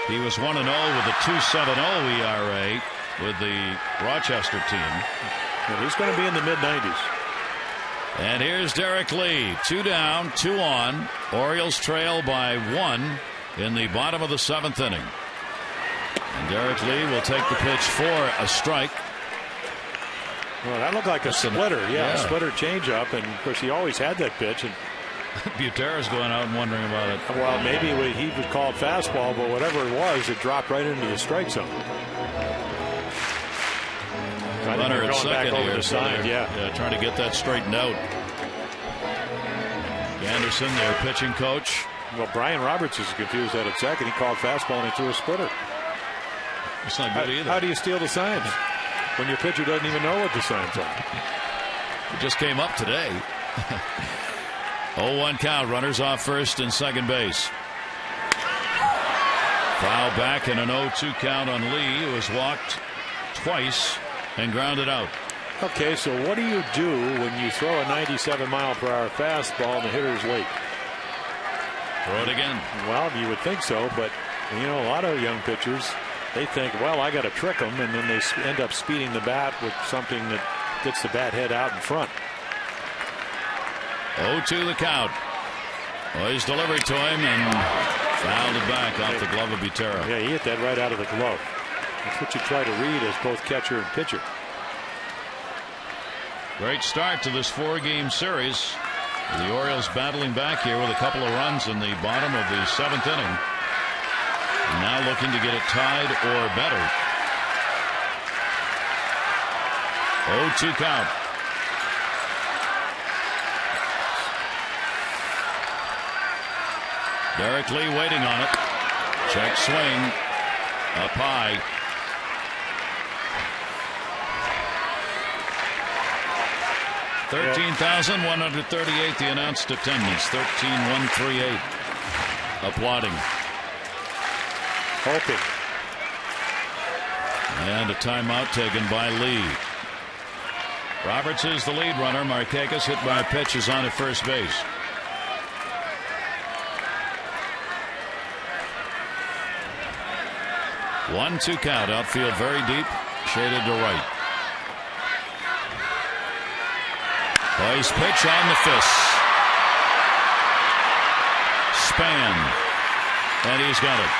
S1: He was 1-0 with a 2.70 ERA with the Rochester team.
S2: And he's going to be in the mid-90s.
S1: And here's Derek Lee. 2 down, 2 on. Orioles trail by 1 in the bottom of the 7th inning. And Derek Lee will take the pitch for a strike.
S2: Well, that looked like a splitter. Yeah, a splitter changeup. And, of course, he always had that pitch. And
S1: Butera's going out and wondering about it.
S2: Well, maybe he was called fastball, but whatever it was, it dropped right into the strike zone.
S1: Runner at second
S2: over
S1: here.
S2: the side,
S1: yeah, trying to get that straightened out. Anderson, their pitching coach.
S2: Well, Brian Roberts is confused at second. He called fastball and he threw a splitter.
S1: It's not good either.
S2: How do you steal the signs when your pitcher doesn't even know what the signs are?
S1: It just came up today. 0-1 count. Runners off first and second base. Foul back and an 0-2 count on Lee, who has walked twice and grounded out.
S2: Okay, so what do you do when you throw a 97-mile-per-hour fastball and the hitter's late?
S1: Throw it again.
S2: Well, you would think so, but you know, a lot of young pitchers, they think, well, I got to trick them, and then they end up speeding the bat with something that gets the bat head out in front.
S1: 0-2 the count. Well, he's delivered to him and fouled it back off the glove of Butera.
S2: Yeah, he hit that right out of the glove. That's what you try to read as both catcher and pitcher.
S1: Great start to this 4-game series. The Orioles battling back here with a couple of runs in the bottom of the 7th inning. And now looking to get it tied or better. 0-2 count. Derek Lee waiting on it. Check swing. Up high. $13,138 the announced attendance. 13,138 applauding.
S2: Hoping.
S1: And a timeout taken by Lee. Roberts is the lead runner. Markakis, hit by a pitch, is on at first base. One-two count. Outfield very deep. Shaded to right. Poised pitch on the fist. Span. And he's got it.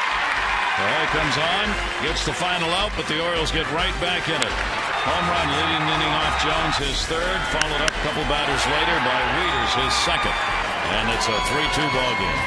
S1: Well, he comes on. Gets the final out, but the Orioles get right back in it. Home run leading inning off Jones, his third. Followed up a couple batters later by Wieters, his second. And it's a 3-2 ball game.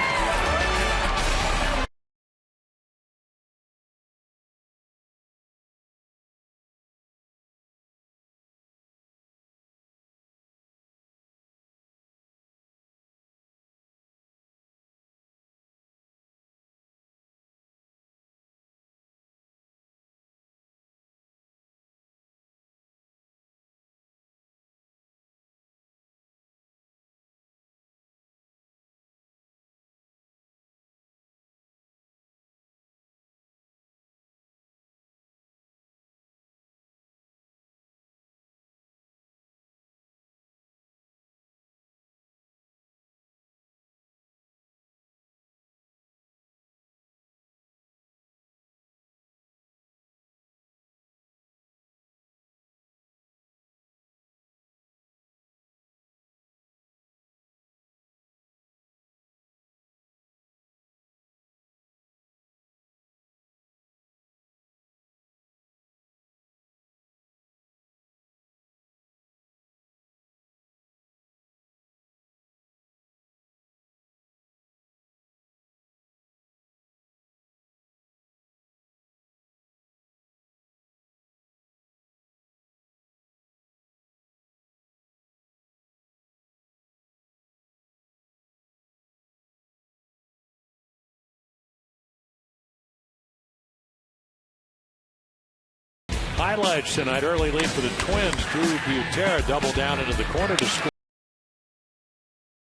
S2: Highlights tonight. Early lead for the Twins. Drew Butera double down into the corner to score.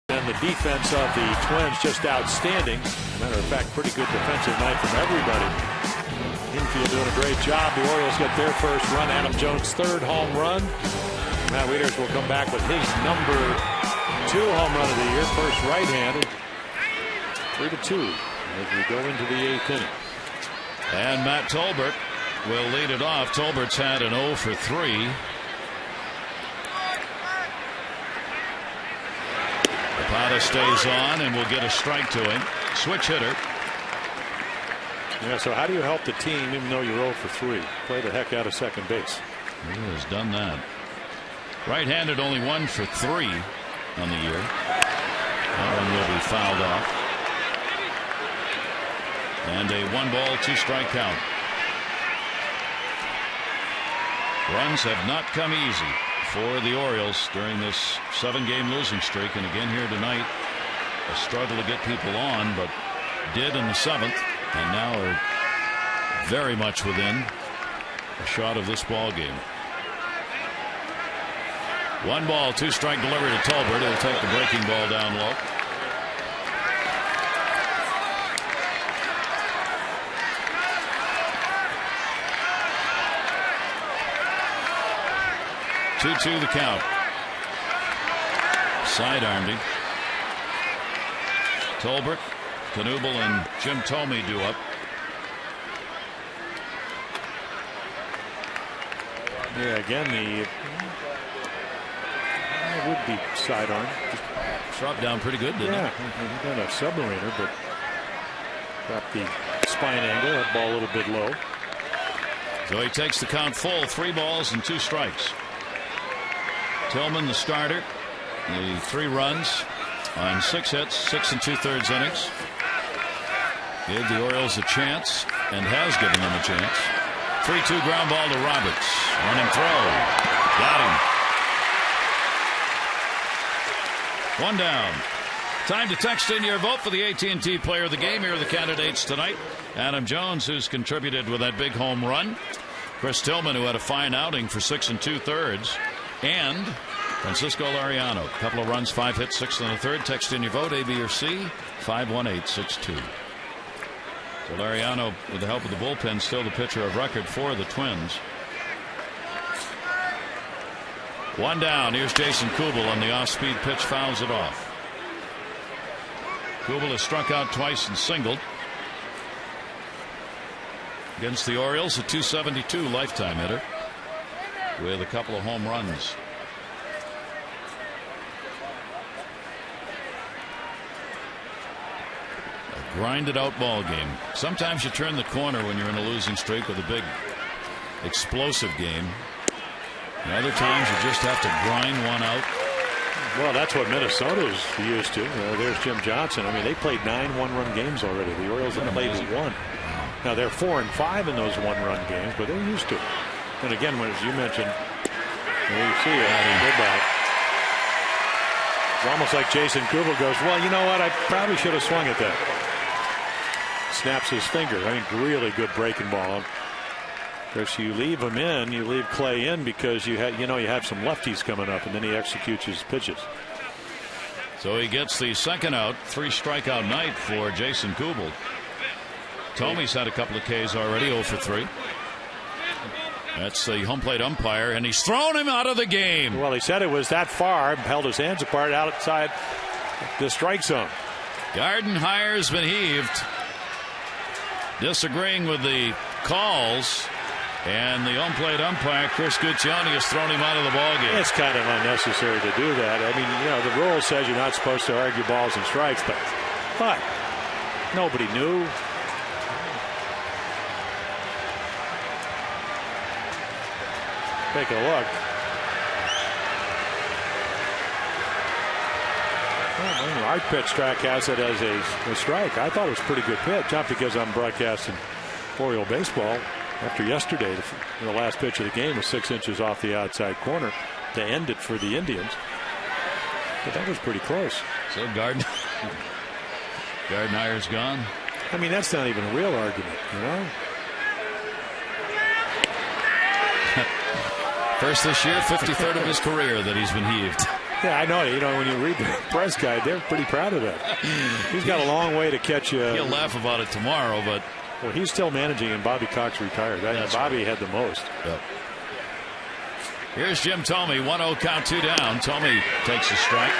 S2: And the defense of the Twins just outstanding. Matter of fact, pretty good defensive night from everybody. Infield doing a great job. The Orioles get their first run. Adam Jones' third home run. Matt Wieters will come back with his number 2 home run of the year. First right-handed. 3-2 as we go into the 8th inning.
S1: And Matt Tolbert will lead it off. Tolbert's had an 0 for 3. Zapata stays on and will get a strike to him. Switch hitter.
S2: Yeah, so how do you help the team even though you're 0 for 3? Play the heck out of second base.
S1: He has done that. Right-handed, only 1 for 3 on the year. That one will be fouled off. And a 1-ball, 2-strike count. Runs have not come easy for the Orioles during this 7-game losing streak. And again here tonight, a struggle to get people on, but did in the 7th, and now are very much within a shot of this ball game. 1-ball, 2-strike delivery to Tolbert. He'll take the breaking ball down low. Two the count. Sidearmed him. Tolbert, Knubel, and Jim Thome do up.
S2: Yeah, again, it would be sidearm.
S1: Dropped down pretty good, didn't it?
S2: He got a submariner, but got the spine angle. That ball a little bit low.
S1: So he takes the count full. 3 balls and 2 strikes. Tillman, the starter, the 3 runs on 6 hits, 6 2/3 innings. Gave the Orioles a chance and has given them a chance. 3-2 ground ball to Roberts. Running throw. Got him. 1 down. Time to text in your vote for the AT&T Player of the Game. Here are the candidates tonight. Adam Jones, who's contributed with that big home run. Chris Tillman, who had a fine outing for 6 2/3. And Francisco Lariano. A couple of runs, 5 hits, 6 1/3. Text in your vote, A, B, or C, 51862. So Lariano, with the help of the bullpen, still the pitcher of record for the Twins. 1 down. Here's Jason Kubel on the off-speed pitch, fouls it off. Kubel has struck out twice and singled. Against the Orioles, a .272 lifetime hitter with a couple of home runs. A grinded out ball game. Sometimes you turn the corner when you're in a losing streak with a big explosive game. And other times you just have to grind one out.
S2: Well, that's what Minnesota's used to. There's Jim Johnson. I mean, they played 9 one-run games already. The Orioles have played 1. Now they're 4-5 in those 1-run games, but they're used to it. And again, as you mentioned, there you see it. It's almost like Jason Kubel goes, well, you know what? I probably should have swung at that. Snaps his finger. I think really good breaking ball. Of course, you leave him in, you leave Clay in because you have some lefties coming up, and then he executes his pitches.
S1: So he gets the second out. 3 strikeout night for Jason Kubel. Tome's had a couple of Ks already, 0 for 3. That's the home plate umpire, and he's thrown him out of the game.
S2: Well, he said it was that far, held his hands apart outside the strike zone.
S1: Gardenhire's been heaved, disagreeing with the calls, and the home plate umpire, Chris Guccione, has thrown him out of the ballgame.
S2: It's kind of unnecessary to do that. I mean, the rule says you're not supposed to argue balls and strikes, but nobody knew. Take a look. Well, our pitch track has it as a strike. I thought it was a pretty good pitch, not because I'm broadcasting Oriole baseball. After yesterday, the last pitch of the game was 6 inches off the outside corner to end it for the Indians. But that was pretty close.
S1: So Gardenhire's gone.
S2: I mean, that's not even a real argument, you know.
S1: First this year, 53rd of his career that he's been heaved.
S2: Yeah, I know. When you read the press guide, they're pretty proud of that. He's got a long way to catch.
S1: He'll laugh about it tomorrow, but
S2: well, he's still managing, and Bobby Cox retired. Bobby had the most.
S1: Yep. Here's Jim Thome, 1-0 count, 2 down. Thome takes a strike.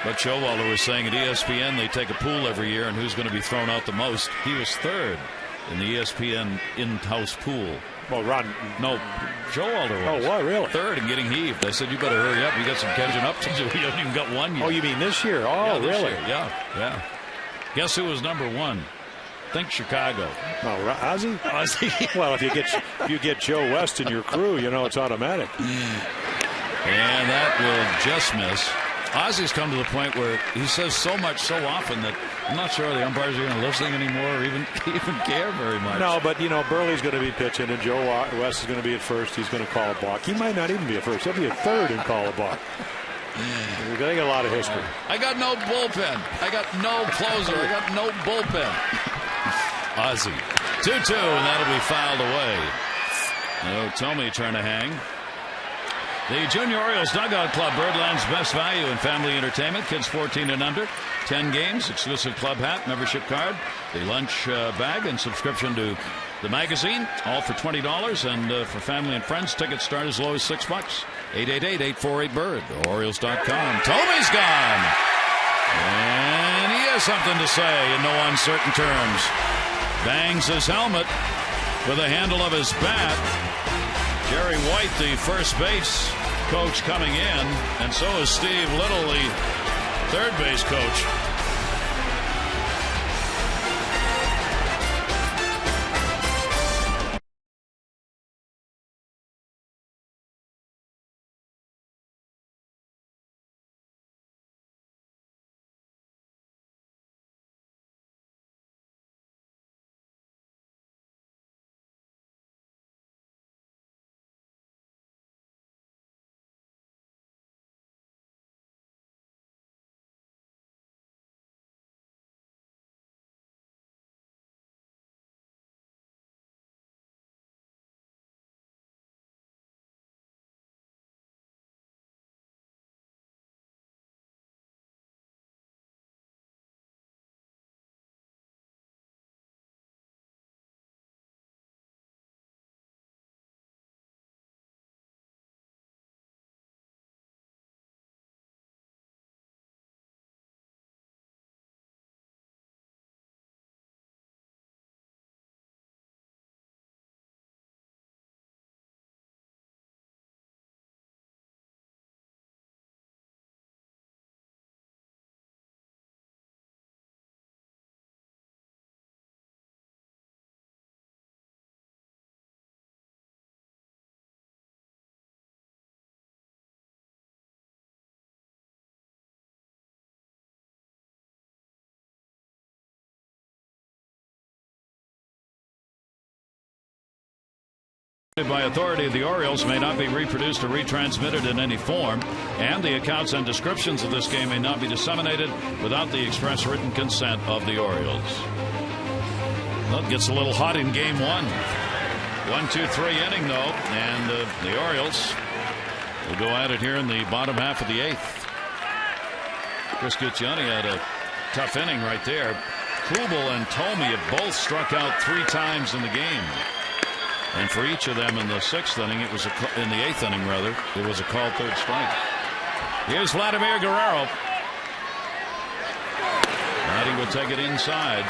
S1: But Showalter was saying at ESPN they take a pool every year, and who's going to be thrown out the most. He was 3rd in the ESPN in-house pool.
S2: Well, Ron.
S1: No, Showalter was.
S2: Oh, what, really?
S1: 3rd and getting heaved. I said, you better hurry up. You got some catching up to do. You haven't even got 1 yet.
S2: Oh, you mean this year? Oh,
S1: yeah, this
S2: really?
S1: Year. Yeah. Guess who was number 1? Think Chicago.
S2: Oh, Ozzie?
S1: Ozzie.
S2: Well, if you get Joe West in your crew, you know it's automatic.
S1: And that will just miss. Ozzie's come to the point where he says so much so often that I'm not sure the umpires are going to listen anymore or even care very much.
S2: No, but, Burley's going to be pitching, and Joe West is going to be at first. He's going to call a balk. He might not even be at first. He'll be at third and call a balk. They got a lot of history.
S1: I got no bullpen. I got no closer. I got no bullpen. Ozzie. 2-2, and that'll be fouled away. Tommy trying to hang. The Junior Orioles Dugout Club, Birdland's best value in family entertainment. Kids 14 and under. 10 games, exclusive club hat, membership card, the lunch bag, and subscription to the magazine, all for $20. And for family and friends, tickets start as low as $6. 888-848-BIRD, Orioles.com. Toby's gone. And he has something to say in no uncertain terms. Bangs his helmet with the handle of his bat. Jerry White, the first base coach, coming in, and so is Steve Little, the third base coach. By authority of the Orioles may not be reproduced or retransmitted in any form, and the accounts and descriptions of this game may not be disseminated without the express written consent of the Orioles. Well, it gets a little hot in game one. 1-2-3 inning, though, and the Orioles will go at it here in the bottom half of the eighth. Chris Guccione had a tough inning right there. Kubel and Tomey have both struck out 3 times in the game. And for each of them in the sixth inning, it was in the eighth inning, rather, it was a called third strike. Here's Vladimir Guerrero. And he will take it inside.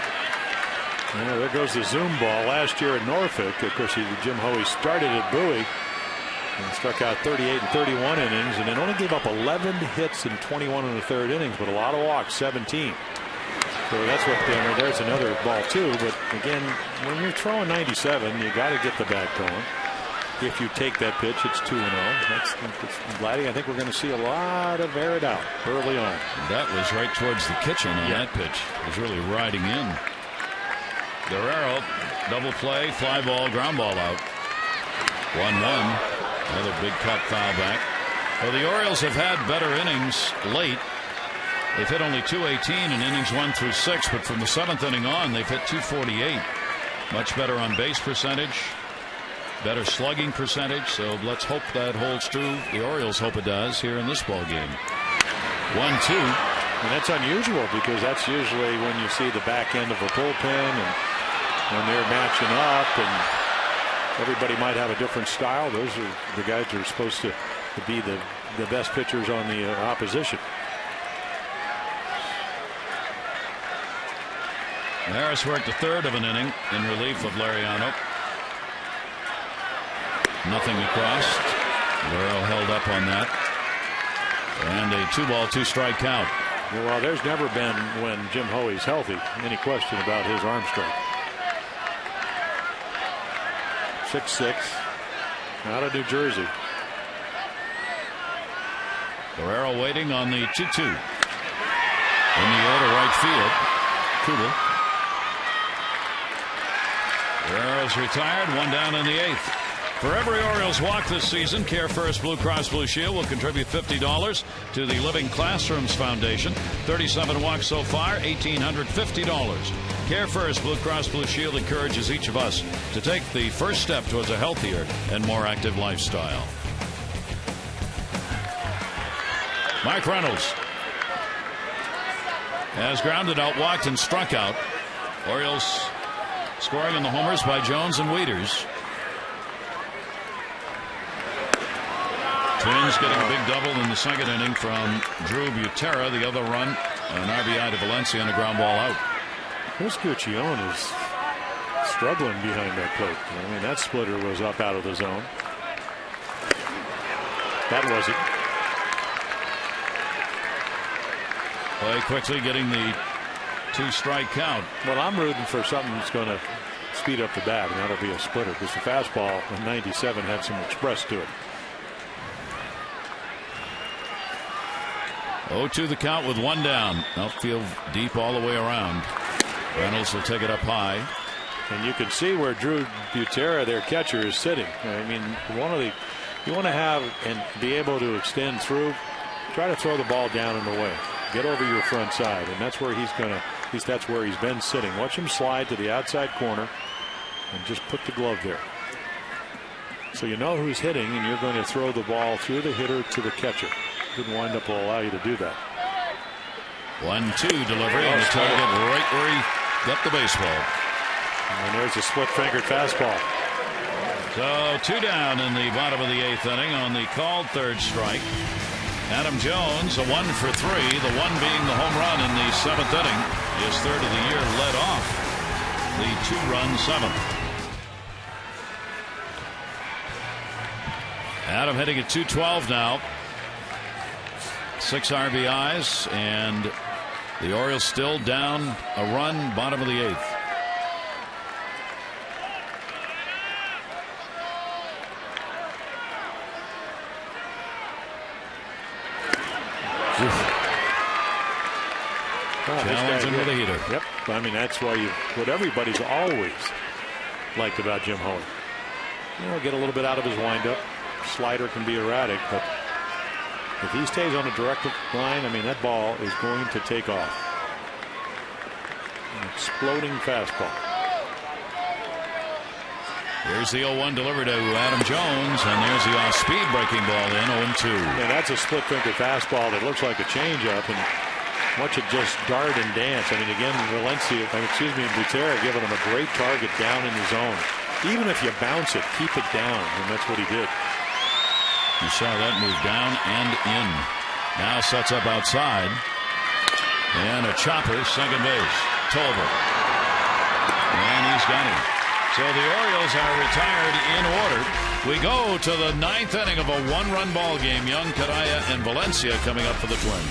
S2: Yeah, there goes the zoom ball. Last year at Norfolk, of course, Jim Hoey started at Bowie and struck out 38 and 31 innings, and then only gave up 11 hits in 21 in the third innings, but a lot of walks, 17. So that's what there's another ball too. But again, when you're throwing 97, you got to get the bat going. If you take that pitch, it's 2-0. That's Vladdy. I think we're going to see a lot of air it out early on.
S1: That was right towards the kitchen on that pitch. It was really riding in. Guerrero, double play, fly ball, ground ball out. 1-1. Another big cut foul back. Well, the Orioles have had better innings late. They've hit only .218 in innings 1 through 6, but from the 7th inning on, they've hit .248. Much better on base percentage, better slugging percentage. So let's hope that holds true. The Orioles hope it does here in this ball game. 1-2.
S2: And that's unusual because that's usually when you see the back end of a bullpen and when they're matching up and everybody might have a different style. Those are the guys that are supposed to be the best pitchers on the opposition.
S1: Harris worked a third of an inning in relief of Lariano. Nothing across. Guerrero held up on that. And a 2-ball, 2-strike count.
S2: Well, there's never been, when Jim Hoey's healthy, any question about his arm strength. 6'6", out of New Jersey.
S1: Guerrero waiting on the 2-2. In the air to right field. Kubel. Guerrero's retired. One down in the 8th. For every Orioles walk this season, Care First Blue Cross Blue Shield will contribute $50 to the Living Classrooms Foundation. 37 walks so far, $1,850. Care First Blue Cross Blue Shield encourages each of us to take the first step towards a healthier and more active lifestyle. Mike Reynolds has grounded out, walked, and struck out. Orioles scoring on the homers by Jones and Wieters. Twins getting a big double in the second inning from Drew Butera. The other run, an RBI to Valencia and a ground ball out.
S2: This Guccione is struggling behind that plate. I mean, that splitter was up out of the zone. That wasn't.
S1: Play quickly, getting the 2-strike count.
S2: Well, I'm rooting for something that's going to speed up the bat, and that'll be a splitter, because the fastball in 97 had some express to it.
S1: 0-2 the count with one down. Outfield deep all the way around. Reynolds will take it up high.
S2: And you can see where Drew Butera, their catcher, is sitting. I mean, you want to have and be able to extend through. Try to throw the ball down and away. Get over your front side, and that's where he's going to. At least that's where he's been sitting. Watch him slide to the outside corner and just put the glove there. So you know who's hitting, and you're going to throw the ball through the hitter to the catcher. Good windup will allow you to do that.
S1: 1-2 delivery on the target right where he got the baseball.
S2: And there's a split-fingered fastball.
S1: So 2 down in the bottom of the 8th inning on the called 3rd strike. Adam Jones, a 1 for 3, the one being the home run in the 7th inning. His 3rd of the year, led off the 2-run 7th. Adam hitting at .212 now. 6 RBIs, and the Orioles still down a run, bottom of the 8th. Challenging with a heater.
S2: Yep. I mean, that's why what everybody's always liked about Jim Hoey. You know, get a little bit out of his windup. Slider can be erratic, but if he stays on a direct line, I mean, that ball is going to take off. An exploding fastball.
S1: Here's the 0-1 delivered to Adam Jones, and there's the off-speed breaking ball in 0-2.
S2: Yeah, that's a split-finger fastball that looks like a changeup, and watch it just dart and dance. I mean, again, Butera giving him a great target down in the zone. Even if you bounce it, keep it down, and that's what he did.
S1: You saw that move down and in. Now sets up outside. And a chopper, second base. Tolver. And he's got him. So the Orioles are retired in order. We go to the 9th inning of a 1-run ball game. Young, Cadaya, and Valencia coming up for the Twins.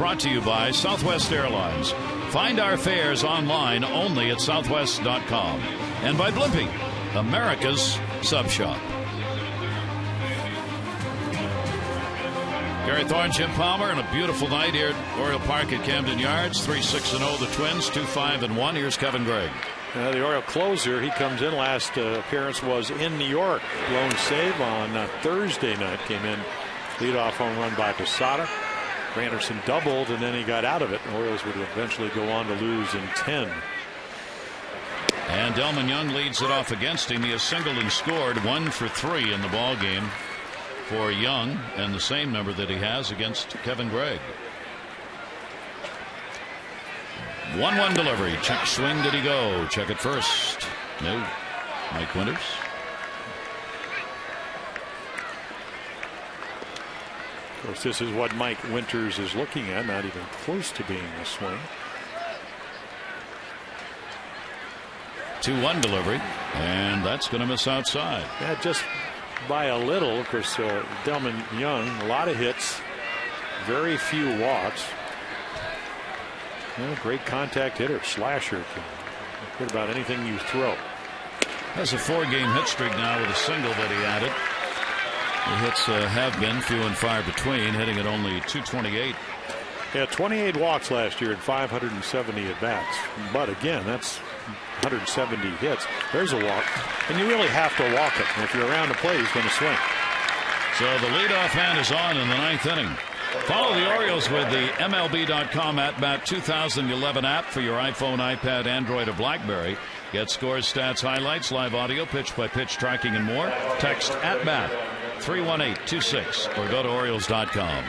S1: Brought to you by Southwest Airlines. Find our fares online only at southwest.com. And by Blimpie, America's Sub Shop. Gary Thorne, Jim Palmer, and a beautiful night here at Oriole Park at Camden Yards. 3-6-0 the Twins, 2-5-1. Here's Kevin Gregg.
S2: The Oriole closer, he comes in. Last appearance was in New York. Lone save on Thursday night. Came in leadoff home run by Posada. Granderson doubled, and then he got out of it. The Orioles would eventually go on to lose in 10.
S1: And Delman Young leads it off against him. He has singled and scored 1 for 3 in the ball game for Young, and the same number that he has against Kevin Gregg. 1-1 delivery. Check swing. Did he go? Check it first. No. Mike Winters.
S2: Of course, this is what Mike Winters is looking at, not even close to being a swing.
S1: 2-1 delivery, and that's going to miss outside.
S2: Yeah, just by a little. Of course, Delman Young, a lot of hits, very few walks. Great contact hitter, slasher. Good about anything you throw.
S1: Has a 4-game hit streak now with a single that he added. The hits have been few and far between, hitting at only .228.
S2: Yeah, 28 walks last year and 570 at bats. But again, that's 170 hits. There's a walk, and you really have to walk it. And if you're around the plate, he's going to swing.
S1: So the leadoff man is on in the 9th inning. Follow the Orioles with the MLB.com At Bat 2011 app for your iPhone, iPad, Android, or BlackBerry. Get scores, stats, highlights, live audio, pitch-by-pitch tracking, and more. Text At Bat 31826 or go to Orioles.com.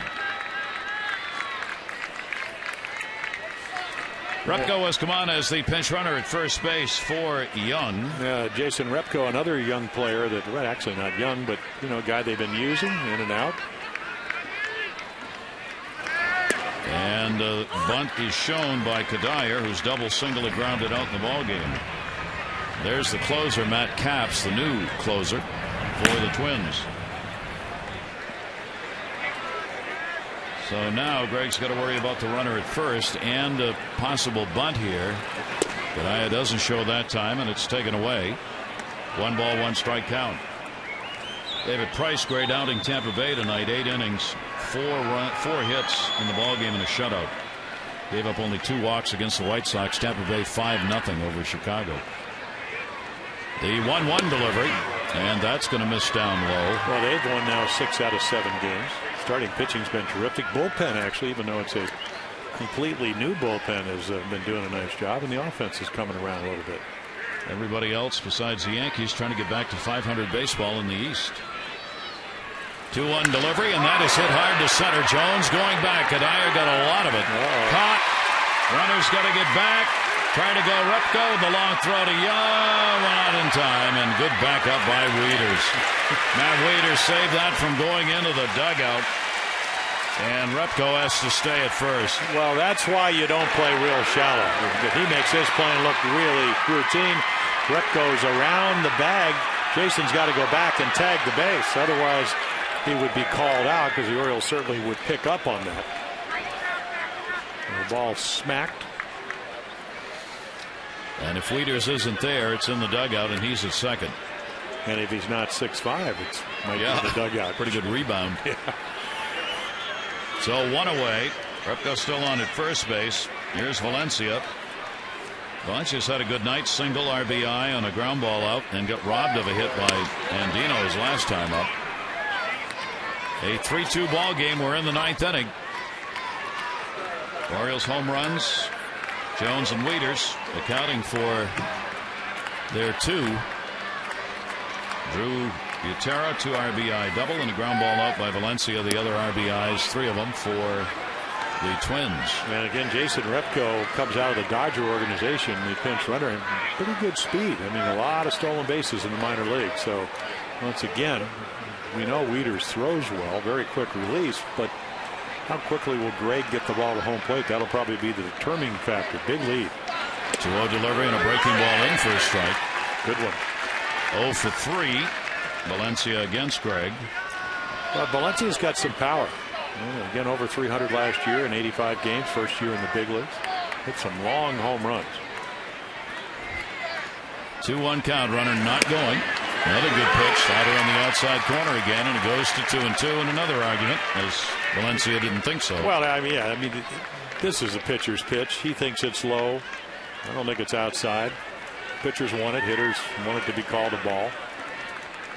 S1: Repko has come on as the pinch runner at first base for Young.
S2: Jason Repko, another young player that, well, actually not young, but a guy they've been using in and out.
S1: And bunt is shown by Kadire, who's double single and grounded out in the ball game. There's the closer, Matt Capps, the new closer for the Twins. So now Gregg's got to worry about the runner at first and a possible bunt here. Kadire doesn't show that time, and it's taken away. 1 ball, 1 strike count. David Price, great outing Tampa Bay tonight. 8 innings, 4 hits in the ball game and a shutout. Gave up only 2 walks against the White Sox. Tampa Bay 5-0 over Chicago. The 1-1 delivery, and that's going to miss down low.
S2: Well, they've won now 6 out of 7 games. Starting pitching's been terrific. Bullpen, actually, even though it's a completely new bullpen, has been doing a nice job, and the offense is coming around a little bit.
S1: Everybody else besides the Yankees trying to get back to 500 baseball in the East. 2-1 delivery, and that is hit hard to center. Jones going back. Kadire got a lot of it. Caught. Runner's got to get back. Trying to go Repko. The long throw to Young. Went out in time, and good backup by Wieters. Matt Wieters saved that from going into the dugout. And Repko has to stay at first.
S2: Well, that's why you don't play real shallow. If he makes his plan look really routine, Repko's around the bag. Jason's got to go back and tag the base. Otherwise, he would be called out because the Orioles certainly would pick up on that. And the ball smacked.
S1: And if Wieters isn't there, it's in the dugout, and he's at second.
S2: And if he's not 6'5", it might be in the dugout.
S1: Pretty good rebound.
S2: Yeah.
S1: So 1 away. Repko still on at first base. Here's Valencia. Valencia's had a good night. Single RBI on a ground ball out and got robbed of a hit by Andino his last time up. A 3-2 ball game. We're in the 9th inning. Orioles home runs. Jones and Wieters accounting for their 2. Drew Butera, 2 RBI double, and a ground ball out by Valencia. The other RBIs, 3 of them for the Twins.
S2: And again, Jason Repko comes out of the Dodger organization, the pinch runner, and pretty good speed. I mean, a lot of stolen bases in the minor league. So once again, we know Wieters throws well, very quick release, but how quickly will Gregg get the ball to home plate? That'll probably be the determining factor. Big lead.
S1: 2-0 delivery and a breaking ball in for a strike.
S2: Good one.
S1: 0 for 3. Valencia against Gregg.
S2: Well, Valencia's got some power. Well, again, over 300 last year in 85 games, first year in the big leagues. Hit some long home runs.
S1: 2-1 count, runner not going. Another good pitch, slider on the outside corner again, and it goes to 2-2 in another argument, as Valencia didn't think so.
S2: Well, I mean, this is a pitcher's pitch. He thinks it's low. I don't think it's outside. Pitchers want it. Hitters want it to be called a ball.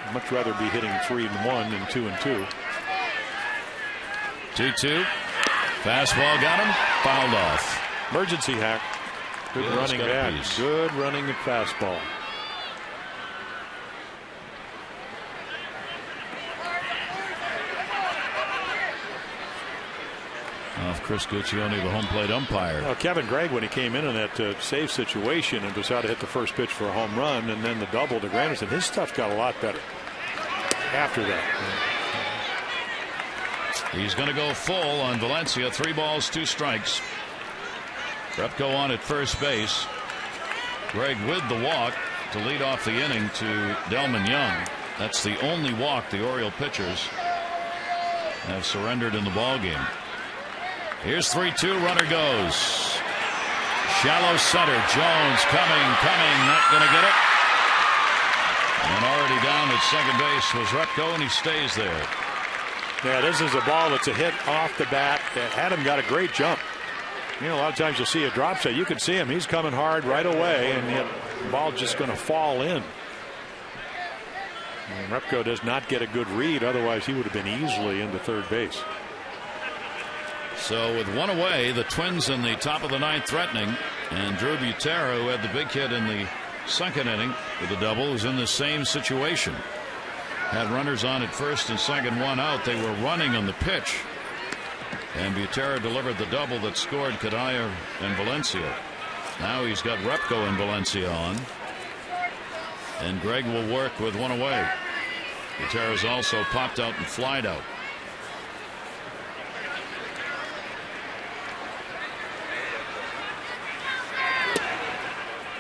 S2: I'd much rather be hitting 3-1 than 2-2.
S1: 2-2. Fastball got him. Fouled off.
S2: Emergency hack. Good running bat. Good running at fastball.
S1: Off Chris Guccione, the home plate umpire.
S2: Well, Kevin Gregg, when he came in that save situation and was out to hit the first pitch for a home run and then the double to Granderson, his stuff got a lot better after that.
S1: He's going to go full on Valencia. 3 balls, 2 strikes. Repko on at first base. Gregg with the walk to lead off the inning to Delman Young. That's the only walk the Oriole pitchers have surrendered in the ball game. Here's 3-2. Runner goes. Shallow center. Jones coming. Not going to get it. And already down at second base was Repko, and he stays there.
S2: Yeah, this is a ball that's a hit off the bat. Adam got a great jump. You know, a lot of times you'll see a drop set. You can see him. He's coming hard right away, and yet the ball's just going to fall in. And Repko does not get a good read. Otherwise, he would have been easily into third base.
S1: So with 1 away, the Twins in the top of the 9th threatening, and Drew Butera, who had the big hit in the 2nd inning with a double, is in the same situation. Had runners on at first and second, 1 out. They were running on the pitch, and Butera delivered the double that scored Cadaya and Valencia. Now he's got Repko and Valencia on, and Gregg will work with 1 away. Butera's also popped out and flied out.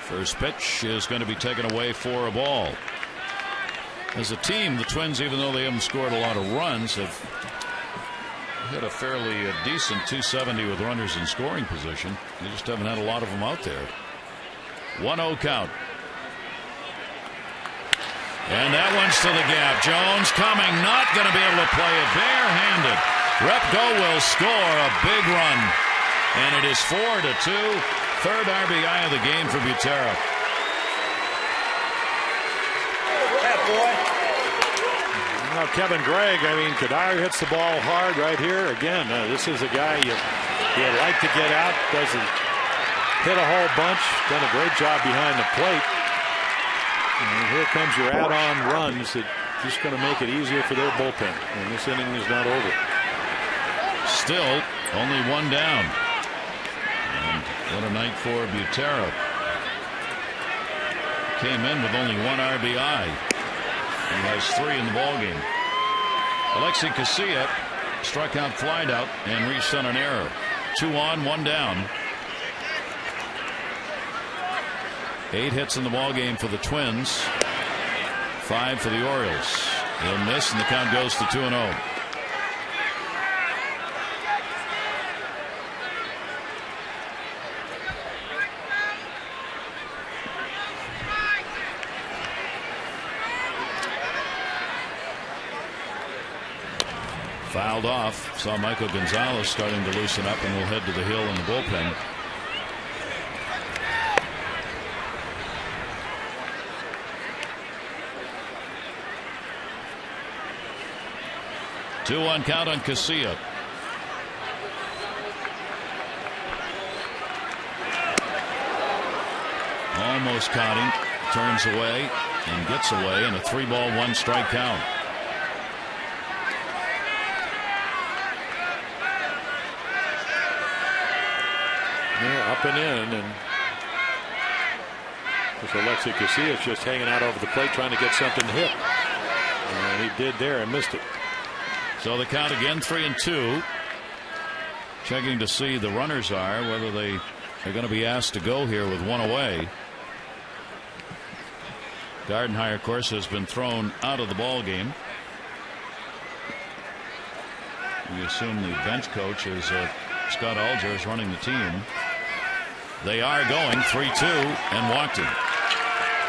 S1: First pitch is going to be taken away for a ball. As a team, the Twins, even though they haven't scored a lot of runs, have hit a fairly decent 270 with runners in scoring position. They just haven't had a lot of them out there. 1-0 count. And that one's to the gap. Jones coming, not going to be able to play it barehanded. Repko will score a big run, and it is 4-2. Third RBI of the game for Butera.
S2: Now Kevin Gregg, Kadire hits the ball hard right here. Again, this is a guy you like to get out. Doesn't hit a whole bunch. Done a great job behind the plate. And here comes your add-on runs that just going to make it easier for their bullpen. And this inning is not over.
S1: Still only 1 down. And what a night for Butera. Came in with only 1 RBI. He has 3 in the ball game. Alexi Casilla struck out, flied out, and reached on an error. 2 on, 1 down. 8 hits in the ball game for the Twins. 5 for the Orioles. He'll miss, and the count goes to 2-0. Fouled off. Saw Michael Gonzalez starting to loosen up, and will head to the hill in the bullpen. Two-one count on Casilla. Almost caught him. Turns away and gets away, and a 3-ball, 1-strike count.
S2: Yeah, up and in, and Alexi Casilla is just hanging out over the plate trying to get something to hit. And he did there and missed it.
S1: So the count again, 3-2. Checking to see the runners are, whether they are going to be asked to go here with 1 away. Gardenhire, of course, has been thrown out of the ball game. We assume the bench coach is Scott Alger is running the team. They are going 3-2 and walked him.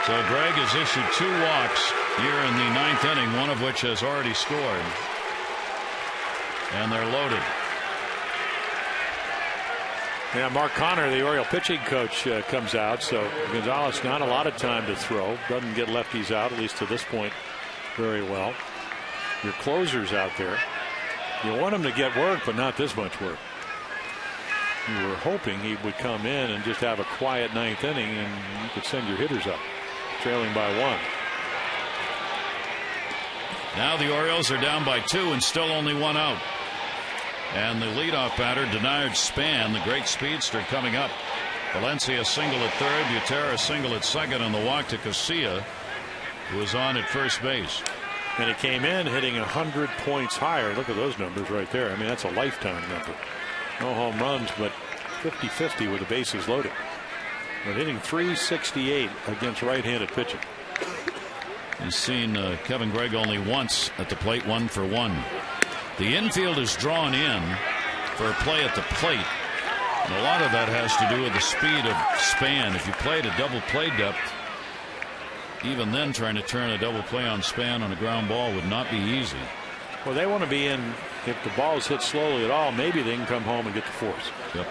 S1: So Greg has issued 2 walks here in the 9th inning, one of which has already scored. And they're loaded.
S2: Yeah, Mark Connor, the Oriole pitching coach, comes out. So Gonzalez, not a lot of time to throw. Doesn't get lefties out, at least to this point, very well. Your closer's out there. You want him to get work, but not this much work. You were hoping he would come in and just have a quiet 9th inning, and you could send your hitters up, trailing by 1.
S1: Now the Orioles are down by 2 and still only 1 out. And the leadoff batter, Denard Span, the great speedster, coming up. Valencia single at third, Butera single at second, and the walk to Casilla, who was on at first base.
S2: And he came in hitting 100 points higher. Look at those numbers right there. I mean, that's a lifetime number. No home runs, but 50-50 with the bases loaded. But hitting .368 against right-handed pitching.
S1: You've seen Kevin Gregg only once at the plate, 1 for 1. The infield is drawn in for a play at the plate. And a lot of that has to do with the speed of Span. If you played a double play depth, even then trying to turn a double play on Span on a ground ball would not be easy.
S2: Well, they want to be in. If the ball is hit slowly at all, maybe they can come home and get the force.
S1: Yep.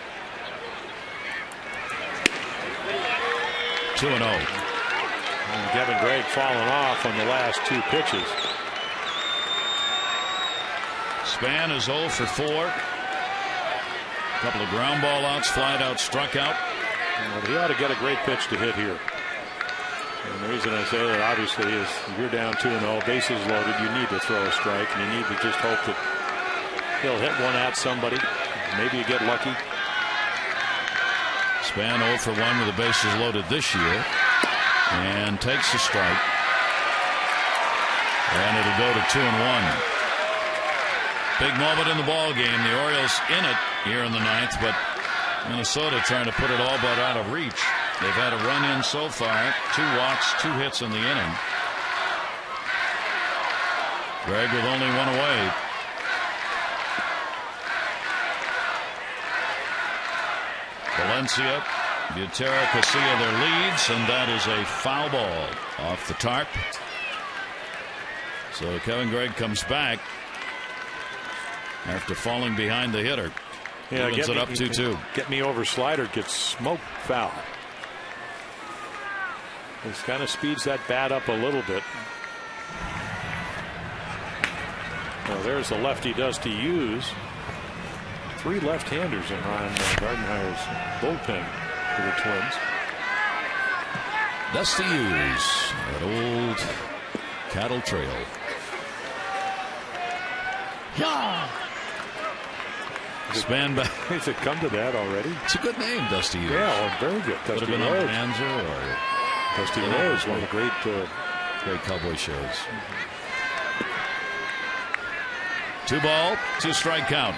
S1: 2-0.
S2: And Kevin Gregg falling off on the last 2 pitches.
S1: Span is 0 for 4. A couple of ground ball outs, flied out, struck out.
S2: Well, he ought to get a great pitch to hit here. And the reason I say that obviously is if you're down 2-0, bases loaded, you need to throw a strike, and you need to just hope that he'll hit one at somebody. Maybe you get lucky.
S1: Span 0 for 1 with the bases loaded this year, and takes the strike. And it'll go to 2-1. Big moment in the ball game. The Orioles in it here in the 9th, but Minnesota trying to put it all but out of reach. They've had a run in so far, 2 walks, 2 hits in the inning. Gregg with only 1 away. Valencia, Butera, Casilla their leads, and that is a foul ball off the tarp. So Kevin Gregg comes back after falling behind the hitter.
S2: Yeah,
S1: gets it up 2-2.
S2: Get me over slider gets smoked foul. This kind of speeds that bat up a little bit. Well, there's the lefty Dusty Hughes. 3 left-handers in Ron Gardenhire's bullpen for the Twins.
S1: Dusty Hughes, that old cattle trail.
S2: Yeah.
S1: Span back.
S2: Has it come to that already?
S1: It's a good name, Dusty Hughes.
S2: Yeah, well, very good.
S1: Could have been on Bonanza or
S2: Dusty Rose, one of the great
S1: cowboy shows. 2 ball, 2 strike count.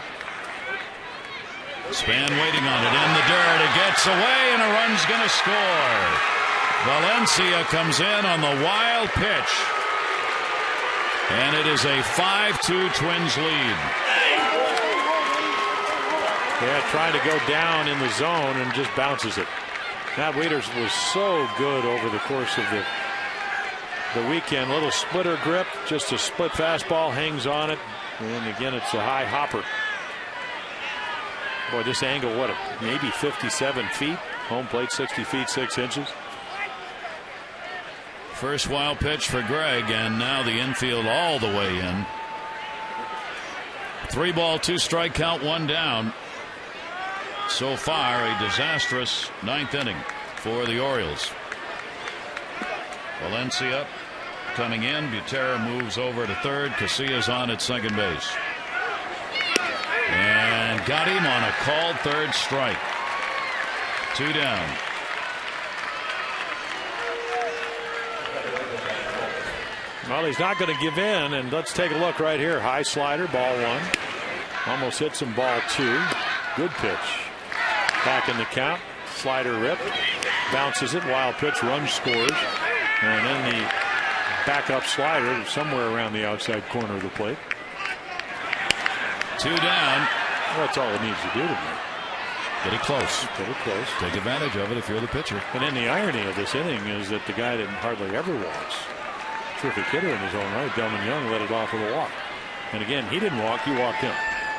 S1: Span waiting on it in the dirt. It gets away and a run's going to score. Valencia comes in on the wild pitch. And it is a 5-2 Twins lead.
S2: Yeah, trying to go down in the zone and just bounces it. Matt Wieters was so good over the course of the weekend. Little splitter grip, just a split fastball, hangs on it. And again, it's a high hopper. Boy, this angle, what, maybe 57 feet? Home plate 60 feet 6 inches.
S1: First wild pitch for Gregg, and now the infield all the way in. 3 ball, 2 strike count, 1 down. So far, a disastrous 9th inning for the Orioles. Valencia coming in. Butera moves over to third. Casillas on at second base. And got him on a called third strike. 2 down.
S2: Well, he's not going to give in, and let's take a look right here. High slider, ball 1. Almost hits him, ball 2. Good pitch. Back in the count. Slider ripped. Bounces it. Wild pitch. Run scores. And then the backup slider somewhere around the outside corner of the plate.
S1: 2 down.
S2: Well, that's all it needs to do to me.
S1: Get it close.
S2: Get it close.
S1: Take advantage of it if you're the pitcher.
S2: And then the irony of this inning is that the guy that hardly ever walks, terrific hitter in his own right, Delman Young, led it off with a walk. And again, he didn't walk, you walked him.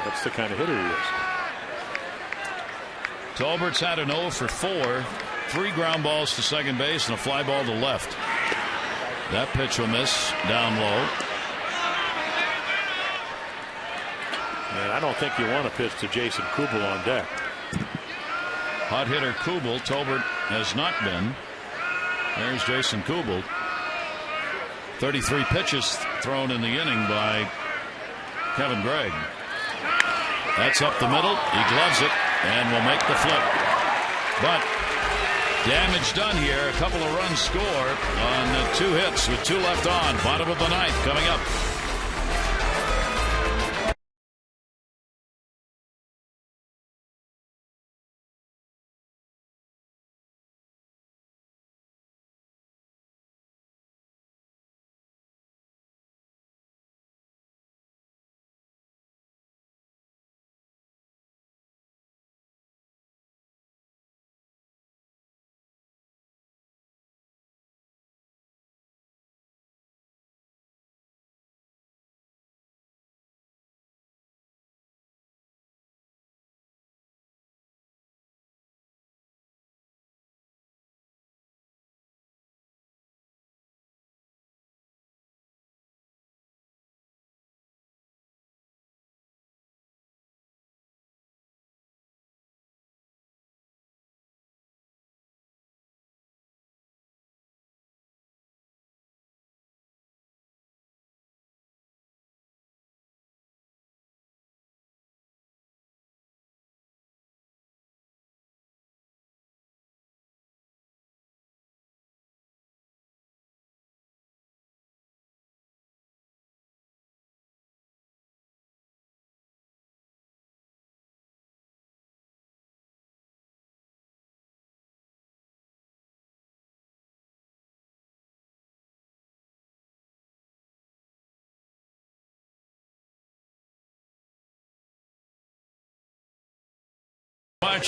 S2: That's the kind of hitter he is.
S1: Tolbert's had an 0 for 4. 3 ground balls to second base and a fly ball to left. That pitch will miss down low.
S2: And I don't think you want to pitch to Jason Kubel on deck.
S1: Hot hitter Kubel. Tolbert has not been. There's Jason Kubel. 33 pitches thrown in the inning by Kevin Gregg. That's up the middle. He gloves it and will make the flip. But damage done here. A couple of runs score on 2 hits with 2 left on. Bottom of the 9th coming up.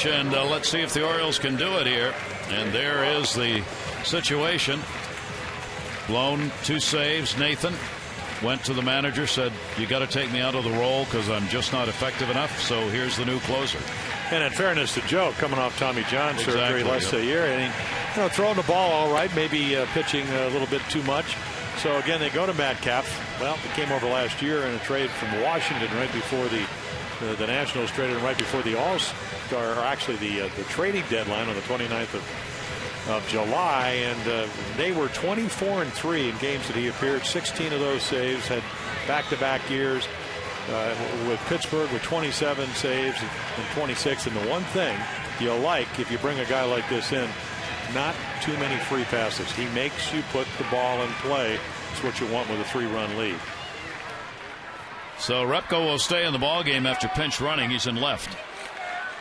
S1: And let's see if the Orioles can do it here. And there is the situation. Blown 2 saves. Nathan went to the manager, said, you got to take me out of the role because I'm just not effective enough. So here's the new closer.
S2: And in fairness to Joe, coming off Tommy John surgery less than a year, and he, throwing the ball all right, maybe pitching a little bit too much. So again, they go to Metcalf. Well, he came over last year in a trade from Washington right before the Nationals traded him right before the All-Star, or actually the trading deadline on the 29th of July, and they were 24-3 in games that he appeared. 16 of those saves, had back-to-back years with Pittsburgh with 27 saves and 26. And the one thing you'll like if you bring a guy like this in, not too many free passes. He makes you put the ball in play. It's what you want with a 3-run lead.
S1: So Repko will stay in the ball game after pinch running. He's in left.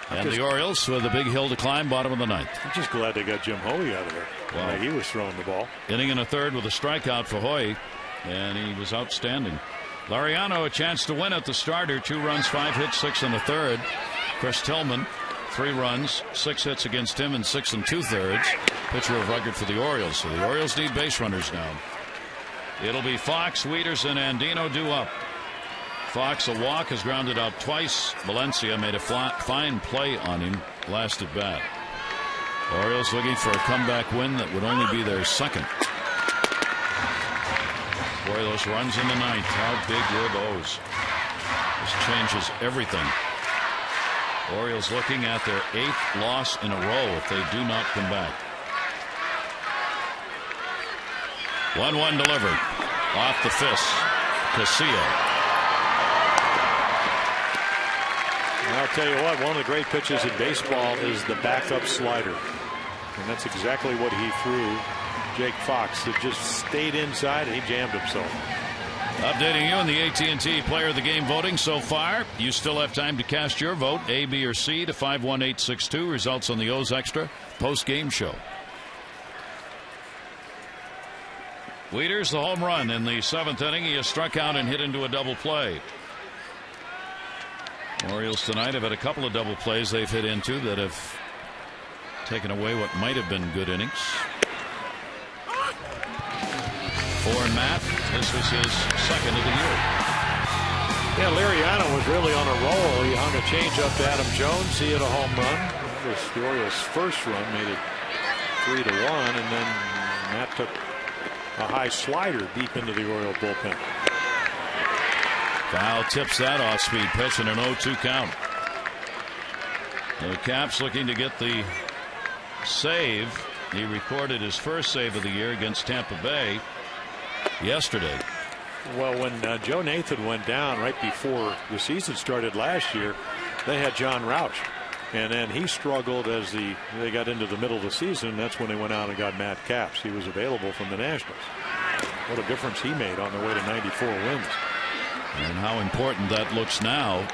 S1: And the Orioles with a big hill to climb, bottom of the 9th.
S2: I'm just glad they got Jim Hoey out of there. Wow. He was throwing the ball.
S1: Inning and a third with a strikeout for Hoey, and he was outstanding. Laureano a chance to win at the starter. 2 runs, 5 hits, 6 in the third. Chris Tillman 3 runs, 6 hits against him, and 6 2/3. Pitcher of record for the Orioles. So the Orioles need base runners now. It'll be Fox, Wieters, and Andino due up. Fox, a walk, has grounded out twice. Valencia made a fine play on him last at bat. Orioles looking for a comeback win that would only be their second. Boy, those runs in the 9th, how big were those? This changes everything. Orioles looking at their 8th loss in a row if they do not come back. 1-1 delivered. Off the fist. Casilla.
S2: I'll tell you what, one of the great pitches in baseball is the backup slider. And that's exactly what he threw Jake Fox. It just stayed inside and he jammed himself.
S1: Updating you on the AT&T Player of the Game voting so far. You still have time to cast your vote, A, B, or C, to 51862. Results on the O's Extra post-game show. Wieters, the home run in the 7th inning. He has struck out and hit into a double play. Orioles tonight have had a couple of double plays they've hit into that have taken away what might have been good innings. For Matt, this was his second of the year.
S2: Yeah, Liriano was really on a roll. He hung a changeup to Adam Jones. He hit a home run. It was the Orioles' first run, made it 3-1, and then Matt took a high slider deep into the Oriole bullpen.
S1: Foul tips that off-speed pitch and an 0-2 count. The Caps looking to get the save. He recorded his first save of the year against Tampa Bay yesterday.
S2: Well, when Joe Nathan went down right before the season started last year, they had John Rauch. And then he struggled as they got into the middle of the season. That's when they went out and got Matt Capps. He was available from the Nationals. What a difference he made on their way to 94 wins.
S1: And how important that looks now.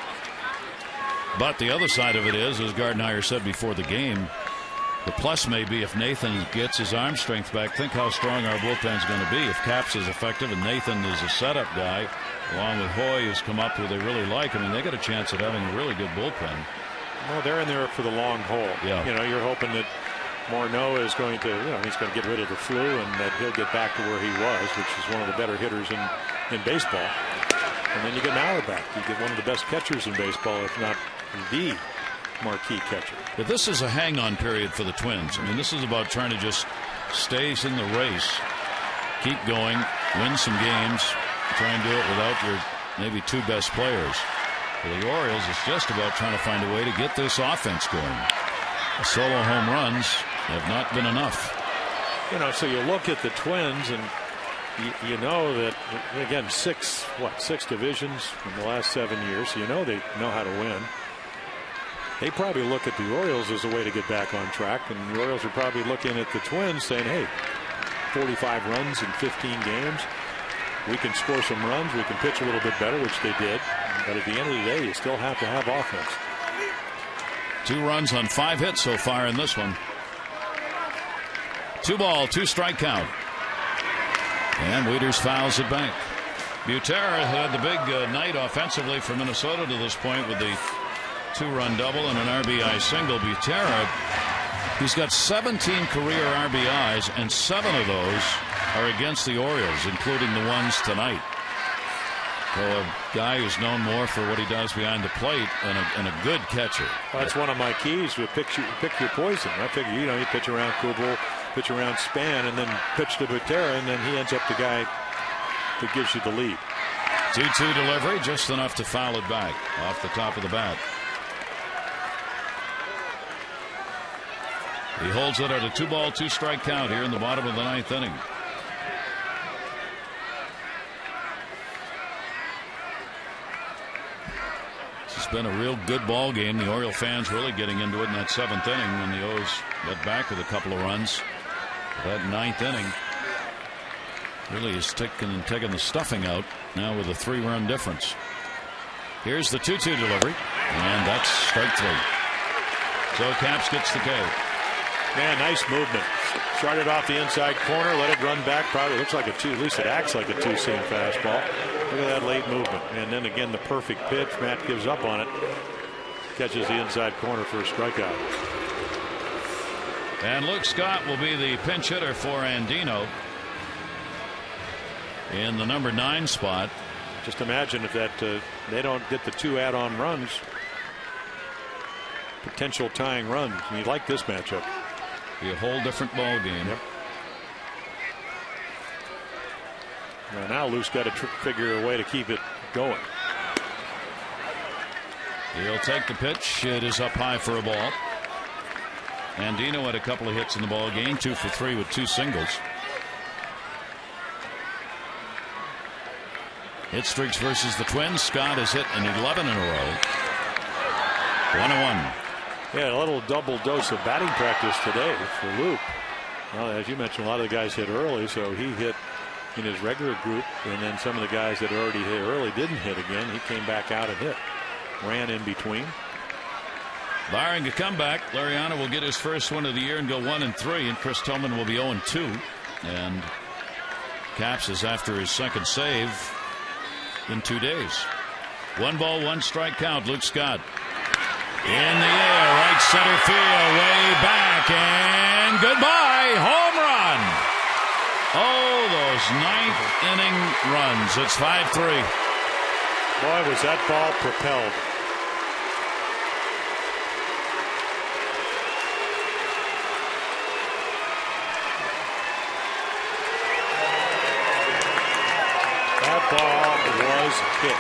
S1: But the other side of it is, as Gardenhire said before the game, the plus may be if Nathan gets his arm strength back. Think how strong our bullpen's going to be. If Capps is effective and Nathan is a setup guy, along with Hoy, who's come up who they really like, I mean, they got a chance at having a really good bullpen.
S2: Well, they're in there for the long haul.
S1: Yeah.
S2: You know, you're hoping that Morneau is going to, he's going to get rid of the flu and that he'll get back to where he was, which is one of the better hitters in baseball. And then you get Mallard back. You get one of the best catchers in baseball, if not the marquee catcher.
S1: But this is a hang-on period for the Twins. I mean, this is about trying to just stay in the race, keep going, win some games, try and do it without your maybe two best players. For the Orioles, it's just about trying to find a way to get this offense going. The solo home runs have not been enough.
S2: So you look at the Twins and you know that, again, six divisions in the last 7 years. So they know how to win. They probably look at the Orioles as a way to get back on track, and the Orioles are probably looking at the Twins saying, hey, 45 runs in 15 games. We can score some runs. We can pitch a little bit better, which they did. But at the end of the day, you still have to have offense.
S1: 2 runs on 5 hits so far in this one. 2 ball, 2 strike count. And Wieters fouls it back. Butera had the big night offensively for Minnesota to this point with the 2-run double and an RBI single. Butera, he's got 17 career RBIs, and 7 of those are against the Orioles, including the ones tonight. So a guy who's known more for what he does behind the plate and a good catcher.
S2: Well, that's one of my keys to pick your poison. I figure, you pitch around Kubel, pitch around Span, and then pitch to Butera, and then he ends up the guy that gives you the lead.
S1: 2-2 delivery, just enough to foul it back off the top of the bat. He holds it at a 2 ball, 2 strike count here in the bottom of the 9th inning. It's been a real good ball game. The Oriole fans really getting into it in that 7th inning when the O's got back with a couple of runs. That 9th inning really is taking the stuffing out now with a 3-run difference. Here's the 2-2 delivery, and that's strike 3. So Capps gets the K.
S2: Man, nice movement. Started off the inside corner, let it run back. Probably looks like a 2, at least it acts like a 2-seam fastball. Look at that late movement. And then again, the perfect pitch. Matt gives up on it. Catches the inside corner for a strikeout.
S1: And Luke Scott will be the pinch hitter for Andino in the number 9 spot.
S2: Just imagine if that they don't get the 2 add-on runs. Potential tying runs. And you'd like this matchup.
S1: Be a whole different ball game.
S2: Yep. Now Luke's got to figure a way to keep it going.
S1: He'll take the pitch. It is up high for a ball. Andino had a couple of hits in the ball game, 2 for 3 with 2 singles. Hit streaks versus the Twins. Scott has hit an 11 in a row. 1-1.
S2: Yeah, a little double dose of batting practice today for Luke. Well, as you mentioned, a lot of the guys hit early, so he hit in his regular group, and then some of the guys that already hit early didn't hit again. He came back out and hit. Ran in between.
S1: Barring a comeback, Liriano will get his first win of the year and go 1-3, and Chris Tillman will be 0-2. And Capps is after his second save in 2 days. 1 ball, 1 strike count. Luke Scott. In the air, right center field, way back, and goodbye, home run. Oh, those 9th inning runs. It's 5-3.
S2: Boy, was that ball propelled. That ball was hit.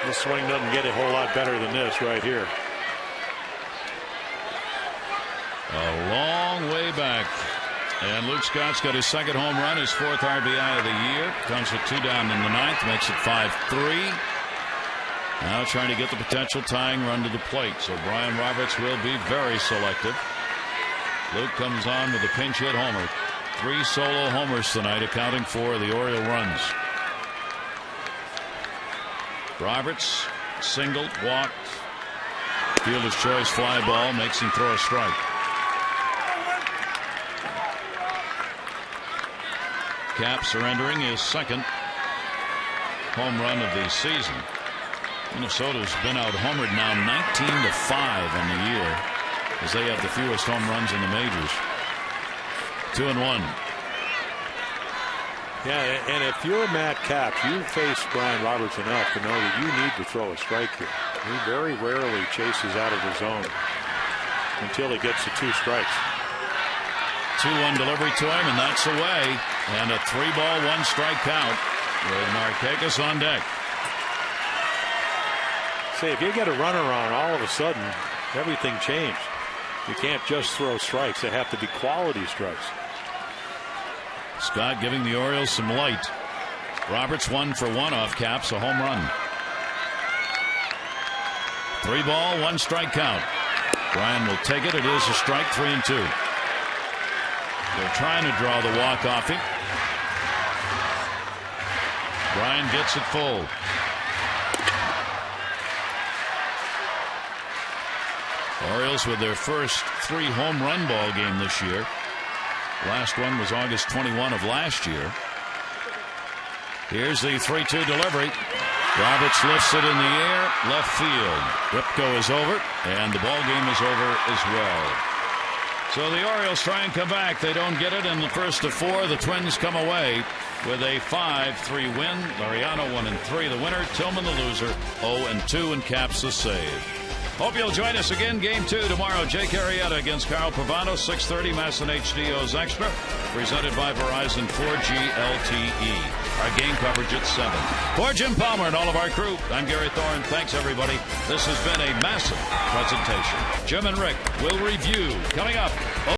S2: This swing doesn't get a whole lot better than this right here.
S1: A long way back. And Luke Scott's got his 2nd home run, his 4th RBI of the year. Comes with 2 down in the 9th, makes it 5-3. Now trying to get the potential tying run to the plate. So Brian Roberts will be very selective. Luke comes on with a pinch hit homer. 3 solo homers tonight, accounting for the Oriole runs. Roberts singled, walked. Fielder's choice fly ball makes him throw a strike. Cap surrendering his 2nd home run of the season. Minnesota's been out homered now 19-5 on the year, as they have the fewest home runs in the majors. 2-1.
S2: Yeah, and if you're Matt Cap, you face Brian Roberts enough to know that you need to throw a strike here. He very rarely chases out of the zone until he gets to 2 strikes.
S1: 2-1 delivery to him, and that's away. And a 3 ball, 1 strike count with Markakis on deck.
S2: See, if you get a runner on, all of a sudden everything changed. You can't just throw strikes. They have to be quality strikes.
S1: Scott giving the Orioles some light. Roberts 1 for 1 off Caps, a home run. 3 ball, 1 strike count. Brian will take it. It is a strike, 3-2. They're trying to draw the walk off him. Brian gets it full. Orioles with their first 3 home run ball game this year. Last one was August 21 of last year. Here's the 3-2 delivery. Roberts lifts it in the air, left field. Ripko is over, and the ball game is over as well. So the Orioles try and come back. They don't get it in the first of 4. The Twins come away with a 5-3 win. Laureano 1-3 the winner. Tillman the loser. 0-2 and Caps the save. Hope you'll join us again. Game 2 tomorrow. Jake Arrieta against Carl Pavano. 6:30 Masson HDO's Extra. Presented by Verizon 4G LTE. Our game coverage at 7. For Jim Palmer and all of our crew, I'm Gary Thorne. Thanks, everybody. This has been a massive presentation. Jim and Rick will review coming up.